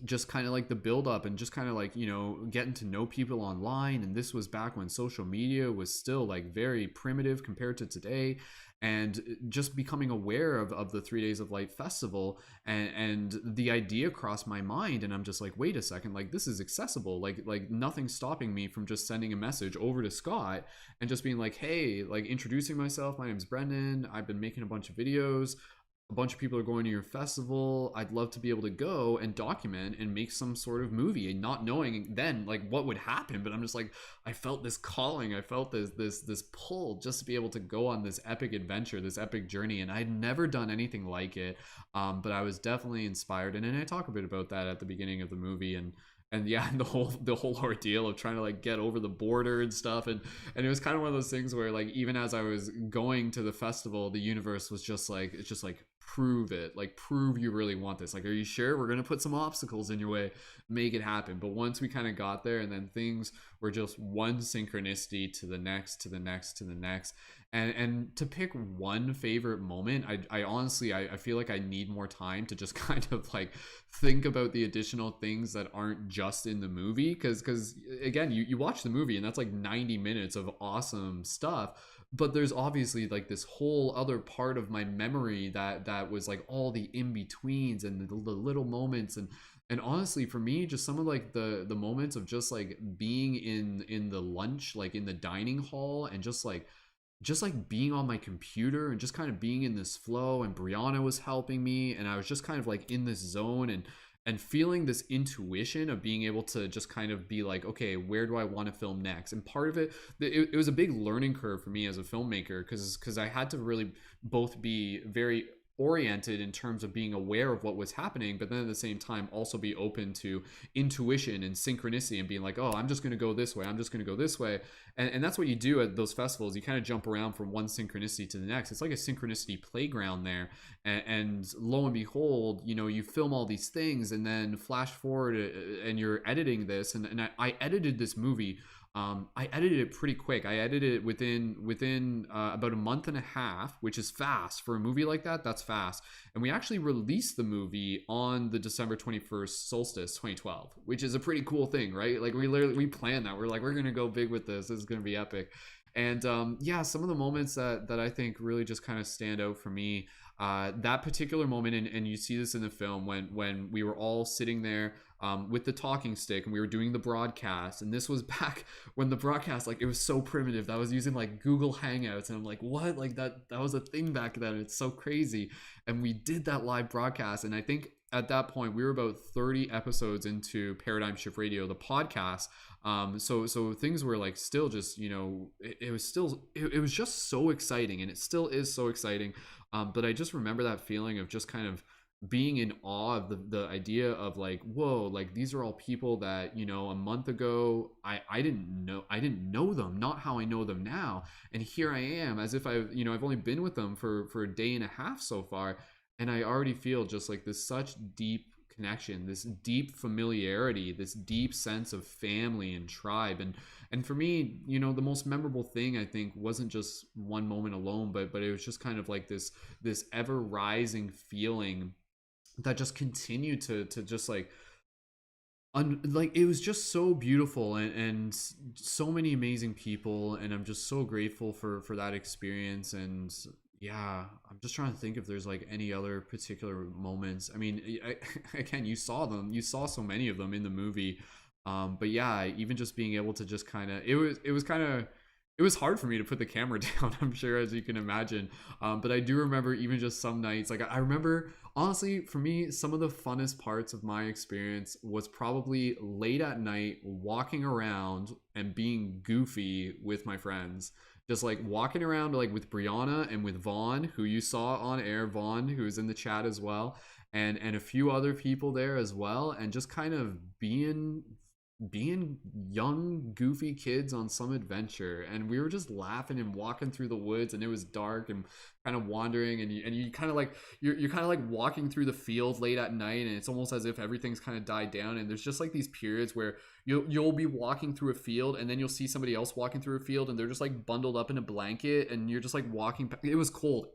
just kind of like the build up and just kind of like, you know, getting to know people online. And this was back when social media was still like very primitive compared to today, and just becoming aware of the 3 Days of Light festival, and the idea crossed my mind, and I'm just like, wait a second, like this is accessible, like nothing's stopping me from just sending a message over to Scott and just being like, hey, like introducing myself, my name's Brendan, I've been making a bunch of videos, a bunch of people are going to your festival, I'd love to be able to go and document and make some sort of movie, and not knowing then like what would happen. But I'm just like, I felt this calling, I felt this pull just to be able to go on this epic adventure, this epic journey. And I'd never done anything like it, but I was definitely inspired, and I talk a bit about that at the beginning of the movie. And yeah, and the whole ordeal of trying to like get over the border and stuff, and it was kind of one of those things where like even as I was going to the festival, the universe was just like, it's just like, prove it, like prove you really want this, like are you sure? We're gonna put some obstacles in your way, make it happen. But once we kind of got there, and then things were just one synchronicity to the next, to the next, to the next. And to pick one favorite moment, I honestly, I feel like I need more time to just kind of like think about the additional things that aren't just in the movie, because again, you watch the movie and that's like 90 minutes of awesome stuff, but there's obviously like this whole other part of my memory that was like all the in-betweens and the little moments. And honestly, for me, just some of like the moments of just like being in the lunch, like in the dining hall, and just like being on my computer and just kind of being in this flow, and Brianna was helping me, and I was just kind of like in this zone, and feeling this intuition of being able to just kind of be like, okay, where do I want to film next? And part of it was a big learning curve for me as a filmmaker, because I had to really both be very oriented in terms of being aware of what was happening, but then at the same time also be open to intuition and synchronicity, and being like, oh, I'm just going to go this way, I'm just going to go this way. And that's what you do at those festivals. You kind of jump around from one synchronicity to the next. It's like a synchronicity playground there. And lo and behold, you film all these things, and then flash forward, and you're editing this. And I edited this movie. I edited it pretty quick. I edited it within about a month and a half, which is fast for a movie like that. That's fast. And we actually released the movie on the December 21st solstice 2012, which is a pretty cool thing, right? Like we planned that. We're like, we're gonna go big with this. This is gonna be epic. And yeah, some of the moments that I think really just kind of stand out for me, that particular moment, and you see this in the film, when we were all sitting there with the talking stick, and we were doing the broadcast. And this was back when the broadcast, like, it was so primitive that I was using like Google Hangouts, and I'm like, what? Like that was a thing back then. It's so crazy. And we did that live broadcast, and I think at that point we were about 30 episodes into Paradigm Shift Radio, the podcast. So things were like still just, it was just so exciting, and it still is so exciting. But I just remember that feeling of just kind of being in awe of the idea of like, whoa, like these are all people that, a month ago I didn't know them, not how I know them now. And here I am, as if I've only been with them for a day and a half so far, and I already feel just like this such deep connection, this deep familiarity, this deep sense of family and tribe. And for me, the most memorable thing, I think, wasn't just one moment alone, but it was just kind of like this ever rising feeling that just continued to just like it was just so beautiful, and so many amazing people, and I'm just so grateful for that experience. And yeah, I'm just trying to think if there's like any other particular moments. I mean, again, you saw so many of them in the movie. But yeah, even just being able to just kind of, it was hard for me to put the camera down, I'm sure, as you can imagine. But I do remember even just some nights, like I remember, honestly, for me, some of the funnest parts of my experience was probably late at night, walking around and being goofy with my friends. Just like walking around like with Brianna and with Vaughn, who you saw on air, Vaughn, who's in the chat as well, and a few other people there as well, and just kind of being young goofy kids on some adventure. And we were just laughing and walking through the woods, and it was dark, and kind of wandering, and you kind of like you're kind of like walking through the field late at night, and it's almost as if everything's kind of died down. And there's just like these periods where you'll be walking through a field, and then you'll see somebody else walking through a field, and they're just like bundled up in a blanket, and you're just like walking. It was cold,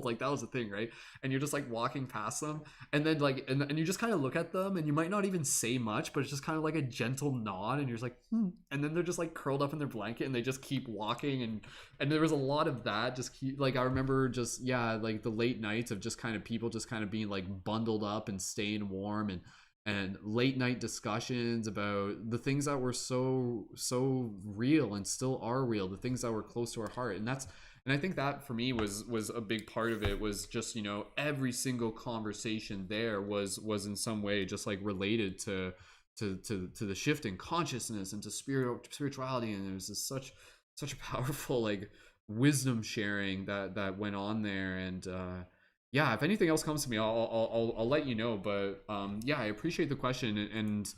like that was the thing, right? And you're just like walking past them, and then like and you just kind of look at them, and you might not even say much, but it's just kind of like a gentle nod, and you're just like, and then they're just like curled up in their blanket, and they just keep walking. And there was a lot of that. Just like I remember just, yeah, like the late nights of just kind of people just kind of being like bundled up and staying warm, and late night discussions about the things that were so real and still are real, the things that were close to our heart. And I think that for me was a big part of it, was just, every single conversation there was in some way just like related to the shift in consciousness and to spirituality. And there was this such a powerful like wisdom sharing that went on there. And yeah, if anything else comes to me, I'll let you know. But yeah, I appreciate the question. And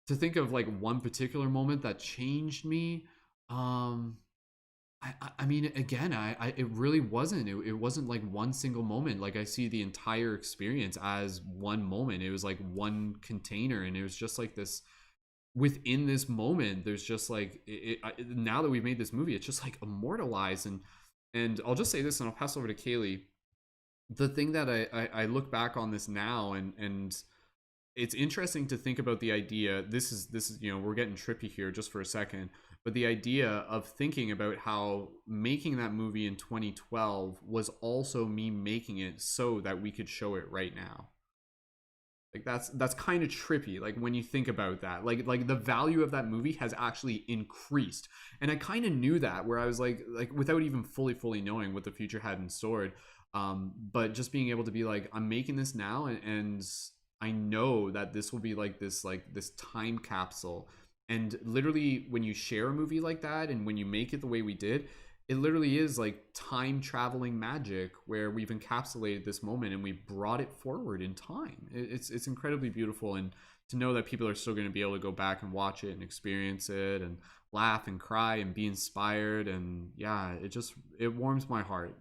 to think of like one particular moment that changed me, I mean, again, it really wasn't. It wasn't like one single moment. Like I see the entire experience as one moment. It was like one container, and it was just like this. Within this moment, there's just like now that we've made this movie, it's just like immortalized. And I'll just say this, and I'll pass over to Kaylee. The thing that I look back on this now, and it's interesting to think about the idea. This is we're getting trippy here just for a second, but the idea of thinking about how making that movie in 2012 was also me making it so that we could show it right now. Like that's kind of trippy, like when you think about that, like the value of that movie has actually increased. And I kind of knew that, where I was like without even fully knowing what the future had in store, but just being able to be like, I'm making this now, and I know that this will be like this time capsule. And literally, when you share a movie like that, and when you make it the way we did, it literally is like time traveling magic, where we've encapsulated this moment and we brought it forward in time. It's incredibly beautiful, and to know that people are still going to be able to go back and watch it and experience it and laugh and cry and be inspired, and yeah, it warms my heart.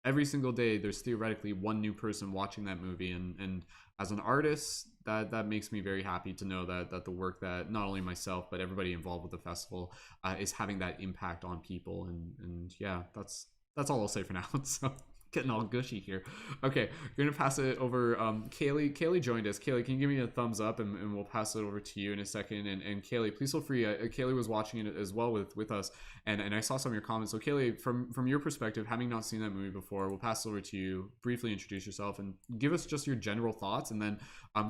Every single day there's theoretically one new person watching that movie, and as an artist, that makes me very happy to know that the work that not only myself but everybody involved with the festival is having that impact on people. And yeah, that's all I'll say for now. So getting all gushy here. Okay, we're gonna pass it over. Kaylee joined us. Kaylee, can you give me a thumbs up, and we'll pass it over to you in a second. And Kaylee, please feel free. Kaylee was watching it as well with us, and I saw some of your comments. So Kaylee, from your perspective, having not seen that movie before, we'll pass it over to you. Briefly introduce yourself and give us just your general thoughts, and then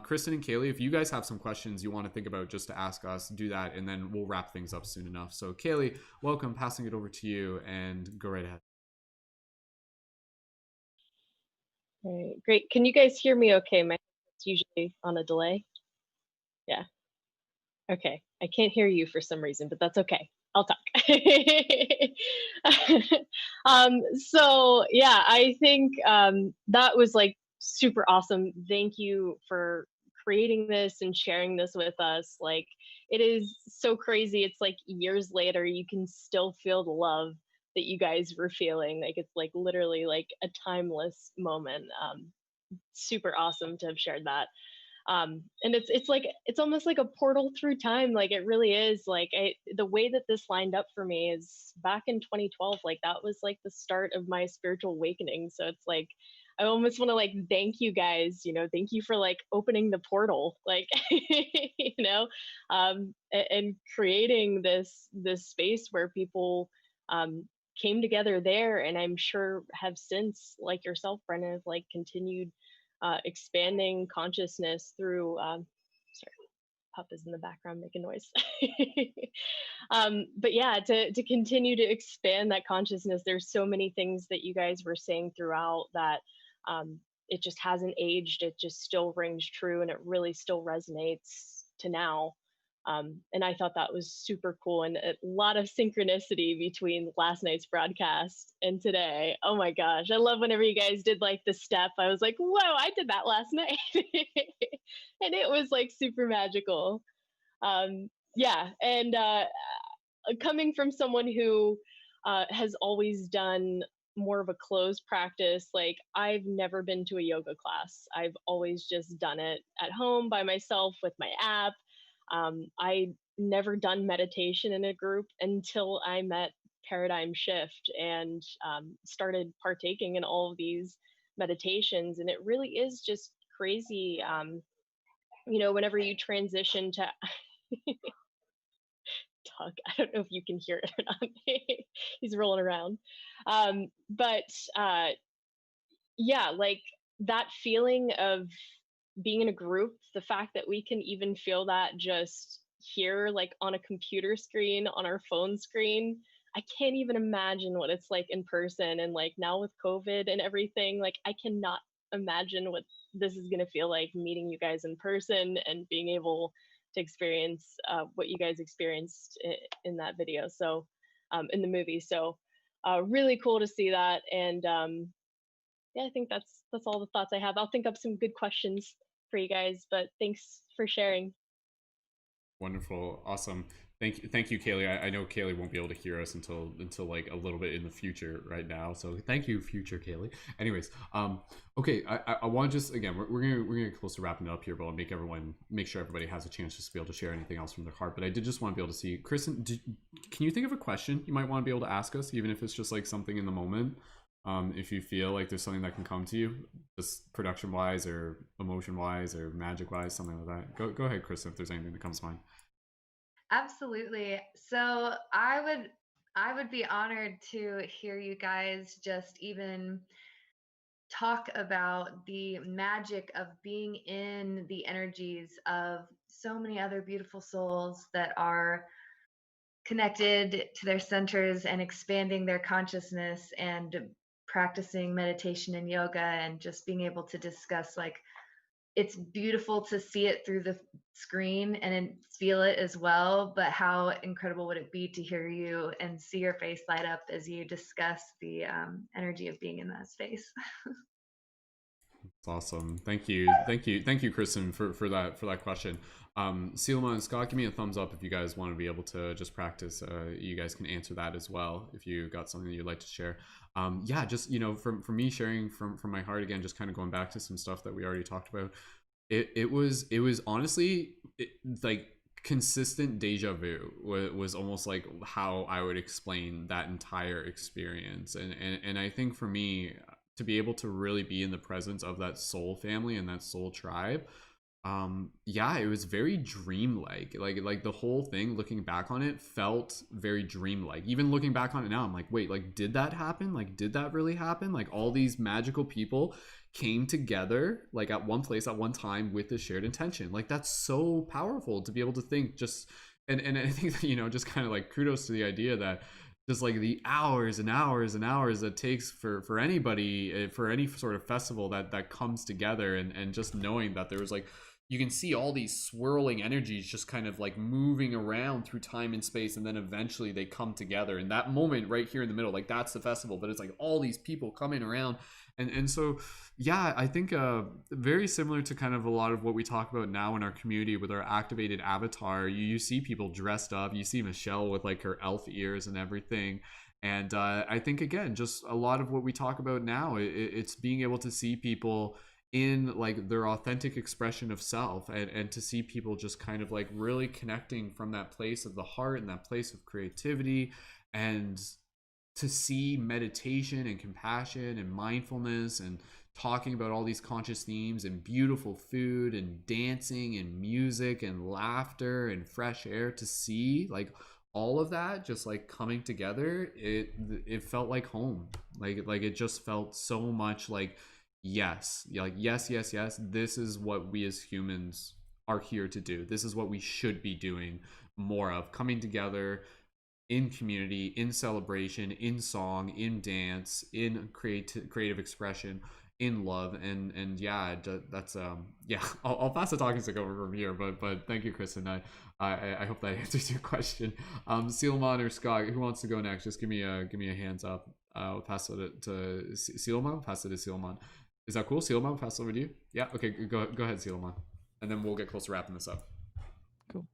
Kristen and Kaylee, if you guys have some questions you want to think about just to ask us, do that, and then we'll wrap things up soon enough. So Kaylee, welcome. Passing it over to you, and go right ahead. All right, great. Can you guys hear me okay? My it's usually on a delay. Yeah. Okay. I can't hear you for some reason, but that's okay. I'll talk. So yeah, I think that was like super awesome. Thank you for creating this and sharing this with us. Like, it is so crazy. It's like years later, you can still feel the love that you guys were feeling. Like, it's like literally like a timeless moment. Super awesome to have shared that. And it's like, it's almost like a portal through time. Like, it really is. Like, the way that this lined up for me is back in 2012. Like, that was like the start of my spiritual awakening. So it's like, I almost want to like thank you guys, thank you for like opening the portal, like, and creating this space where people came together there. And I'm sure have since, like yourself, Brenna, have like continued expanding consciousness through sorry, pup is in the background making noise. But yeah, to continue to expand that consciousness, there's so many things that you guys were saying throughout that it just hasn't aged. It just still rings true, and it really still resonates to now. And I thought that was super cool, and a lot of synchronicity between last night's broadcast and today. Oh my gosh, I love whenever you guys did like the step. I was like, whoa, I did that last night. And it was like super magical. Yeah, and coming from someone who has always done more of a closed practice, like, I've never been to a yoga class. I've always just done it at home by myself with my app. I never done meditation in a group until I met Paradigm Shift and started partaking in all of these meditations. And it really is just crazy. Whenever you transition to Doug, I don't know if you can hear it or not. He's rolling around. But yeah, like that feeling of being in a group, the fact that we can even feel that just here, like on a computer screen, on our phone screen, I can't even imagine what it's like in person. And like now with COVID and everything, like I cannot imagine what this is going to feel like, meeting you guys in person and being able to experience what you guys experienced in that video. So in the movie. So really cool to see that. And yeah, I think that's all the thoughts I have. I'll think up some good questions for you guys, but thanks for sharing. Wonderful, awesome. Thank you, Kaylee. I know Kaylee won't be able to hear us until like a little bit in the future right now. So thank you, future Kaylee. Anyways, okay, I want to just again we're gonna get close to wrapping it up here, but I'll make sure everybody has a chance just to be able to share anything else from their heart. But I did just want to be able to see, Kristen, can you think of a question you might want to be able to ask us, even if it's just like something in the moment? If you feel like there's something that can come to you, just production wise or emotion wise or magic wise, something like that. Go ahead, Kristen, if there's anything that comes to mind. Absolutely. So I would be honored to hear you guys just even talk about the magic of being in the energies of so many other beautiful souls that are connected to their centers and expanding their consciousness and practicing meditation and yoga and just being able to discuss like it's beautiful to see it through the screen and feel it as well, but how incredible would it be to hear you and see your face light up as you discuss the energy of being in that space. It's awesome. Thank you, Kristen, for that question. Silma and Scott, give me a thumbs up if you guys want to be able to just practice. You guys can answer that as well if you got something that you'd like to share. Yeah, just for me sharing from my heart again, just kind of going back to some stuff that we already talked about. It was honestly like consistent deja vu was almost like how I would explain that entire experience, and I think for me to be able to really be in the presence of that soul family and that soul tribe, yeah, it was very dreamlike. Like the whole thing, looking back on it, felt very dreamlike. Even looking back on it now, I'm like, wait, like did that happen? Like did that really happen? Like all these magical people came together like at one place at one time with this shared intention. Like that's so powerful to be able to think just and I think that, just kind of like kudos to the idea that just like the hours and hours and hours that takes for anybody, for any sort of festival that comes together, and just knowing that there was like, you can see all these swirling energies just kind of like moving around through time and space, and then eventually they come together in that moment right here in the middle. Like that's the festival, but it's like all these people coming around, and so yeah, I think very similar to kind of a lot of what we talk about now in our community with our activated avatar. You see people dressed up, you see Michelle with like her elf ears and everything. And I think again, just a lot of what we talk about now, it's being able to see people in like their authentic expression of self, and to see people just kind of like really connecting from that place of the heart and that place of creativity, and to see meditation and compassion and mindfulness and talking about all these conscious themes and beautiful food and dancing and music and laughter and fresh air, to see like all of that just like coming together, it felt like home. Like it just felt so much like yes, like yes, this is what we as humans are here to do. This is what we should be doing more of, coming together in community, in celebration, in song, in dance, in creative expression, in love. And yeah, that's yeah, I'll pass the talking stick over from here, but thank you, Kristen. I hope that answers your question. Seelman or Scott, who wants to go next? Just give me a hands up. I'll pass it to Seelman. Pass it to Seelman. Is that cool? Seelman, pass it over to you. Yeah, okay, go ahead, Seelman, and then we'll get close to wrapping this up. Cool.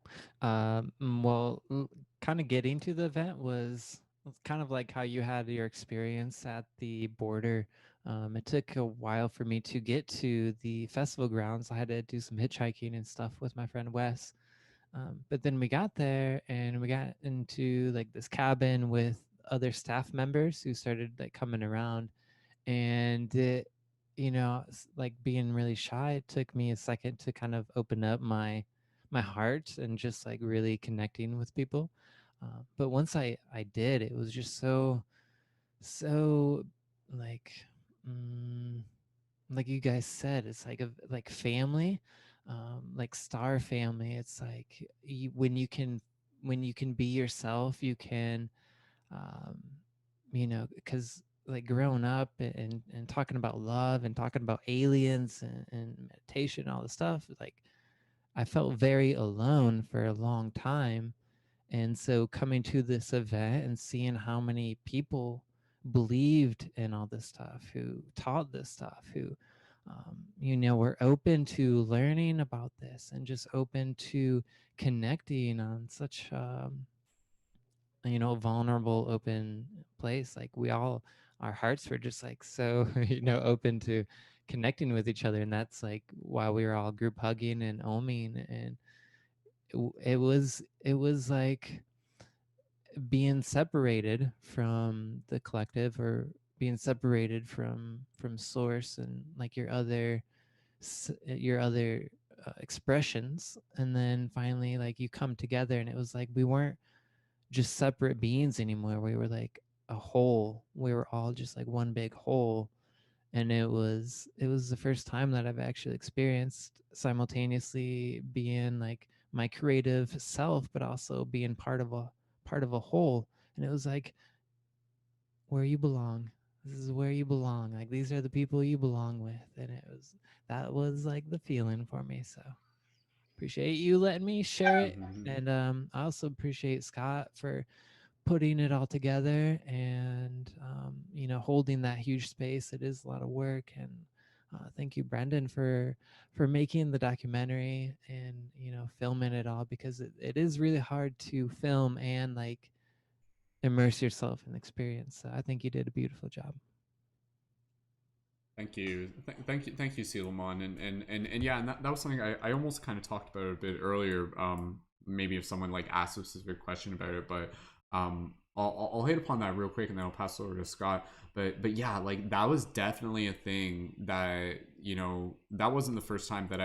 Well, kind of getting to the event was kind of like how you had your experience at the border. It took a while for me to get to the festival grounds. I had to do some hitchhiking and stuff with my friend Wes. But then we got there and we got into like this cabin with other staff members who started like coming around, and like being really shy, it took me a second to kind of open up my heart and just like really connecting with people. But once I did, it was just so like like you guys said, it's like like family, like star family. It's like when you can be yourself, you can because like growing up and talking about love and talking about aliens and meditation, all this stuff, like I felt very alone for a long time. And so coming to this event and seeing how many people believed in all this stuff, who taught this stuff, who we're open to learning about this and just open to connecting on such vulnerable, open place. Like our hearts were just like so open to connecting with each other, and that's like why we were all group hugging and oming. And it was like being separated from the collective, or being separated from source and like your other expressions, and then finally like you come together, and it was like we weren't just separate beings anymore. We were like a whole. We were all just like one big whole. And it was the first time that I've actually experienced simultaneously being like my creative self, but also being part of a whole. And it was like where you belong. This is where you belong. Like these are the people you belong with. And that was like the feeling for me. So appreciate you letting me share it. And I also appreciate Scott for putting it all together, and holding that huge space. It is a lot of work. And thank you, Brendan, for making the documentary and filming it all, because it is really hard to film and like immerse yourself in the experience. So I think you did a beautiful job. Thank you, thank you, Suleiman, and yeah, and that was something I almost kind of talked about a bit earlier. Maybe if someone like asked a specific question about it, but I'll hit upon that real quick, and then I'll pass it over to Scott. But yeah, like that was definitely a thing that that wasn't the first time that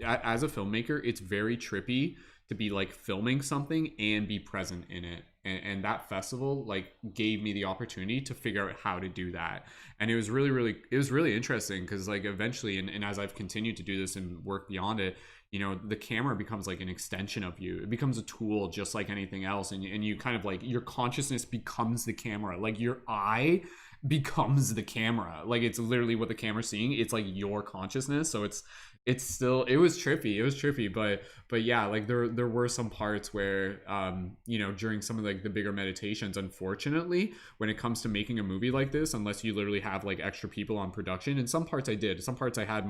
as a filmmaker, it's very trippy to be like filming something and be present in it. And that festival like gave me the opportunity to figure out how to do that. And it was really interesting, because like eventually, and as I've continued to do this and work beyond it, the camera becomes like an extension of you. It becomes a tool just like anything else. And you kind of like, your consciousness becomes the camera. Like your eye becomes the camera. Like it's literally what the camera's seeing. It's like your consciousness. So it was trippy, but yeah, like there were some parts where during some of like the bigger meditations, unfortunately, when it comes to making a movie like this, unless you literally have like extra people on production, and some parts I did, some parts I had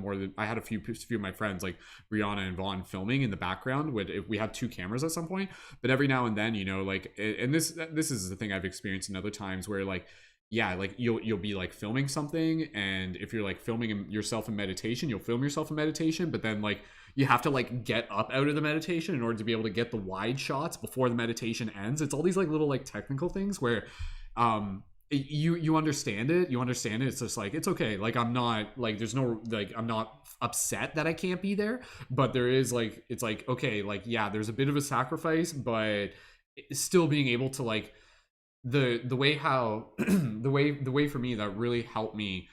a few of my friends like Brianna and Vaughn filming in the background. If we had two cameras at some point, but every now and then, like, and this is the thing I've experienced in other times where like, yeah, like you'll be like filming something, and if you're like filming yourself in meditation, you'll film yourself in meditation, but then like you have to like get up out of the meditation in order to be able to get the wide shots before the meditation ends. It's all these like little like technical things where you understand it. It's just like, it's okay, like I'm not like, there's no like, I'm not upset that I can't be there, but there is like, it's like, okay, like yeah, there's a bit of a sacrifice, but still being able to like the way how the way for me that really helped me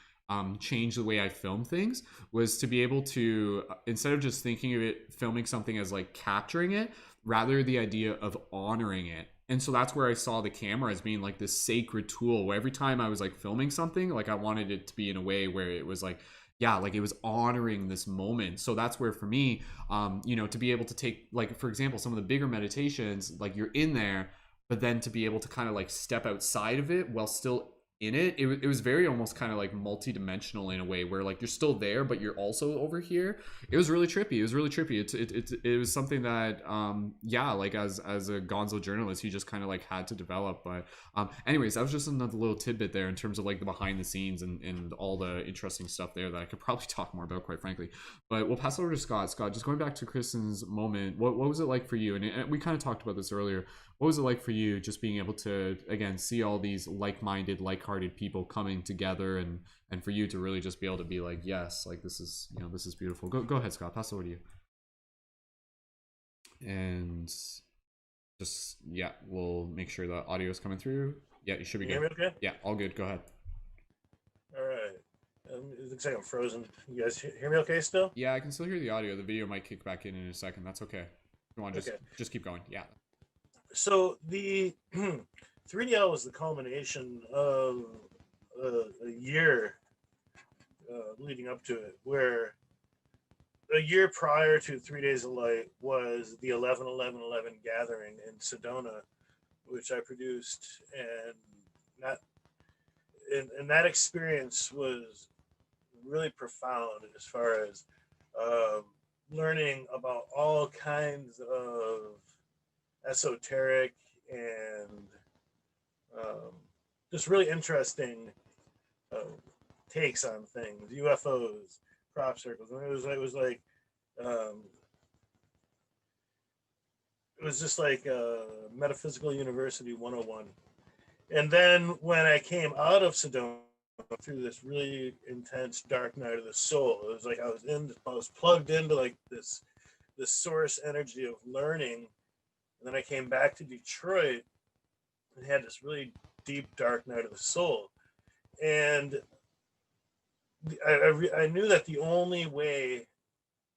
change the way I film things was to be able to, instead of just thinking of it, filming something as like capturing it, rather the idea of honoring it. And so that's where I saw the camera as being like this sacred tool, where every time I was like filming something, like I wanted it to be in a way where it was like, yeah, like it was honoring this moment. So that's where for me, to be able to take, like, for example, some of the bigger meditations, like you're in there, but then to be able to kind of like step outside of it while still in it, it was very almost kind of like multi-dimensional in a way, where like you're still there but you're also over here. It was really trippy. It was something that yeah, like as a gonzo journalist, you just kind of like had to develop. But anyways, that was just another little tidbit there in terms of like the behind the scenes and all the interesting stuff there that I could probably talk more about, quite frankly. But we'll pass it over to Scott. Just going back to Kristen's moment, what was it like for you? And we kind of talked about this earlier. What was it like for you just being able to, again, see all these like-minded, like-hearted people coming together, and for you to really just be able to be like, yes, like this is beautiful. Go ahead, Scott. Pass it over to you. And just, yeah, we'll make sure the audio is coming through. Yeah, you should be good. Hear me okay? Yeah, all good. Go ahead. All right. It looks like I'm frozen. You guys hear me okay still? Yeah, I can still hear the audio. The video might kick back in a second. That's okay. Come on, just keep going. Yeah. So the 3DL was the culmination of a year leading up to it, where a year prior to 3 Days of Light was the 11-11-11 gathering in Sedona, which I produced, and that experience was really profound as far as learning about all kinds of esoteric and just really interesting takes on things, UFOs, crop circles. And it was just like Metaphysical University 101. And then when I came out of Sedona through this really intense dark night of the soul, it was like I was plugged into like this source energy of learning. And then I came back to Detroit and had this really deep dark night of the soul. And I knew that the only way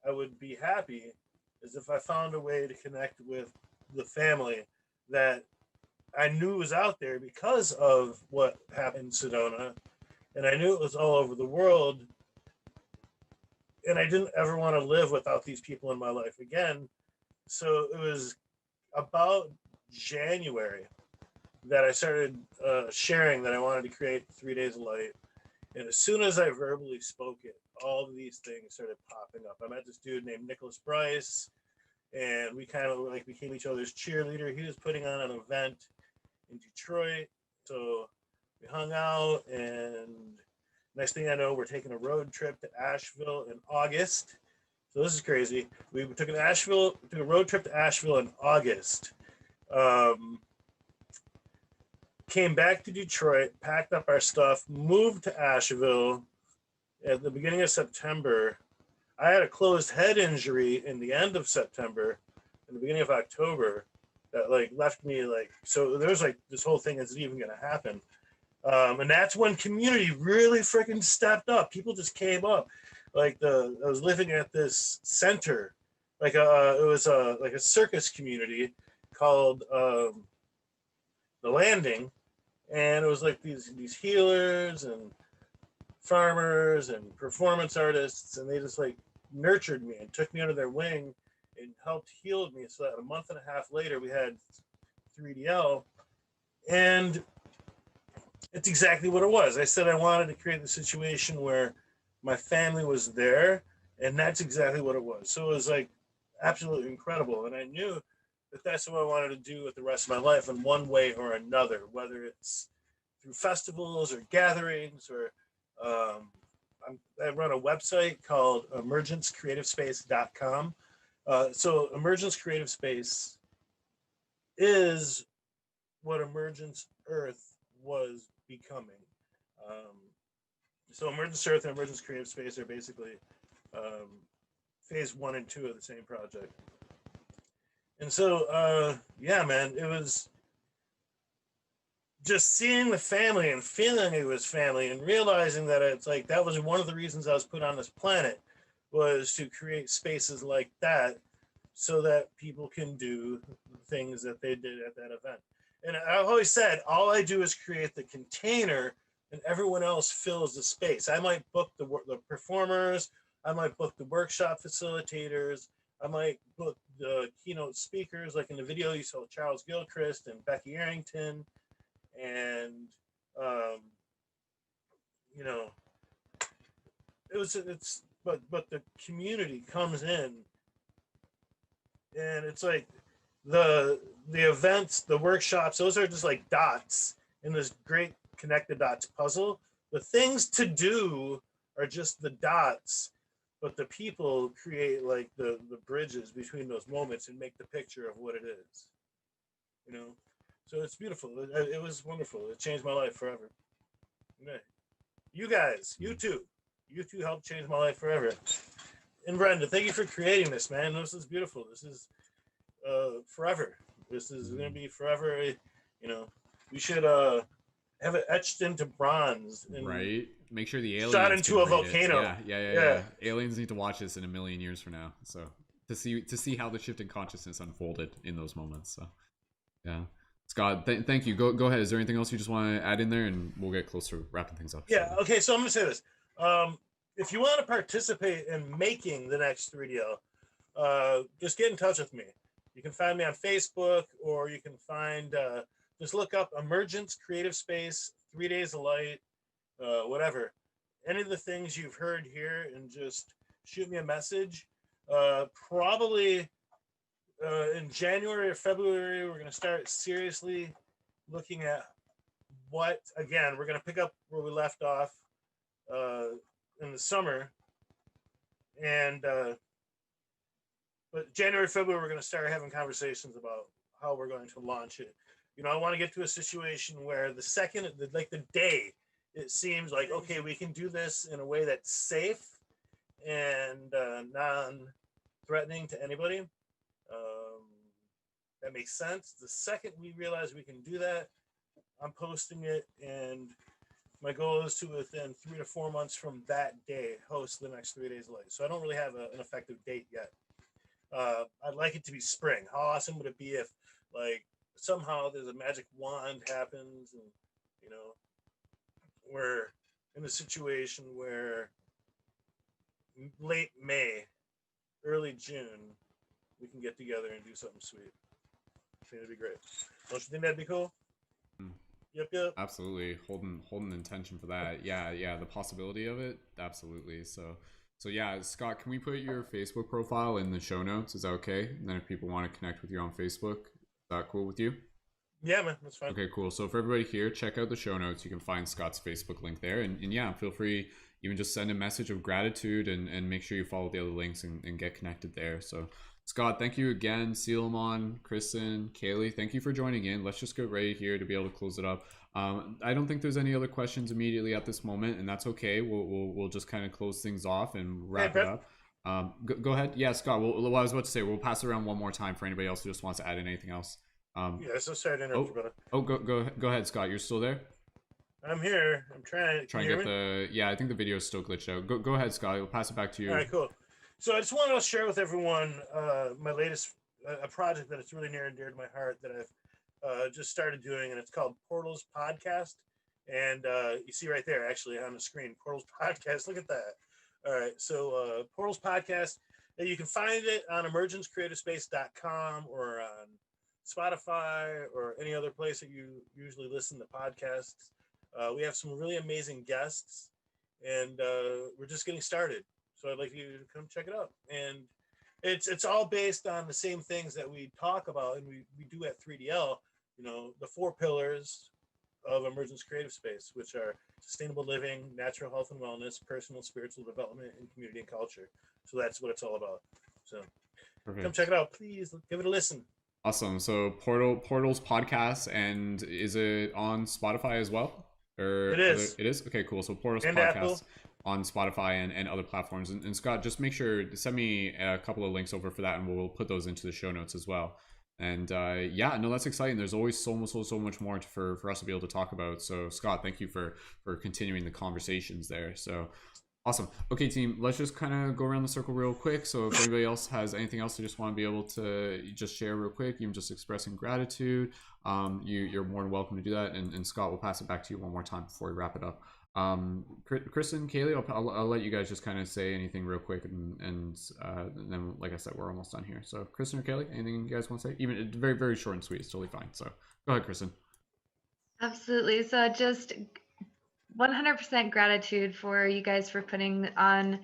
I would be happy is if I found a way to connect with the family that I knew was out there because of what happened in Sedona. And I knew it was all over the world. And I didn't ever want to live without these people in my life again. So it was about January that I started sharing that I wanted to create 3 Days of Light. And as soon as I verbally spoke it, all of these things started popping up. I met this dude named Nicholas Bryce, and we kind of like became each other's cheerleader. He was putting on an event in Detroit, so we hung out, and next thing I know, we're taking a road trip to Asheville in August. So this is crazy. We took a road trip to Asheville in August. Came back to Detroit, packed up our stuff, moved to Asheville at the beginning of September. I had a closed head injury in the end of September, in the beginning of October, that like left me like, so there's like this whole thing isn't even gonna happen. And that's when community really freaking stepped up. People just came up. Like I was living at this center, like it was like a circus community called The Landing, and it was like these healers and farmers and performance artists, and they just like nurtured me and took me under their wing and helped heal me. So that a month and a half later, we had 3DL, and it's exactly what it was. I said I wanted to create the situation where my family was there, and that's exactly what it was. So it was like absolutely incredible, and I knew that that's what I wanted to do with the rest of my life in one way or another, whether it's through festivals or gatherings or I run a website called emergencecreativespace.com. So Emergence Creative Space is what Emergence Earth was becoming. So Emergence Earth and Emergence Creative Space are basically phase 1 and 2 of the same project. And so, yeah, man, it was just seeing the family and feeling it was family and realizing that it's like that was one of the reasons I was put on this planet, was to create spaces like that so that people can do things that they did at that event. And I've always said, all I do is create the container and everyone else fills the space. I might book the performers, I might book the workshop facilitators, I might book the keynote speakers, like in the video you saw Charles Gilchrist and Becky Arrington, and you know, but the community comes in, and it's like the events, the workshops, those are just like dots in this great connected dots puzzle. The things to do are just the dots, but the people create like the bridges between those moments and make the picture of what it is, you know. So it's beautiful. It was wonderful. It changed my life forever. Okay. You guys, you two helped change my life forever. And Brenda, thank you for creating this, man. This is beautiful. This is forever. This is going to be forever. You know, we should have it etched into bronze. And right. Make sure the aliens shot into a volcano. Yeah. Aliens need to watch this in a million years from now. So to see how the shift in consciousness unfolded in those moments. So yeah. Scott, thank you. Go ahead. Is there anything else you just want to add in there, and we'll get closer to wrapping things up? Yeah. Okay. So I'm gonna say this. If you want to participate in making the next 3DL, just get in touch with me. You can find me on Facebook, or you can find just look up Emergence Creative Space, 3 Days of Light, whatever, any of the things you've heard here and just shoot me a message. Probably in January or February, we're going to start seriously looking at what, again, we're going to pick up where we left off in the summer. And but January, February, we're going to start having conversations about how we're going to launch it. You know, I want to get to a situation where the day it seems like, okay, we can do this in a way that's safe and non-threatening to anybody. That makes sense. The second we realize we can do that, I'm posting it, and my goal is to, within 3 to 4 months from that day, host the next 3 days late. So I don't really have an effective date yet. I'd like it to be spring. How awesome would it be if, like, somehow there's a magic wand happens, and, you know, we're in a situation where late May, early June, we can get together and do something sweet. I think that'd be great. Don't you think that'd be cool? Yep. Absolutely. Holding intention for that. Yeah. The possibility of it. Absolutely. So yeah, Scott, can we put your Facebook profile in the show notes? Is that okay? And then if people want to connect with you on Facebook, is that cool with you? Yeah, man, that's fine. Okay, cool. So for everybody here, check out the show notes. You can find Scott's Facebook link there. And yeah, feel free, even just send a message of gratitude and make sure you follow the other links and get connected there. So Scott, thank you again. Sealamon, Kristen, Kaylee, thank you for joining in. Let's just get ready here to be able to close it up. I don't think there's any other questions immediately at this moment, and that's okay. We'll just kind of close things off and wrap it up. Go ahead. Yeah, Scott, what I was about to say, we'll pass it around one more time for anybody else who just wants to add in anything else. Yeah, so sorry to interrupt you, brother. Go ahead, Scott. You're still there? I'm here. I'm trying to get the... Yeah, I think the video is still glitched out. Go ahead, Scott. We'll pass it back to you. All right, cool. So I just wanted to share with everyone my latest a project that is really near and dear to my heart that I've just started doing, and it's called Portals Podcast. And you see right there, actually, on the screen, Portals Podcast. Look at that. All right, so Portals Podcast, you can find it on emergencecreativespace.com or on Spotify or any other place that you usually listen to podcasts. We have some really amazing guests, and we're just getting started. So I'd like you to come check it out. And it's all based on the same things that we talk about and we do at 3DL, you know, the 4 pillars of Emergence Creative Space, which are sustainable living, natural health and wellness, personal, spiritual development, and community and culture. So that's what it's all about. So Perfect. Come check it out. Please give it a listen. Awesome. So Portals Podcast, and is it on Spotify as well? Or it is. It is? Okay, cool. So Portals and Podcast Apple. On Spotify and other platforms. And Scott, just make sure to send me a couple of links over for that, and we'll put those into the show notes as well. And yeah, no, that's exciting. There's always so much more for us to be able to talk about. So Scott, thank you for continuing the conversations there. So awesome. Okay, team, let's just kind of go around the circle real quick. So if anybody else has anything else they just want to be able to just share real quick, even just expressing gratitude, you're more than welcome to do that. And Scott, we'll pass it back to you one more time before we wrap it up. Kristen, Kaylee, I'll let you guys just kind of say anything real quick, and then, like I said, we're almost done here. So Kristen or Kaylee, anything you guys want to say? Even very, very short and sweet, it's totally fine. So go ahead, Kristen. Absolutely. So just 100% gratitude for you guys for putting on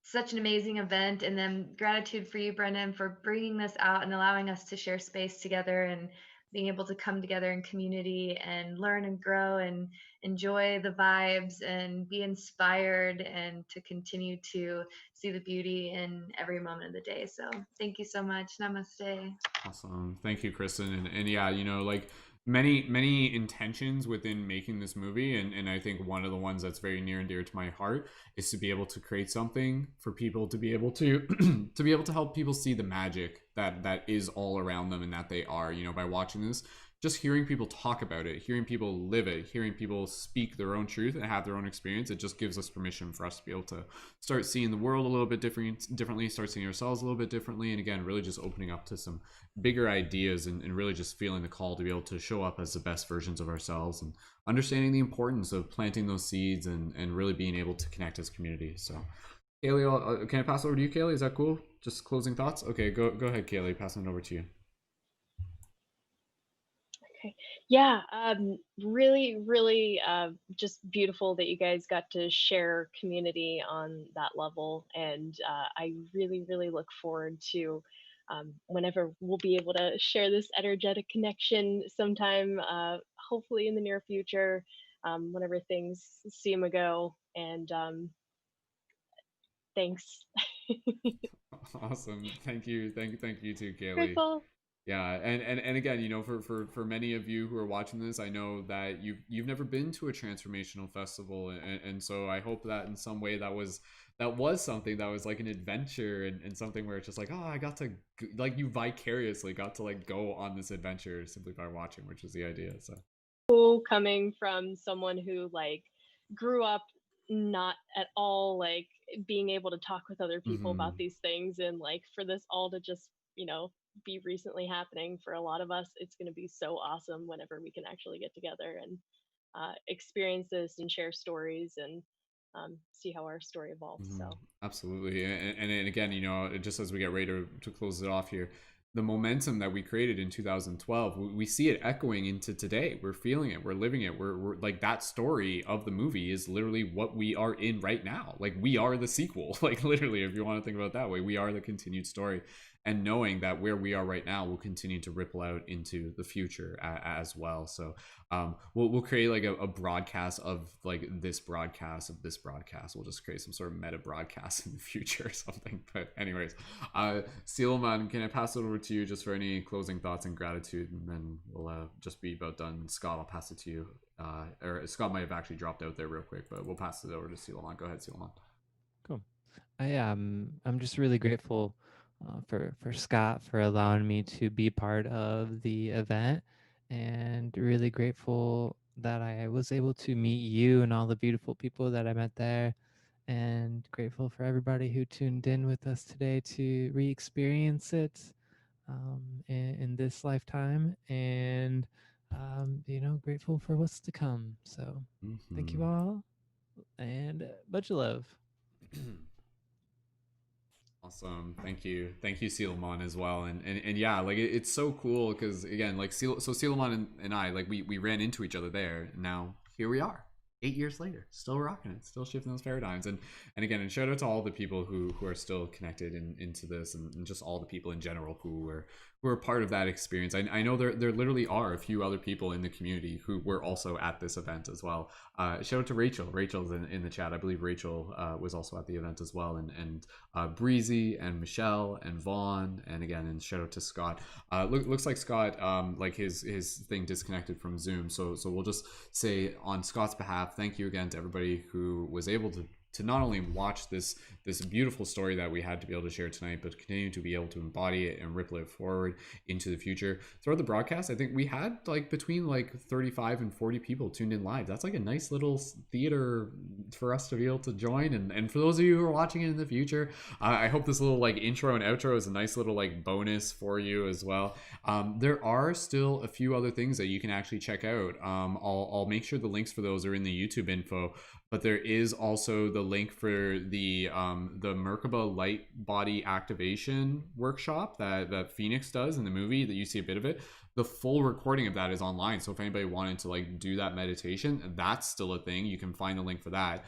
such an amazing event, and then gratitude for you, Brendan, for bringing this out and allowing us to share space together and being able to come together in community and learn and grow and enjoy the vibes and be inspired and to continue to see the beauty in every moment of the day. So thank you so much. Namaste. Awesome. Thank you, Kristen. And yeah, you know, like many intentions within making this movie, and I think one of the ones that's very near and dear to my heart is to be able to create something for people to be able to to be able to help people see the magic that is all around them and that they are, you know, by watching this, just hearing people talk about it, hearing people live it, hearing people speak their own truth and have their own experience. It just gives us permission for us to be able to start seeing the world a little bit differently, start seeing ourselves a little bit differently, and again, really just opening up to some bigger ideas and really just feeling the call to be able to show up as the best versions of ourselves and understanding the importance of planting those seeds and really being able to connect as community. So Kaylee, can I pass over to you, Kaylee? Is that cool? Just closing thoughts? Okay, go ahead, Kaylee, passing it over to you. Okay. Yeah, really, really just beautiful that you guys got to share community on that level. And I really, really look forward to whenever we'll be able to share this energetic connection sometime, hopefully in the near future, whenever things seem a go. And thanks. Awesome. Thank you too, Kaylee. Grateful. Yeah, and again, you know, for many of you who are watching this, I know that you've never been to a transformational festival, and so I hope that in some way that was something that was like an adventure, and something where it's just like, oh, I got to, like, you vicariously got to like go on this adventure simply by watching, which is the idea. So Cool coming from someone who like grew up not at all like being able to talk with other people about these things, and like for this all to just, you know, be recently happening for a lot of us, it's going to be so awesome whenever we can actually get together and experience this and share stories and see how our story evolves. So absolutely, and again, you know, just as we get ready to close it off here, the momentum that we created in 2012, we see it echoing into today. We're feeling it, we're living it, we're like, that story of the movie is literally what we are in right now. Like, we are the sequel. Like, literally, if you want to think about it that way, we are the continued story, and knowing that where we are right now will continue to ripple out into the future as well. So we'll create like a broadcast of like this broadcast of this broadcast. We'll just create some sort of meta broadcast in the future or something. But anyways, Seelman, can I pass it over to you just for any closing thoughts and gratitude, and then we'll just be about done. Scott, I'll pass it to you. Or Scott might have actually dropped out there real quick, but we'll pass it over to Seelman. Go ahead, Seelman. Cool. I'm just really grateful for Scott for allowing me to be part of the event, and really grateful that I was able to meet you and all the beautiful people that I met there, and grateful for everybody who tuned in with us today to re-experience it in this lifetime, and you know, grateful for what's to come. So thank you all, and bunch of love. Awesome. Thank you, Seelman, as well. And yeah, like it's so cool because, again, like Seelman and I, like we ran into each other there, and now here we are 8 years later, still rocking it, still shifting those paradigms. And again, and shout out to all the people who are still connected into this, and just all the people in general who were part of that experience. I know there literally are a few other people in the community who were also at this event as well. Shout out to Rachel. Rachel's in the chat. I believe Rachel was also at the event as well, and Breezy and Michelle and Vaughn, and again, and shout out to Scott. Looks like Scott, like his thing disconnected from Zoom, so we'll just say on Scott's behalf, thank you again to everybody who was able to not only watch this beautiful story that we had to be able to share tonight, but continue to be able to embody it and ripple it forward into the future. Throughout the broadcast, I think we had like between like 35 and 40 people tuned in live. That's like a nice little theater for us to be able to join. And for those of you who are watching it in the future, I hope this little like intro and outro is a nice little like bonus for you as well. There are still a few other things that you can actually check out. I'll make sure the links for those are in the YouTube info. But there is also the link for the Merkaba light body activation workshop that Phoenix does in the movie, that you see a bit of it. The full recording of that is online, so if anybody wanted to like do that meditation, that's still a thing. You can find the link for that.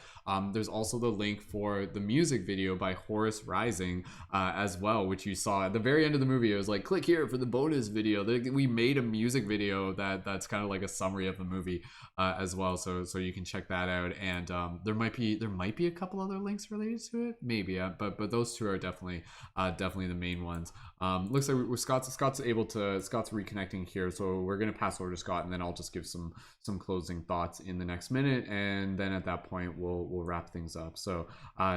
There's also the link for the music video by Horus Rising as well, which you saw at the very end of the movie. It was like, click here for the bonus video. We made a music video that's kind of like a summary of the movie as well, so you can check that out. And there might be a couple other links related to it, maybe, but those two are definitely the main ones. Looks like Scott's reconnecting here, so we're gonna pass over to Scott, and then I'll just give some closing thoughts in the next minute, and then at that point we'll wrap things up. So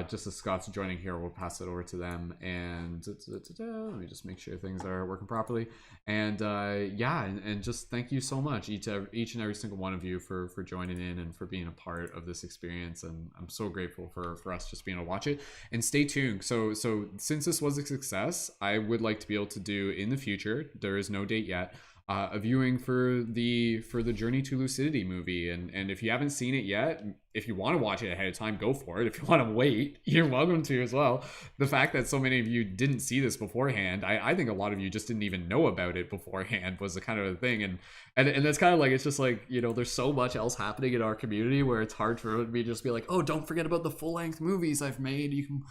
just as Scott's joining here, we'll pass it over to them, and let me just make sure things are working properly. And yeah, and just thank you so much, each and every single one of you, for joining in and for being a part of this experience. And I'm so grateful for us just being able to watch it. And stay tuned. So since this was a success, I would like to be able to do in the future, there is no date yet, a viewing for the Journey to Lucidity movie. And if you haven't seen it yet, if you want to watch it ahead of time, go for it. If you want to wait, you're welcome to as well. The fact that so many of you didn't see this beforehand, I think a lot of you just didn't even know about it beforehand was the kind of a thing. And that's kind of like, it's just like, you know, there's so much else happening in our community where it's hard for me to just be like, oh, don't forget about the full-length movies I've made. You can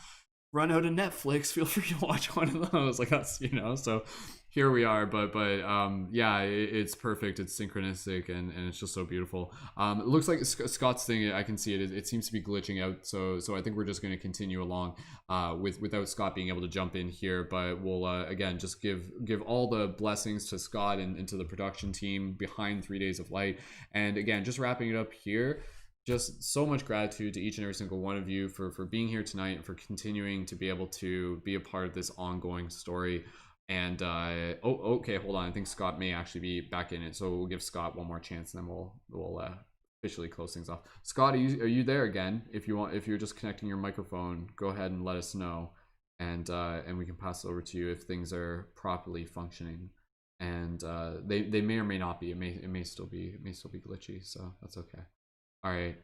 run out of Netflix, feel free to watch one of those. Like, that's, you know, so here we are. But yeah, it's perfect, it's synchronistic, and it's just so beautiful. It looks like Scott's thing, I can see it seems to be glitching out, so I think we're just going to continue along without Scott being able to jump in here. But we'll again just give all the blessings to Scott and to the production team behind 3 Days of Light. And again, just wrapping it up here, just so much gratitude to each and every single one of you for being here tonight and for continuing to be able to be a part of this ongoing story. And okay, hold on, I think Scott may actually be back in it, so we'll give Scott one more chance, and then we'll officially close things off. Scott, are you there again? If you're just connecting your microphone, go ahead and let us know, and we can pass it over to you if things are properly functioning. And they may or may not be. It may still be glitchy, so that's okay. All right,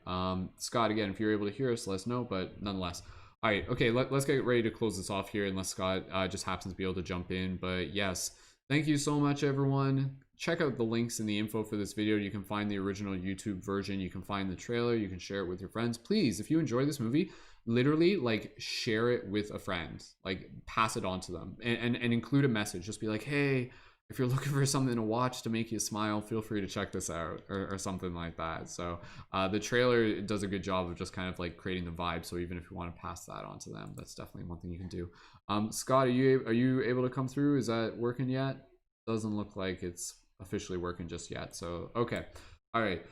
Scott, again, if you're able to hear us, let us know, but nonetheless. All right, okay, let's get ready to close this off here, unless Scott just happens to be able to jump in. But yes, thank you so much, everyone. Check out the links in the info for this video. You can find the original YouTube version. You can find the trailer. You can share it with your friends. Please, if you enjoy this movie, literally, like, share it with a friend. Like, pass it on to them. And include a message. Just be like, hey, if you're looking for something to watch to make you smile, feel free to check this out, or something like that. So the trailer does a good job of just kind of like creating the vibe. So even if you want to pass that on to them, that's definitely one thing you can do. Scott, are you able to come through? Is that working yet? Doesn't look like it's officially working just yet. So okay, all right.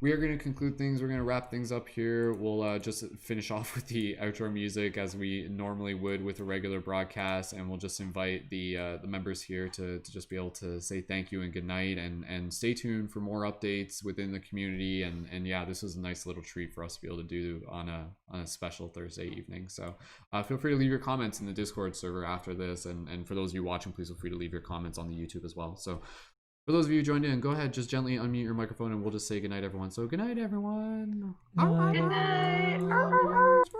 We are going to conclude things. We're going to wrap things up here. We'll just finish off with the outro music as we normally would with a regular broadcast, and we'll just invite the members here to just be able to say thank you and good night, and stay tuned for more updates within the community. And yeah, this was a nice little treat for us to be able to do on a special Thursday evening. So feel free to leave your comments in the Discord server after this, and for those of you watching, please feel free to leave your comments on the YouTube as well. So for those of you who joined in, go ahead, just gently unmute your microphone, and we'll just say goodnight, everyone. So good night, everyone. Good night.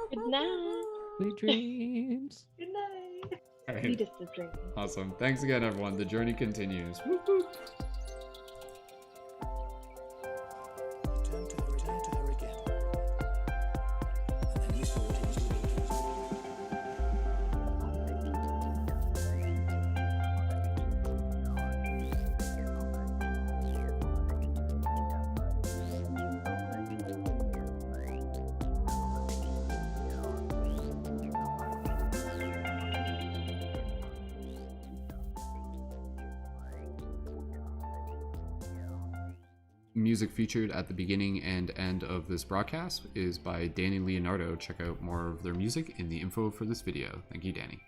Good night. Sweet dreams. Good night. All right. Sweetest of dreams. Awesome. Thanks again, everyone. The journey continues. Woo -hoo. Music featured at the beginning and end of this broadcast is by Danny Leonardo. Check out more of their music in the info for this video. Thank you, Danny.